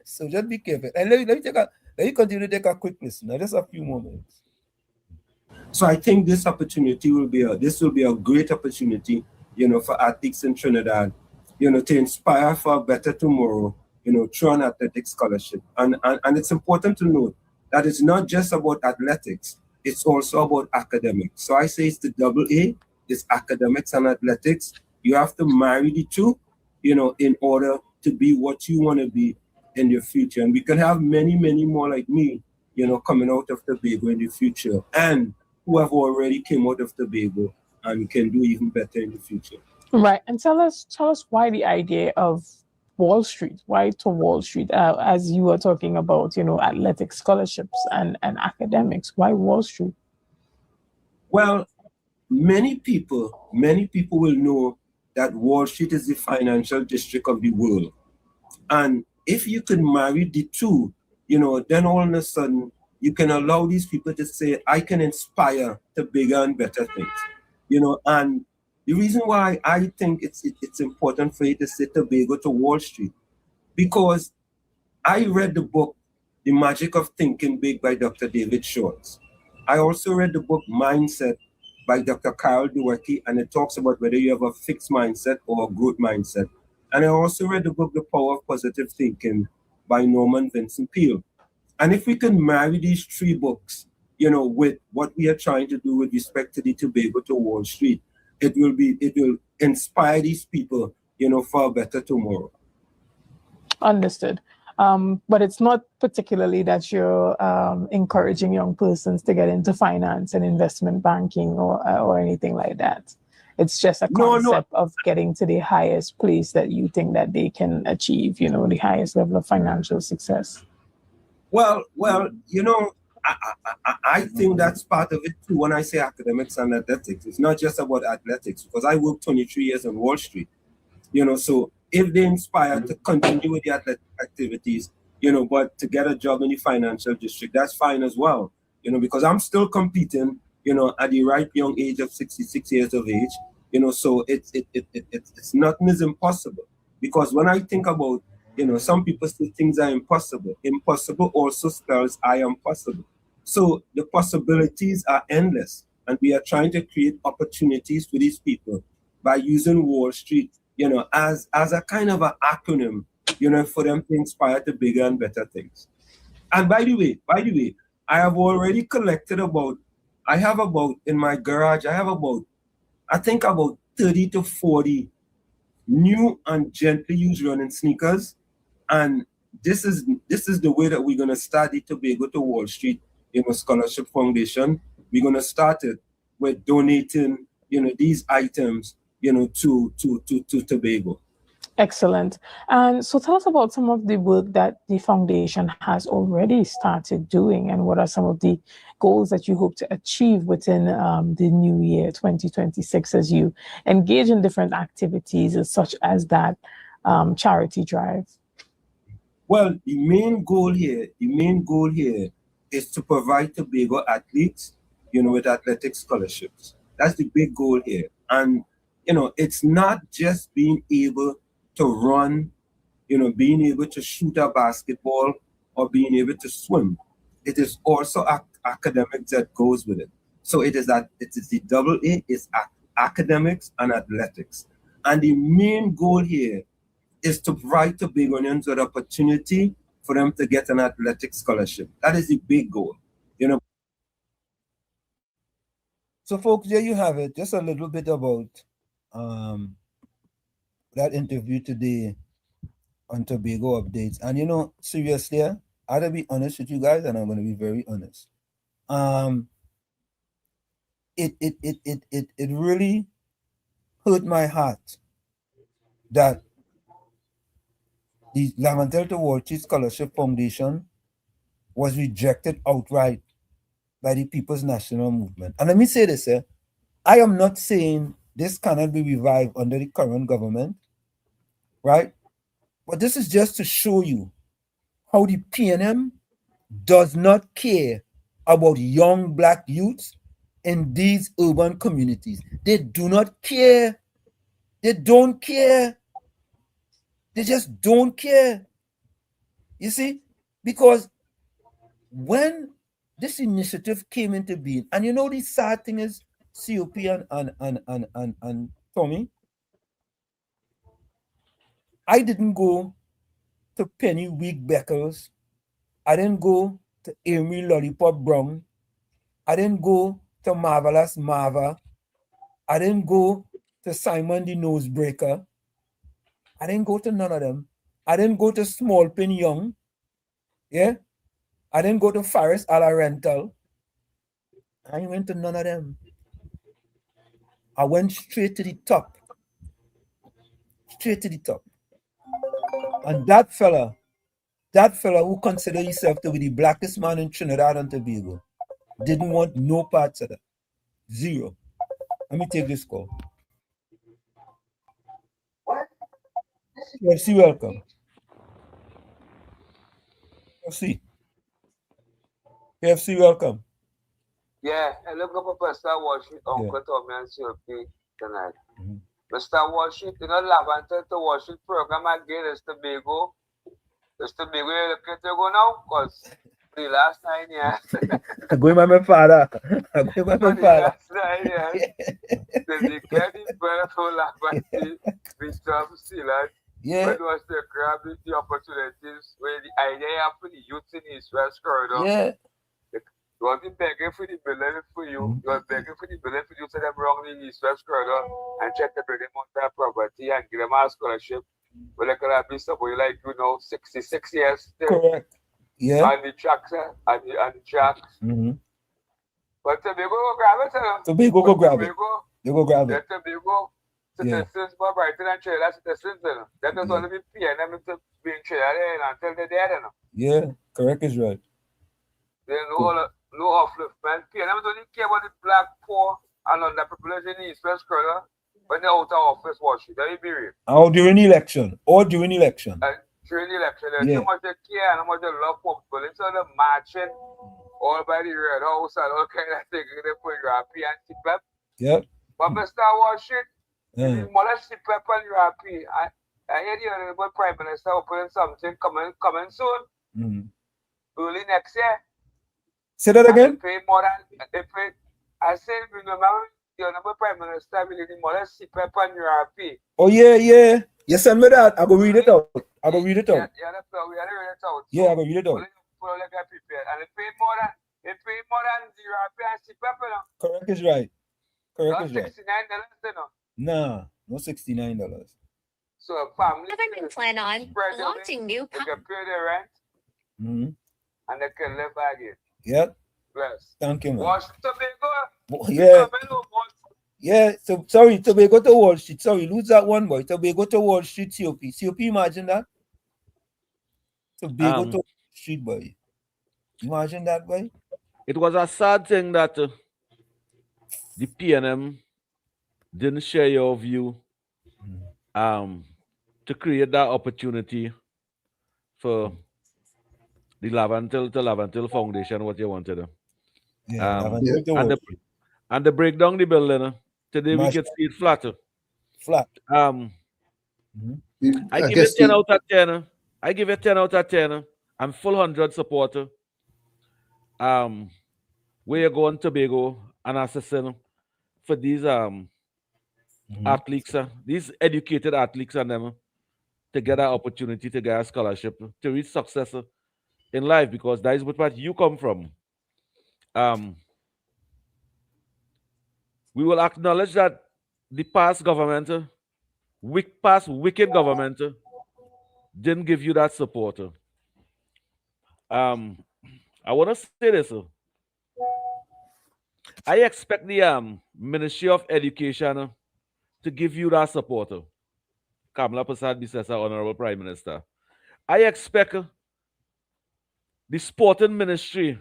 D: So just be careful. And let me continue to take a quick listen. Now, just a few moments. So I think this opportunity will be a great opportunity, for athletes in Trinidad, to inspire for a better tomorrow, through an athletic scholarship. And it's important to note that it's not just about athletics, it's also about academics. So I say it's the double A, it's academics and athletics. You have to marry the two, in order to be what you want to be in your future. And we can have many, many more like me, coming out of Tobago in the future, and who have already came out of Tobago and can do even better in the future.
T: Right. And tell us why the idea of Wall Street, why to Wall Street, as you were talking about, athletic scholarships and academics, why Wall Street?
D: Well, many people will know that Wall Street is the financial district of the world. And if you can marry the two, then all of a sudden you can allow these people to say, I can inspire to bigger and better things. And the reason why I think it's important for you to say Tobago to Wall Street, because I read the book, The Magic of Thinking Big by Dr. David Schwartz. I also read the book Mindset by Dr. Carol Dweck, and it talks about whether you have a fixed mindset or a growth mindset. And I also read the book The Power of Positive Thinking by Norman Vincent Peale. And if we can marry these three books, with what we are trying to do with respect to the Tobago to Wall Street, it will inspire these people, for a better tomorrow.
T: Understood. But it's not particularly that you're encouraging young persons to get into finance and investment banking or anything like that. It's just a concept of getting to the highest place that you think that they can achieve, the highest level of financial success.
D: Well, I think that's part of it too. When I say academics and athletics, it's not just about athletics, because I worked 23 years on Wall Street. So if they inspire to continue with the athletic activities, but to get a job in the financial district, that's fine as well. Because I'm still competing, at the ripe young age of 66 years of age. So it's nothing is impossible. Because when I think about, some people say things are impossible. Impossible also spells I am possible. So the possibilities are endless, and we are trying to create opportunities for these people by using Wall Street, as a kind of an acronym, for them to inspire to bigger and better things. And by the way, I have already collected in my garage, I think about 30 to 40 new and gently used running sneakers. And this is the way that we're going to start the Tobago to Wall Street, Scholarship Foundation. We're going to start it with donating, these items, to Tobago.
T: Excellent. And so tell us about some of the work that the foundation has already started doing, and what are some of the goals that you hope to achieve within the new year 2026 as you engage in different activities such as that charity drive?
D: Well, the main goal here is to provide Tobago athletes, with athletic scholarships. That's the big goal here. And, it's not just being able to run, being able to shoot a basketball or being able to swim. It is also academics that goes with it. So it is the double A, is academics and athletics. And the main goal here is to provide Tobagonians with opportunity for them to get an athletic scholarship. That is the big goal, So folks, there you have it. Just a little bit about that interview today on Tobago Updates. And seriously, I gotta be honest with you guys, and I'm gonna be very honest. It really hurt my heart that the Lamantel to Wall Street Scholarship Foundation was rejected outright by the People's National Movement. And let me say this, I am not saying this cannot be revived under the current government, right? But this is just to show you how the PNM does not care about young Black youths in these urban communities. They do not care. They don't care. They just don't care. You see, because when this initiative came into being, and you know the sad thing is, COP and Tommy, I didn't go to Penny Week Beckles. I didn't go to Amy Lollipop Brown. I didn't go to Marvelous Marva. I didn't go to Simon the Nosebreaker. I didn't go to none of them. I didn't go to Small Pin Young. Yeah. I didn't go to Faris a la Rental. I went to none of them. I went straight to the top. Straight to the top. And that fella who considered himself to be the blackest man in Trinidad and Tobago, didn't want no parts of that. Zero. Let me take this call. KFC, welcome. KFC, welcome.
P: Yeah, I look up a Mr. Wall Street, Uncle Tommy and CLP tonight. Mr. Wall Street, you know, Lavender to Wall Street program again is Tobago. Is Tobago looking to go now? Because the last 9 years.
D: I'm going by my father. I'm going by my father.
P: Last 9 years, they declared the birth of Lavender, with Trump Sealand.
D: Yeah.
P: When was the grab the opportunities where the idea for the youth in East West corridor?
D: Yeah.
P: You want to begging for the building for you. You are begging for the building for you to them wrong in the East West corridor and check to bring them on their property and give them a scholarship. Well, like be somebody like 66 years still.
D: Correct. Yeah.
P: On the tracks, and the tracks. But Tobago go grab it.
D: Tobago go grab it. They go grab it.
P: Tobago citizens, but Brighton and Trinidad citizens. That does only be paying them to be in Trinidad until they're dead.
D: Yeah, correct is right.
P: There's no upliftment. PNM don't care about the black, poor, and underpopulation in the East West corridor when they're out of office, watching. That will be real.
D: Or during election.
P: During the election, there's so much they care and how much they love for people. Instead of marching all by the Red House and all kind of things, they put your happy and CPEP.
D: Yep.
P: But Mr. Washington, the more CPEP and your happy. I hear the Honorable Prime Minister opening something coming soon. Early next year.
D: Say that again?
P: I said, remember, the Honorable Prime Minister will need more CPEP and your happy.
D: Oh, yeah. You send me that. I go read it out. I go read it out.
P: Yeah, we had to read it out.
D: Yeah, I go read it out.
P: And it paid more than the happy and CPEP.
D: Correct is right. Correct is right.
P: $69,
D: Nah, no $69.
P: So family
Q: Government plan on launching new.
P: They can pay their rent. And they can live again.
D: Yep.
P: Yes.
D: Thank you, man.
P: Wash Tobago.
D: Yeah. Yeah. So sorry, Tobago to Wall Street. Sorry, lose that one, boy. Tobago to Wall Street, COP. COP, imagine that. Tobago to Wall Street, boy. Imagine that, boy.
J: It was a sad thing that the PNM didn't share your view to create that opportunity for the Lavantil Foundation, what you wanted. And the break down the building. Today we can see it flat. I give it 10 out of 10. I give it 10 out of 10. I'm full 100 supporter. Where you go on Tobago and assassin for these athletes, these educated athletes and them to get an opportunity to get a scholarship to reach success in life, because that is what you come from. We will acknowledge that the past government, wicked government, didn't give you that support. I want to say this. I expect the Ministry of Education to give you that support. Kamala Prasad Bisesa, Honorable Prime Minister. I expect the Sporting Ministry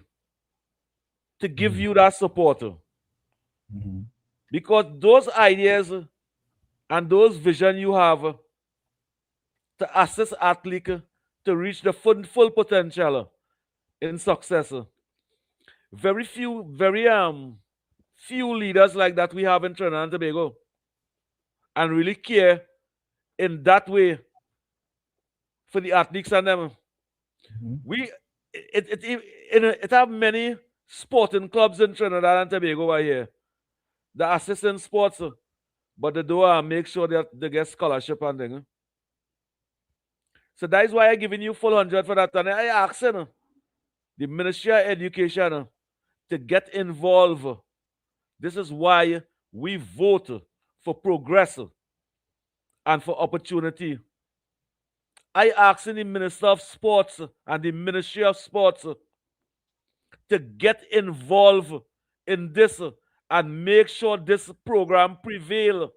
J: to give you that support. Because those ideas and those vision you have to assist athletes to reach the full potential in success. Very few leaders like that we have in Trinidad and Tobago and really care in that way for the athletes and them. It have many sporting clubs in Trinidad and Tobago right here. The assistant sports, but they do make sure that they get scholarship and things. So that is why I'm giving you full 100 for that. And I asking the Ministry of Education to get involved. This is why we vote for progress and for opportunity. I asking the Minister of Sports and the Ministry of Sports to get involved in this and make sure this program prevail.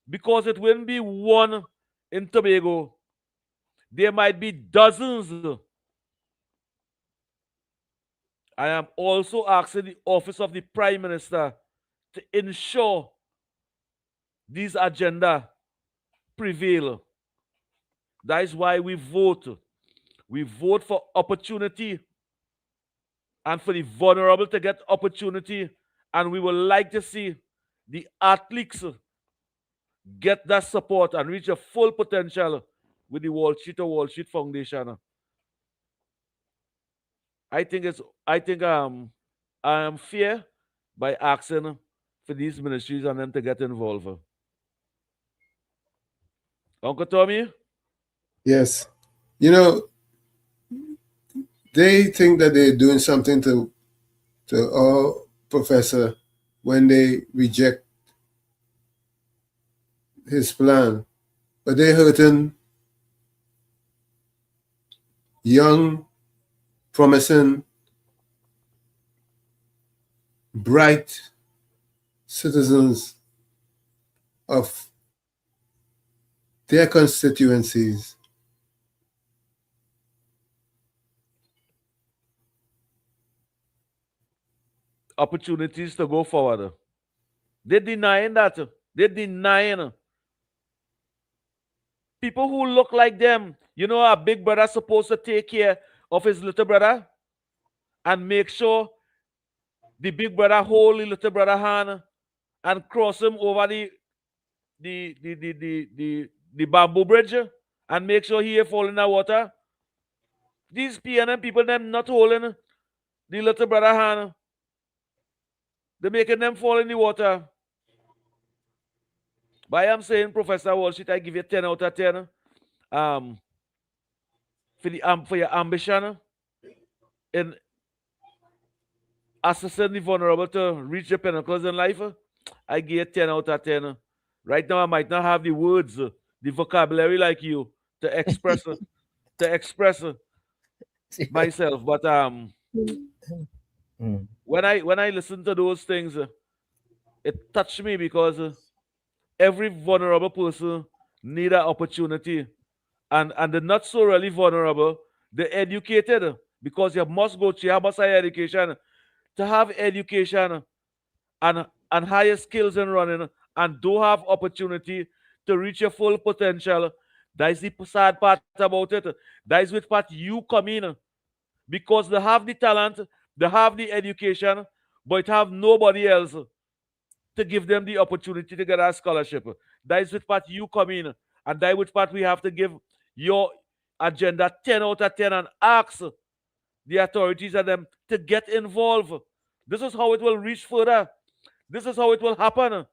J: Because it wouldn't be one in Tobago. There might be dozens. I am also asking the Office of the Prime Minister to ensure these agenda prevail. That is why we vote. We vote for opportunity and for the vulnerable to get opportunity. And we would like to see the athletes get that support and reach a full potential with the Wall Street Foundation. I am fair by asking for these ministries and them to get involved. Uncle Tommy?
I: Yes. You know, they think that they're doing something to our professor when they reject his plan, but they're hurting young, promising, bright citizens of their constituencies.
J: Opportunities to go forward. They're denying that. They're denying people who look like them. You know, a big brother supposed to take care of his little brother and make sure the big brother hold the little brother hand and cross him over the bamboo bridge and make sure he fall in the water. These PNM people, them not holding the little brother hand. They're making them fall in the water. But I am saying, Professor Walshit, I give you 10 out of 10. For your ambition in assisting the vulnerable to reach the pinnacles in life, I give you 10 out of 10. Right now, I might not have the words, the vocabulary like you to express myself. But when I listen to those things, it touched me because every vulnerable person need an opportunity. And the not so really vulnerable, the educated, because you must go to you must have education to have education and higher skills in running and do have opportunity to reach your full potential. That is the sad part about it. That is which part you come in. Because they have the talent, they have the education, but have nobody else to give them the opportunity to get a scholarship. That is which part you come in. And that is which part we have to give your agenda 10 out of 10 and ask the authorities and them to get involved. This is how it will reach further. This is how it will happen.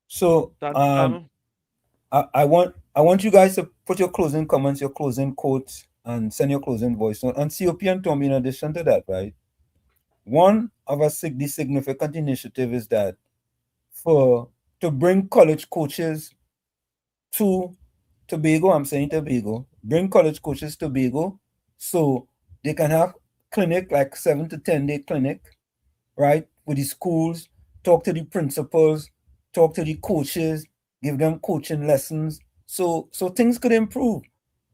D: So I want you guys to put your closing comments, your closing quotes, and send your closing voice note. And COP and Tommy, in addition to that, right? One of the significant initiative is that to bring college coaches to Tobago, I'm saying Tobago, bring college coaches to Tobago so they can have clinic, like 7 to 10 day clinic, right? With the schools, talk to the principals, talk to the coaches, give them coaching lessons. So things could improve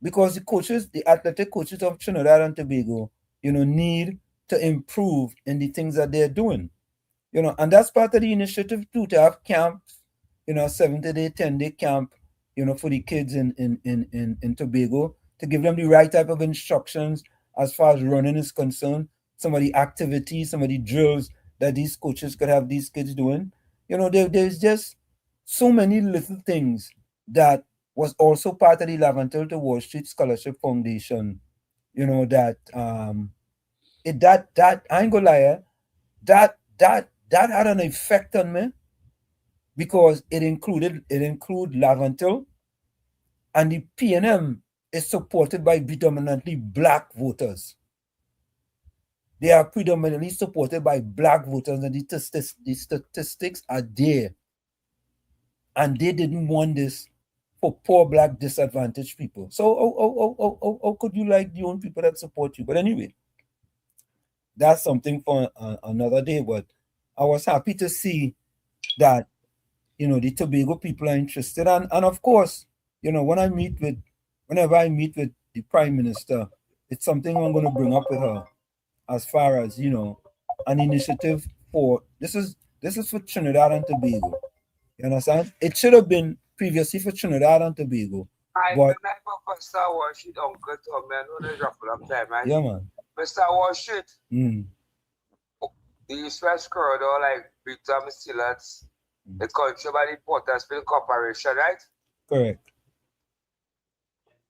D: because the athletic coaches of Trinidad and Tobago, need to improve in the things that they're doing. And that's part of the initiative too, to have camps, 7-day, 10-day camp, for the kids in Tobago, to give them the right type of instructions as far as running is concerned, some of the activities, some of the drills that these coaches could have these kids doing. There's just so many little things that was also part of the Laventil to Wall Street Scholarship Foundation. That that I ain't gonna lie, that had an effect on me because it include Laventil, and the PNM is supported by predominantly black voters. They are predominantly supported by black voters, and the statistics are there. And they didn't want this for poor black disadvantaged people. So how could you like the own people that support you? But anyway, that's something for another day. But I was happy to see that the Tobago people are interested, and of course, whenever I meet with the Prime Minister, it's something I'm going to bring up with her, as far as an initiative for this is for Trinidad and Tobago. You understand? It should have been previously for Trinidad and Tobago.
P: I
D: But
P: remember Mr. Washit, Uncle Tom, I know there's a long time, man.
D: yeah, man.
P: Mr. Washit,
D: Mm.
P: the East-West corridor, like Brigham, Stillats, the country by the Porterspill Corporation, right?
D: Correct.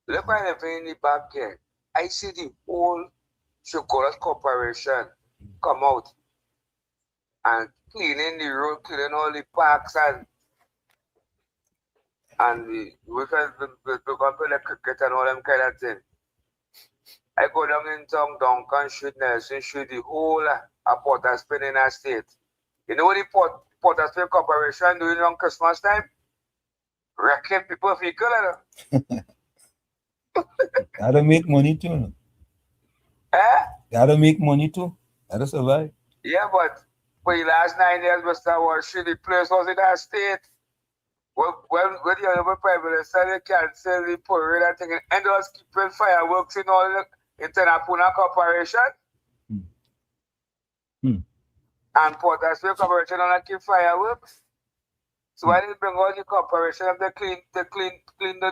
P: Look at everything in the back here. I see the whole Chocolate Corporation come out and cleaning the road, cleaning all the parks, and we can play the cricket and all them kind of thing. I go down in town, Duncan Street, Nelson Street, the whole of Porterspill in our state. You know what the Porterspill Corporation doing on Christmas time? Wrecking people vehicle.
D: Gotta make money too. No? Gotta make money too. Gotta survive.
P: Yeah, but for the last 9 years, Mr. Walsh, the place was in our state. When the Honorable Prime Minister they cancel the parade and thing, and was keeping fireworks in all the Internapuna Corporation. And Porterspill Corporation don't keep fireworks. So why did they bring all the corporation and they clean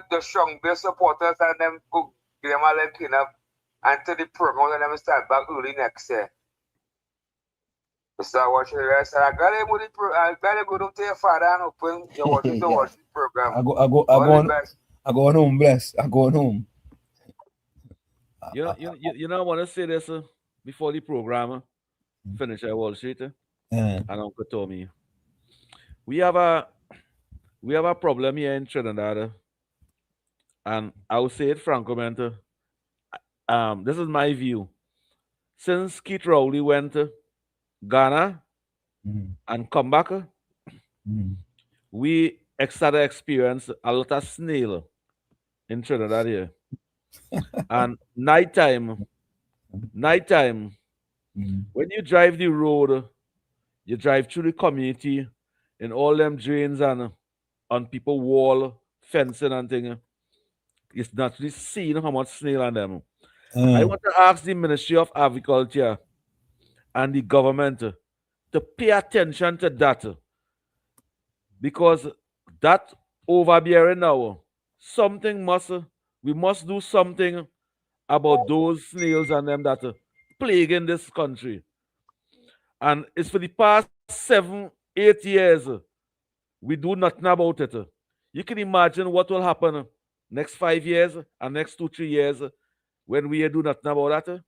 P: the strong base supporters and them go give them all them clean up until the program and them start back early next year. Mr. Watching the rest, I got to go to your father and open your watch the program.
D: I go on home, bless. I go on home.
J: You know, I want to say this before the program finish at Wall Street and Uncle Tommy. We have a problem here in Trinidad, and I will say it frankly, this is my view. Since Keith Rowley went to Ghana and come back, we started to experience a lot of snail in Trinidad here. And nighttime, when you drive the road, you drive through the community in all them drains and on people wall, fencing and thing. It's not really seen how much snail on them. I want to ask the Ministry of Agriculture and the government to pay attention to that, because that overbearing now, we must do something about those snails and them that plague in this country. And it's for the past 7-8 years, we do nothing about it. You can imagine what will happen next 5 years and next 2-3 years when we do nothing about that.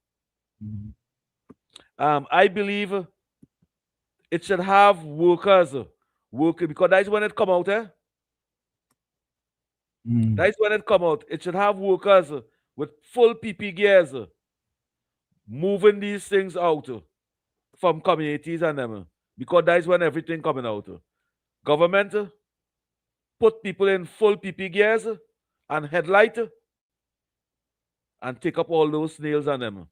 J: I believe it should have workers working, because that's when it come out. That's when it come out. It should have workers with full PP gears moving these things out from communities and them, because that's when everything coming out. Government put people in full PP gears and headlight and take up all those snails and them.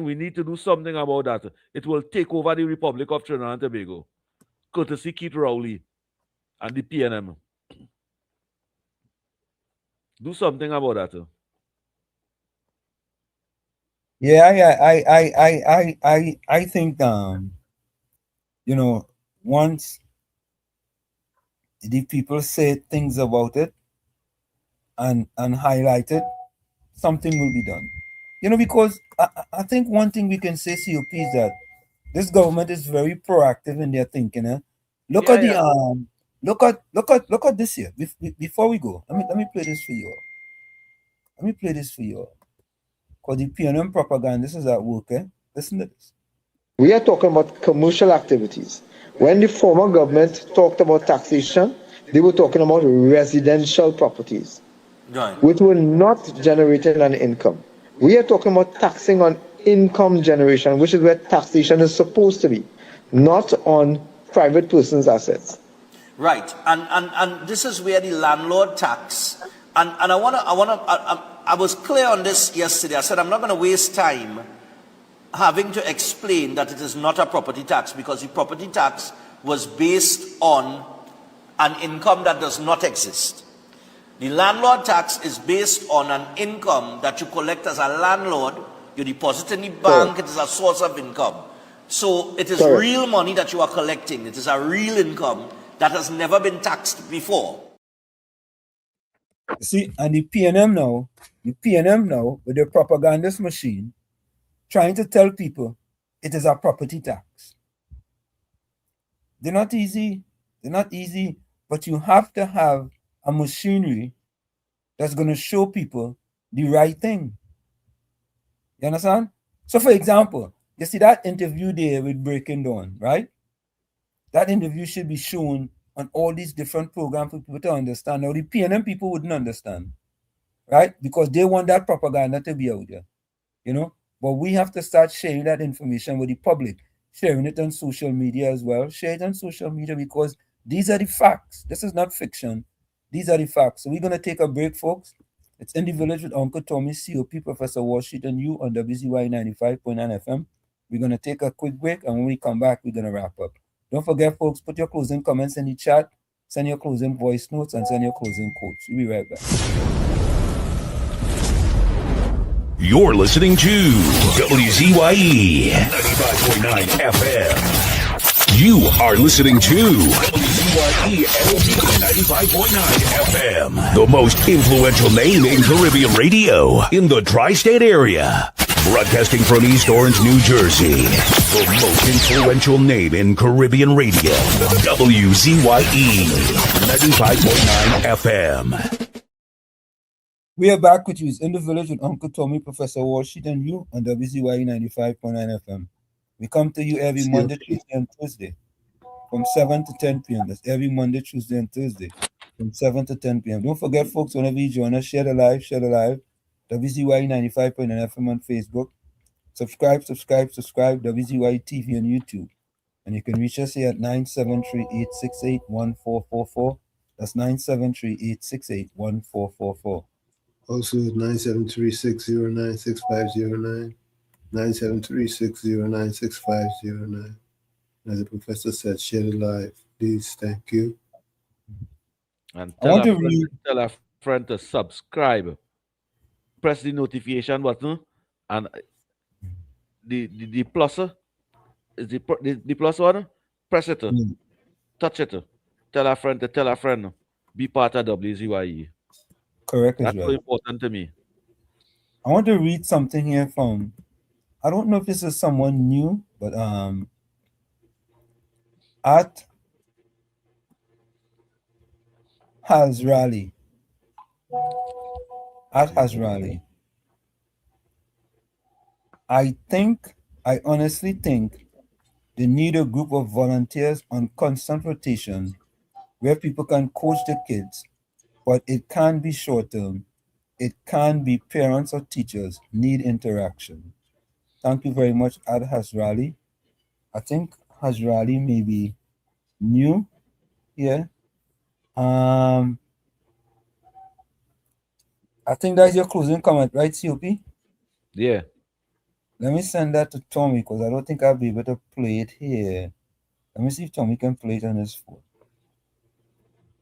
J: We need to do something about that. It will take over the Republic of Trinidad and Tobago, courtesy Keith Rowley and the PNM. Do something about that.
D: Yeah, I think once the people say things about it and highlight it, something will be done. because I think one thing we can say, COP, is that this government is very proactive in their thinking. Look at the look at this here. Before we go, let me play this for you. Let me play this for you. Because the PNM propaganda, this is at work. Listen to this.
S: We are talking about commercial activities. When the former government talked about taxation, they were talking about residential properties, which were not generating an income. We are talking about taxing on income generation, which is where taxation is supposed to be, not on private persons' assets.
U: Right, and this is where the landlord tax, and I was clear on this yesterday. I said I'm not going to waste time having to explain that it is not a property tax, because the property tax was based on an income that does not exist. The landlord tax is based on an income that you collect as a landlord. You deposit in the bank. It is a source of income. So it is real money that you are collecting. It is a real income that has never been taxed before.
D: See, and the PNM now, with their propagandist machine, trying to tell people it is a property tax. They're not easy, but you have to have a machinery that's going to show people the right thing. You understand? So, for example, you see that interview there with Breaking Dawn, right? That interview should be shown on all these different programs for people to understand. Now, the PNM people wouldn't understand, right? Because they want that propaganda to be out there, But we have to start sharing that information with the public, sharing it on social media as well. Share it on social media, because these are the facts. This is not fiction. These are the facts. So we're going to take a break, folks. It's In the Village with Uncle Tommy, COP, Professor Washington, you on WZYE 95.9 FM. We're going to take a quick break, and when we come back, we're going to wrap up. Don't forget, folks, put your closing comments in the chat, send your closing voice notes, and send your closing quotes. We'll be right back.
A: You're listening to WZYE 95.9 FM. You are listening to WZYE 95.9 FM, the most influential name in Caribbean radio in the tri-state area. Broadcasting from East Orange, New Jersey, the most influential name in Caribbean radio, WZYE 95.9 FM.
D: We are back with you. It's In the Village with Uncle Tommy, Professor Washington, you on WZYE 95.9 FM. We come to you every Monday, Tuesday, and Thursday from 7 to 10 p.m. That's every Monday, Tuesday, and Thursday from 7 to 10 p.m. Don't forget, folks, whenever you join us, share the live. WZYE 95.9 FM on Facebook. Subscribe, WZYE TV on YouTube. And you can reach us here at 973-868-1444. That's 973-868-1444.
I: Also 973-609-6509. 973-609-6509. As the professor said, share it live. Please, thank you.
J: And tell a friend to subscribe. Press the notification button, and the plus is the plus one. Press it. Touch it. Tell a friend. Be part of WZYE.
D: Correct.
J: That's so important to me.
D: I want to read something here from, I don't know if this is someone new, but at Hasrali. I honestly think they need a group of volunteers on constant rotation where people can coach the kids, but it can't be short term. It can't be parents or teachers need interaction. Thank you very much, Ad Hasrali. I think Hasrali may be new here. I think that's your closing comment, right, COP?
J: Yeah.
D: Let me send that to Tommy, because I don't think I'll be able to play it here. Let me see if Tommy can play it on his phone.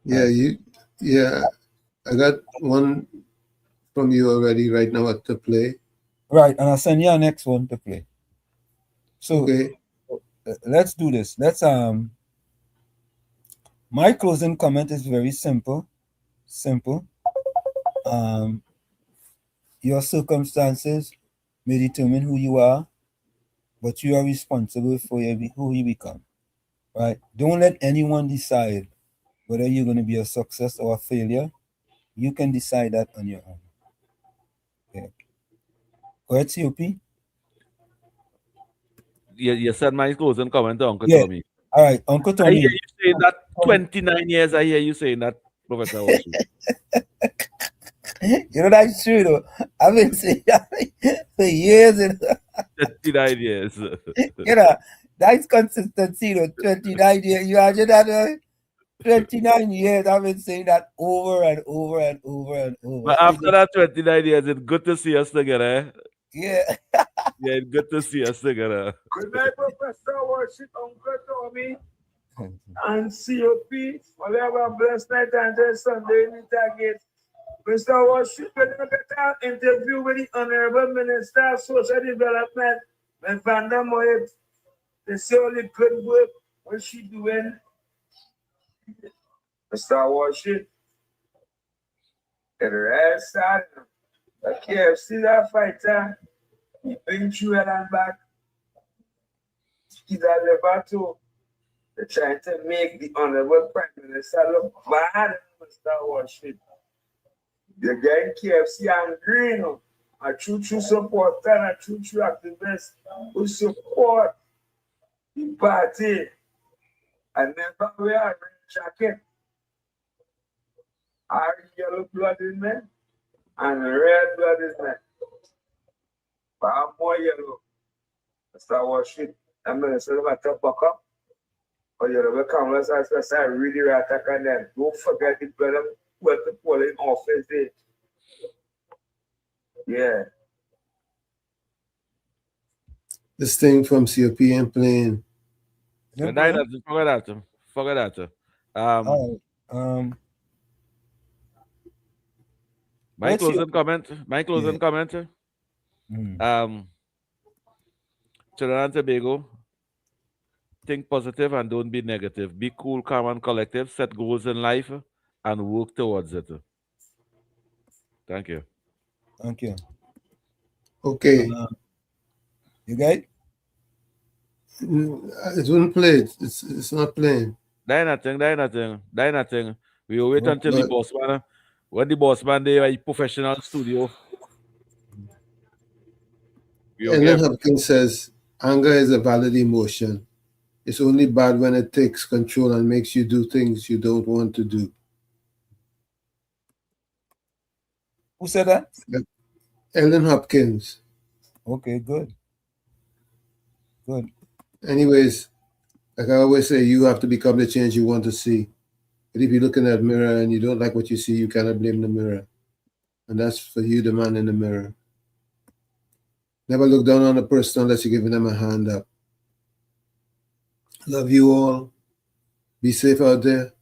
I: Yeah, I got one from you already right now to play.
D: Right, and I'll send you our next one to play. So let's do this. My closing comment is very simple. Your circumstances may determine who you are, but you are responsible for who you become. Right? Don't let anyone decide whether you're going to be a success or a failure. You can decide that on your own. Okay. Go ahead, COP.
J: You said my closing comment to Uncle
D: Yeah.
J: Tommy.
D: All right, Uncle
J: I hear
D: Tommy.
J: you saying that 29 years. I hear you saying that, Professor Washi.
D: You know, that's true, though. I've been saying that for years.
J: 29 years.
D: You know, that's consistency, though. 29 years. You imagine that, 29 years. I've been saying that over and over and over and over.
J: But after that 29 years, it's good to see us together. Eh?
D: Yeah.
J: Yeah, it's good to see us together.
G: Good night, Professor Worship, Uncle Tommy, and COP. Well, have a blessed night and Sunday in the target. Mr. Worship, we're going to get an interview with the Honorable Minister of Social Development, and Vanda Moyet. They say all the good work, what she doing. Mr. Worship, the rest side, the KFC, that fighter, he been through it and back. He's a Levato. They're trying to make the Honorable Prime Minister look bad, Mr. Worship. They're getting KFC and green, a true supporter and a true activist who support the party and never wear a red jacket. Our yellow blood in there and red blood in there. But I'm more yellow. Mr. Worship. I'm going to say about top up. Or you're welcome. Let's really attack on them. Don't forget the brother what the polling office did. Yeah.
I: This thing from COP and playing.
J: Forget that. My closing comment. Trinidad and Tobago, think positive and don't be negative. Be cool, calm, and collective. Set goals in life and work towards it. Thank you.
D: Thank you.
I: Okay.
D: You got it?
I: It wouldn't play. It's not playing.
J: Die nothing. We will wait until the boss man. When the boss man they are professional studio.
I: Ellen Hopkins says anger is a valid emotion. It's only bad when it takes control and makes you do things you don't want to do.
D: Who said that?
I: Ellen Hopkins.
D: Okay, good.
I: Anyways, like I always say, you have to become the change you want to see. But if you look in that mirror and you don't like what you see, you cannot blame the mirror. And that's for you, the man in the mirror. Never look down on a person unless you're giving them a hand up. Love you all. Be safe out there.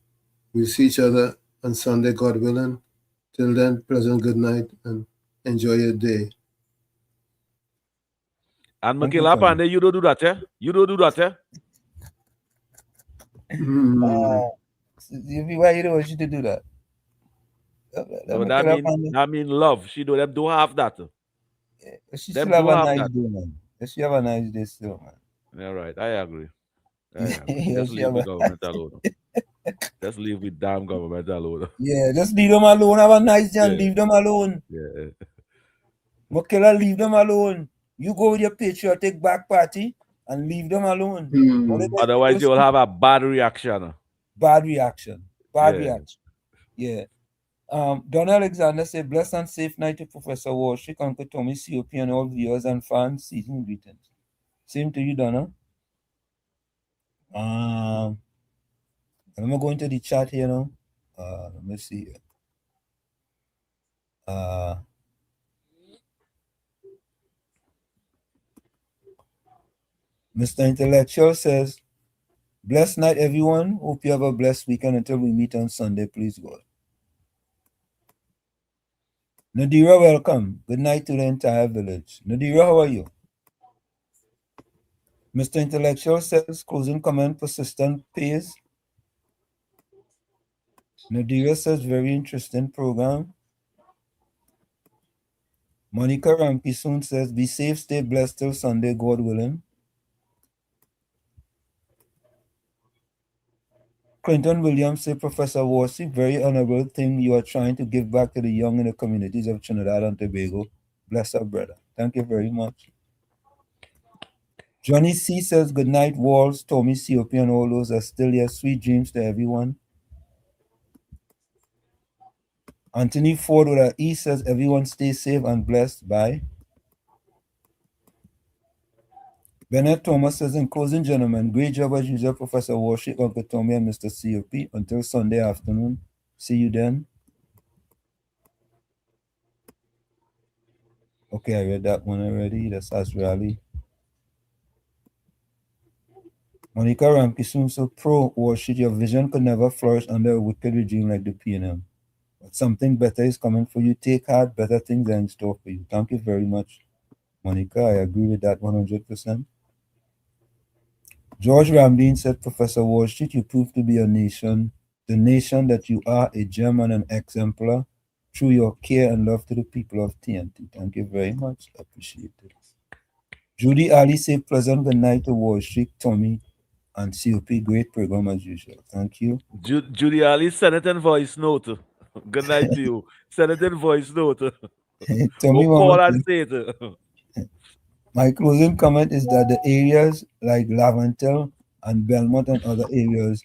I: We'll see each other on Sunday, God willing. Till then, pleasant good night and enjoy your day.
J: And Makila Pande, you don't do that, eh? You don't do that, eh?
D: Why you don't want you to do that?
J: So that mean love. She don't have that.
D: She still have a nice day, man. She have a nice day still, man.
J: Yeah, right. I agree. Just leave the government alone. Just leave the damn government alone.
D: Yeah, just leave them alone. Have a nice day and leave them alone.
J: Yeah.
D: Makila, leave them alone. You go with your patriotic back party and leave them alone.
J: Otherwise, you will have a bad reaction.
D: Bad reaction. Yeah. Don Alexander said, blessed and safe night to Professor Warshik, Uncle Tommy, COP, and all viewers and fans. Season greetings. Same to you, Donna. I'm going to go into the chat here now. Let me see here. Mr. Intellectual says, blessed night, everyone. Hope you have a blessed weekend until we meet on Sunday, please God. Nadira, welcome. Good night to the entire village. Nadira, how are you? Mr. Intellectual says, closing comment, persistent pays. Nadira says, very interesting program. Monica Rampi soon says, be safe, stay blessed till Sunday, God willing. Clinton Williams said, Professor Warsi, very honorable thing you are trying to give back to the young in the communities of Trinidad and Tobago. Bless our brother. Thank you very much. Johnny C says, good night, Walls, Tommy, COP, and all those are still here. Sweet dreams to everyone. Anthony Ford with an E says, everyone stay safe and blessed. Bye. Bennett Thomas says, in closing, gentlemen, great job as usual, Professor Warshik, Uncle Tommy, and Mr. COP. Until Sunday afternoon. See you then. Okay, I read that one already. That's Azrali. Monica Ramkisoon, so pro Warshik, your vision could never flourish under a wicked regime like the PNM. But something better is coming for you. Take heart, better things are in store for you. Thank you very much, Monica. I agree with that 100%. George Rambin said, Professor Warshik, you prove to be the nation that you are, a gem and an exemplar, through your care and love to the people of TNT. Thank you very much. Appreciate it. Judy Ali said, pleasant good night to Warshik, Tommy, and COP. Great program as usual. Thank you.
J: Judy Ali, send it in voice note. Good night to you. Send it in voice note.
D: Tommy,
J: call and say it.
D: My closing comment is that the areas like Laventel and Belmont and other areas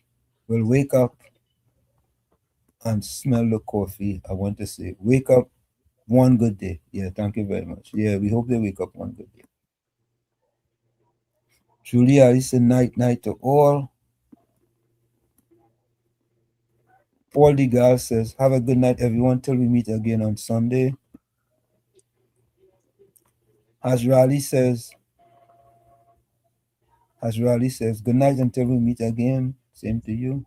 D: will wake up and smell the coffee. I want to say, wake up one good day. Yeah, thank you very much. Yeah, we hope they wake up one good day. Julia, I say night to all. Paul DeGal says, have a good night, everyone, till we meet again on Sunday. Azrali says, good night until we meet again. Same to you.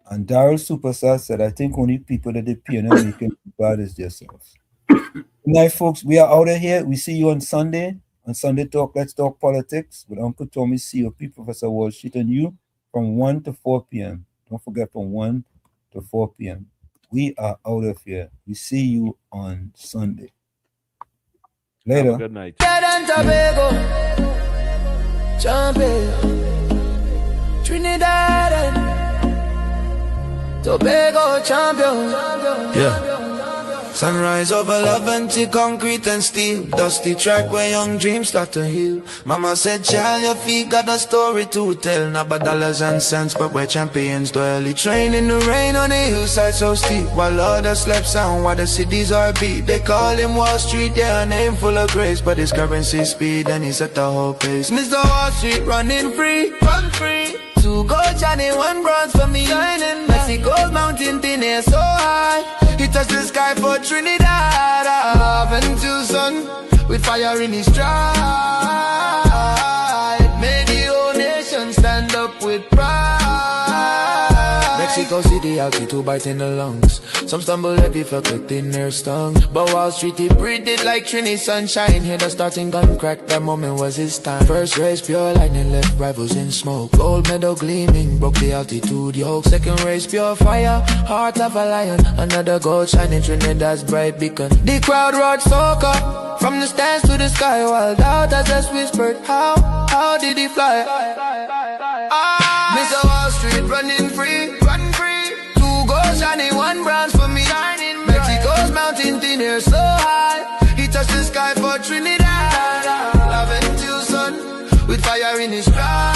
D: And Daryl Superstar said, I think only people that the PNM making bad is themselves. Good night, folks. We are out of here. We see you on Sunday. On Sunday Talk, Let's Talk Politics with Uncle Tommy, COP, Professor Walshit, and you from 1 to 4 p.m. Don't forget, from 1 to 4 p.m. We are out of here. We see you on Sunday. Later.
J: Have a good night.
H: Trinidad and Tobago champion. Yeah. Sunrise over love until concrete and steel. Dusty track where young dreams start to heal. Mama said, child, your feet got a story to tell. Not about dollars and cents, but where champions dwell. He train in the rain on the hillside so steep, while others slept sound while the cities are beat. They call him Wall Street, yeah, a name full of grace, but his currency speed and he's at the whole pace. Mr. Wall Street running free, run free. 2 gold, Johnny, 1 bronze for me. Mexico's mountain thin air so high. He touched the sky for Trinidad. Until sun with fire in his stride. Made the whole nation stand up with pride. Mexico City, altitude biting the lungs. Some stumble heavy, felt like thin air stung. But Wall Street, he breathed it like Trini sunshine. Hear the starting gun crack, that moment was his time. First race, pure lightning, left rivals in smoke. Gold medal gleaming, broke the altitude yoke. Second race, pure fire, heart of a lion. Another gold shining, Trinidad's bright beacon. The crowd roared soca, from the stands to the sky. Wild out as us whispered, how did he fly? Mr. Wall Street running free, run free. 2 gold, shiny, 1 bronze for me. Mexico's mountain thin air so high. He touched the sky for Trinidad. Love until sun with fire in his stride.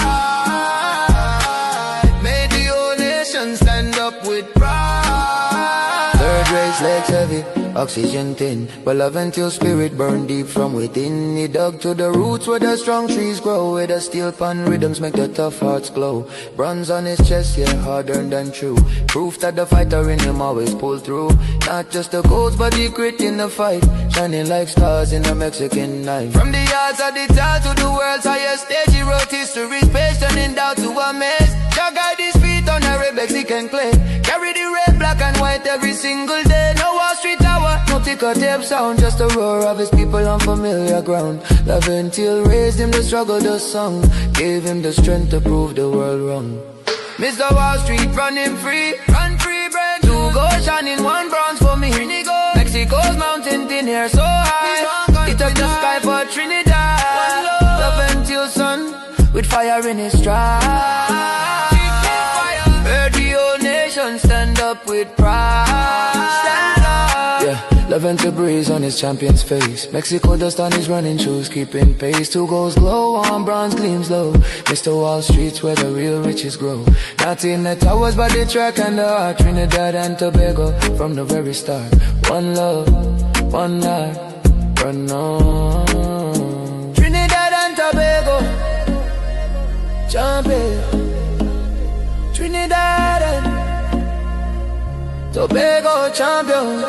H: Made the whole nation stand up with pride. Third race, legs heavy, oxygen thin, but love until spirit burned deep from within. He dug to the roots where the strong trees grow, where the steel pan rhythms make the tough hearts glow. Bronze on his chest, yeah, hard-earned and true. Proof that the fighter in him always pulled through. Not just the goals, but the grit in the fight, shining like stars in a Mexican night. From the yards of the town to the world's highest stage, he wrote history's page, turning doubt to a maze. Jah guide his feet on a red Mexican clay. Carry the red, black and white every single day. No Wall Street Tower, no ticker tape sound, just the roar of his people on familiar ground. Love until raised him to struggle the song, gave him the strength to prove the world wrong. Mr. Wall Street running free, run free, bread. 2 gold, nation in one bronze for me. Mexico's mountain thin here so high. It up the sky for Trinidad. Love until sun with fire in his stride. Heard the whole nation stand up with pride. Stand up. Yeah, love until breeze on his champion's face. Mexico dust on his running shoes, keeping pace. 2 goals glow, on bronze gleams low. Mr. Wall Street's where the real riches grow. Not in the towers, but the track and the heart. Trinidad and Tobago from the very start. One love, one night, run on. Trinidad and Tobago, champion. Trinidad and Tobago champion.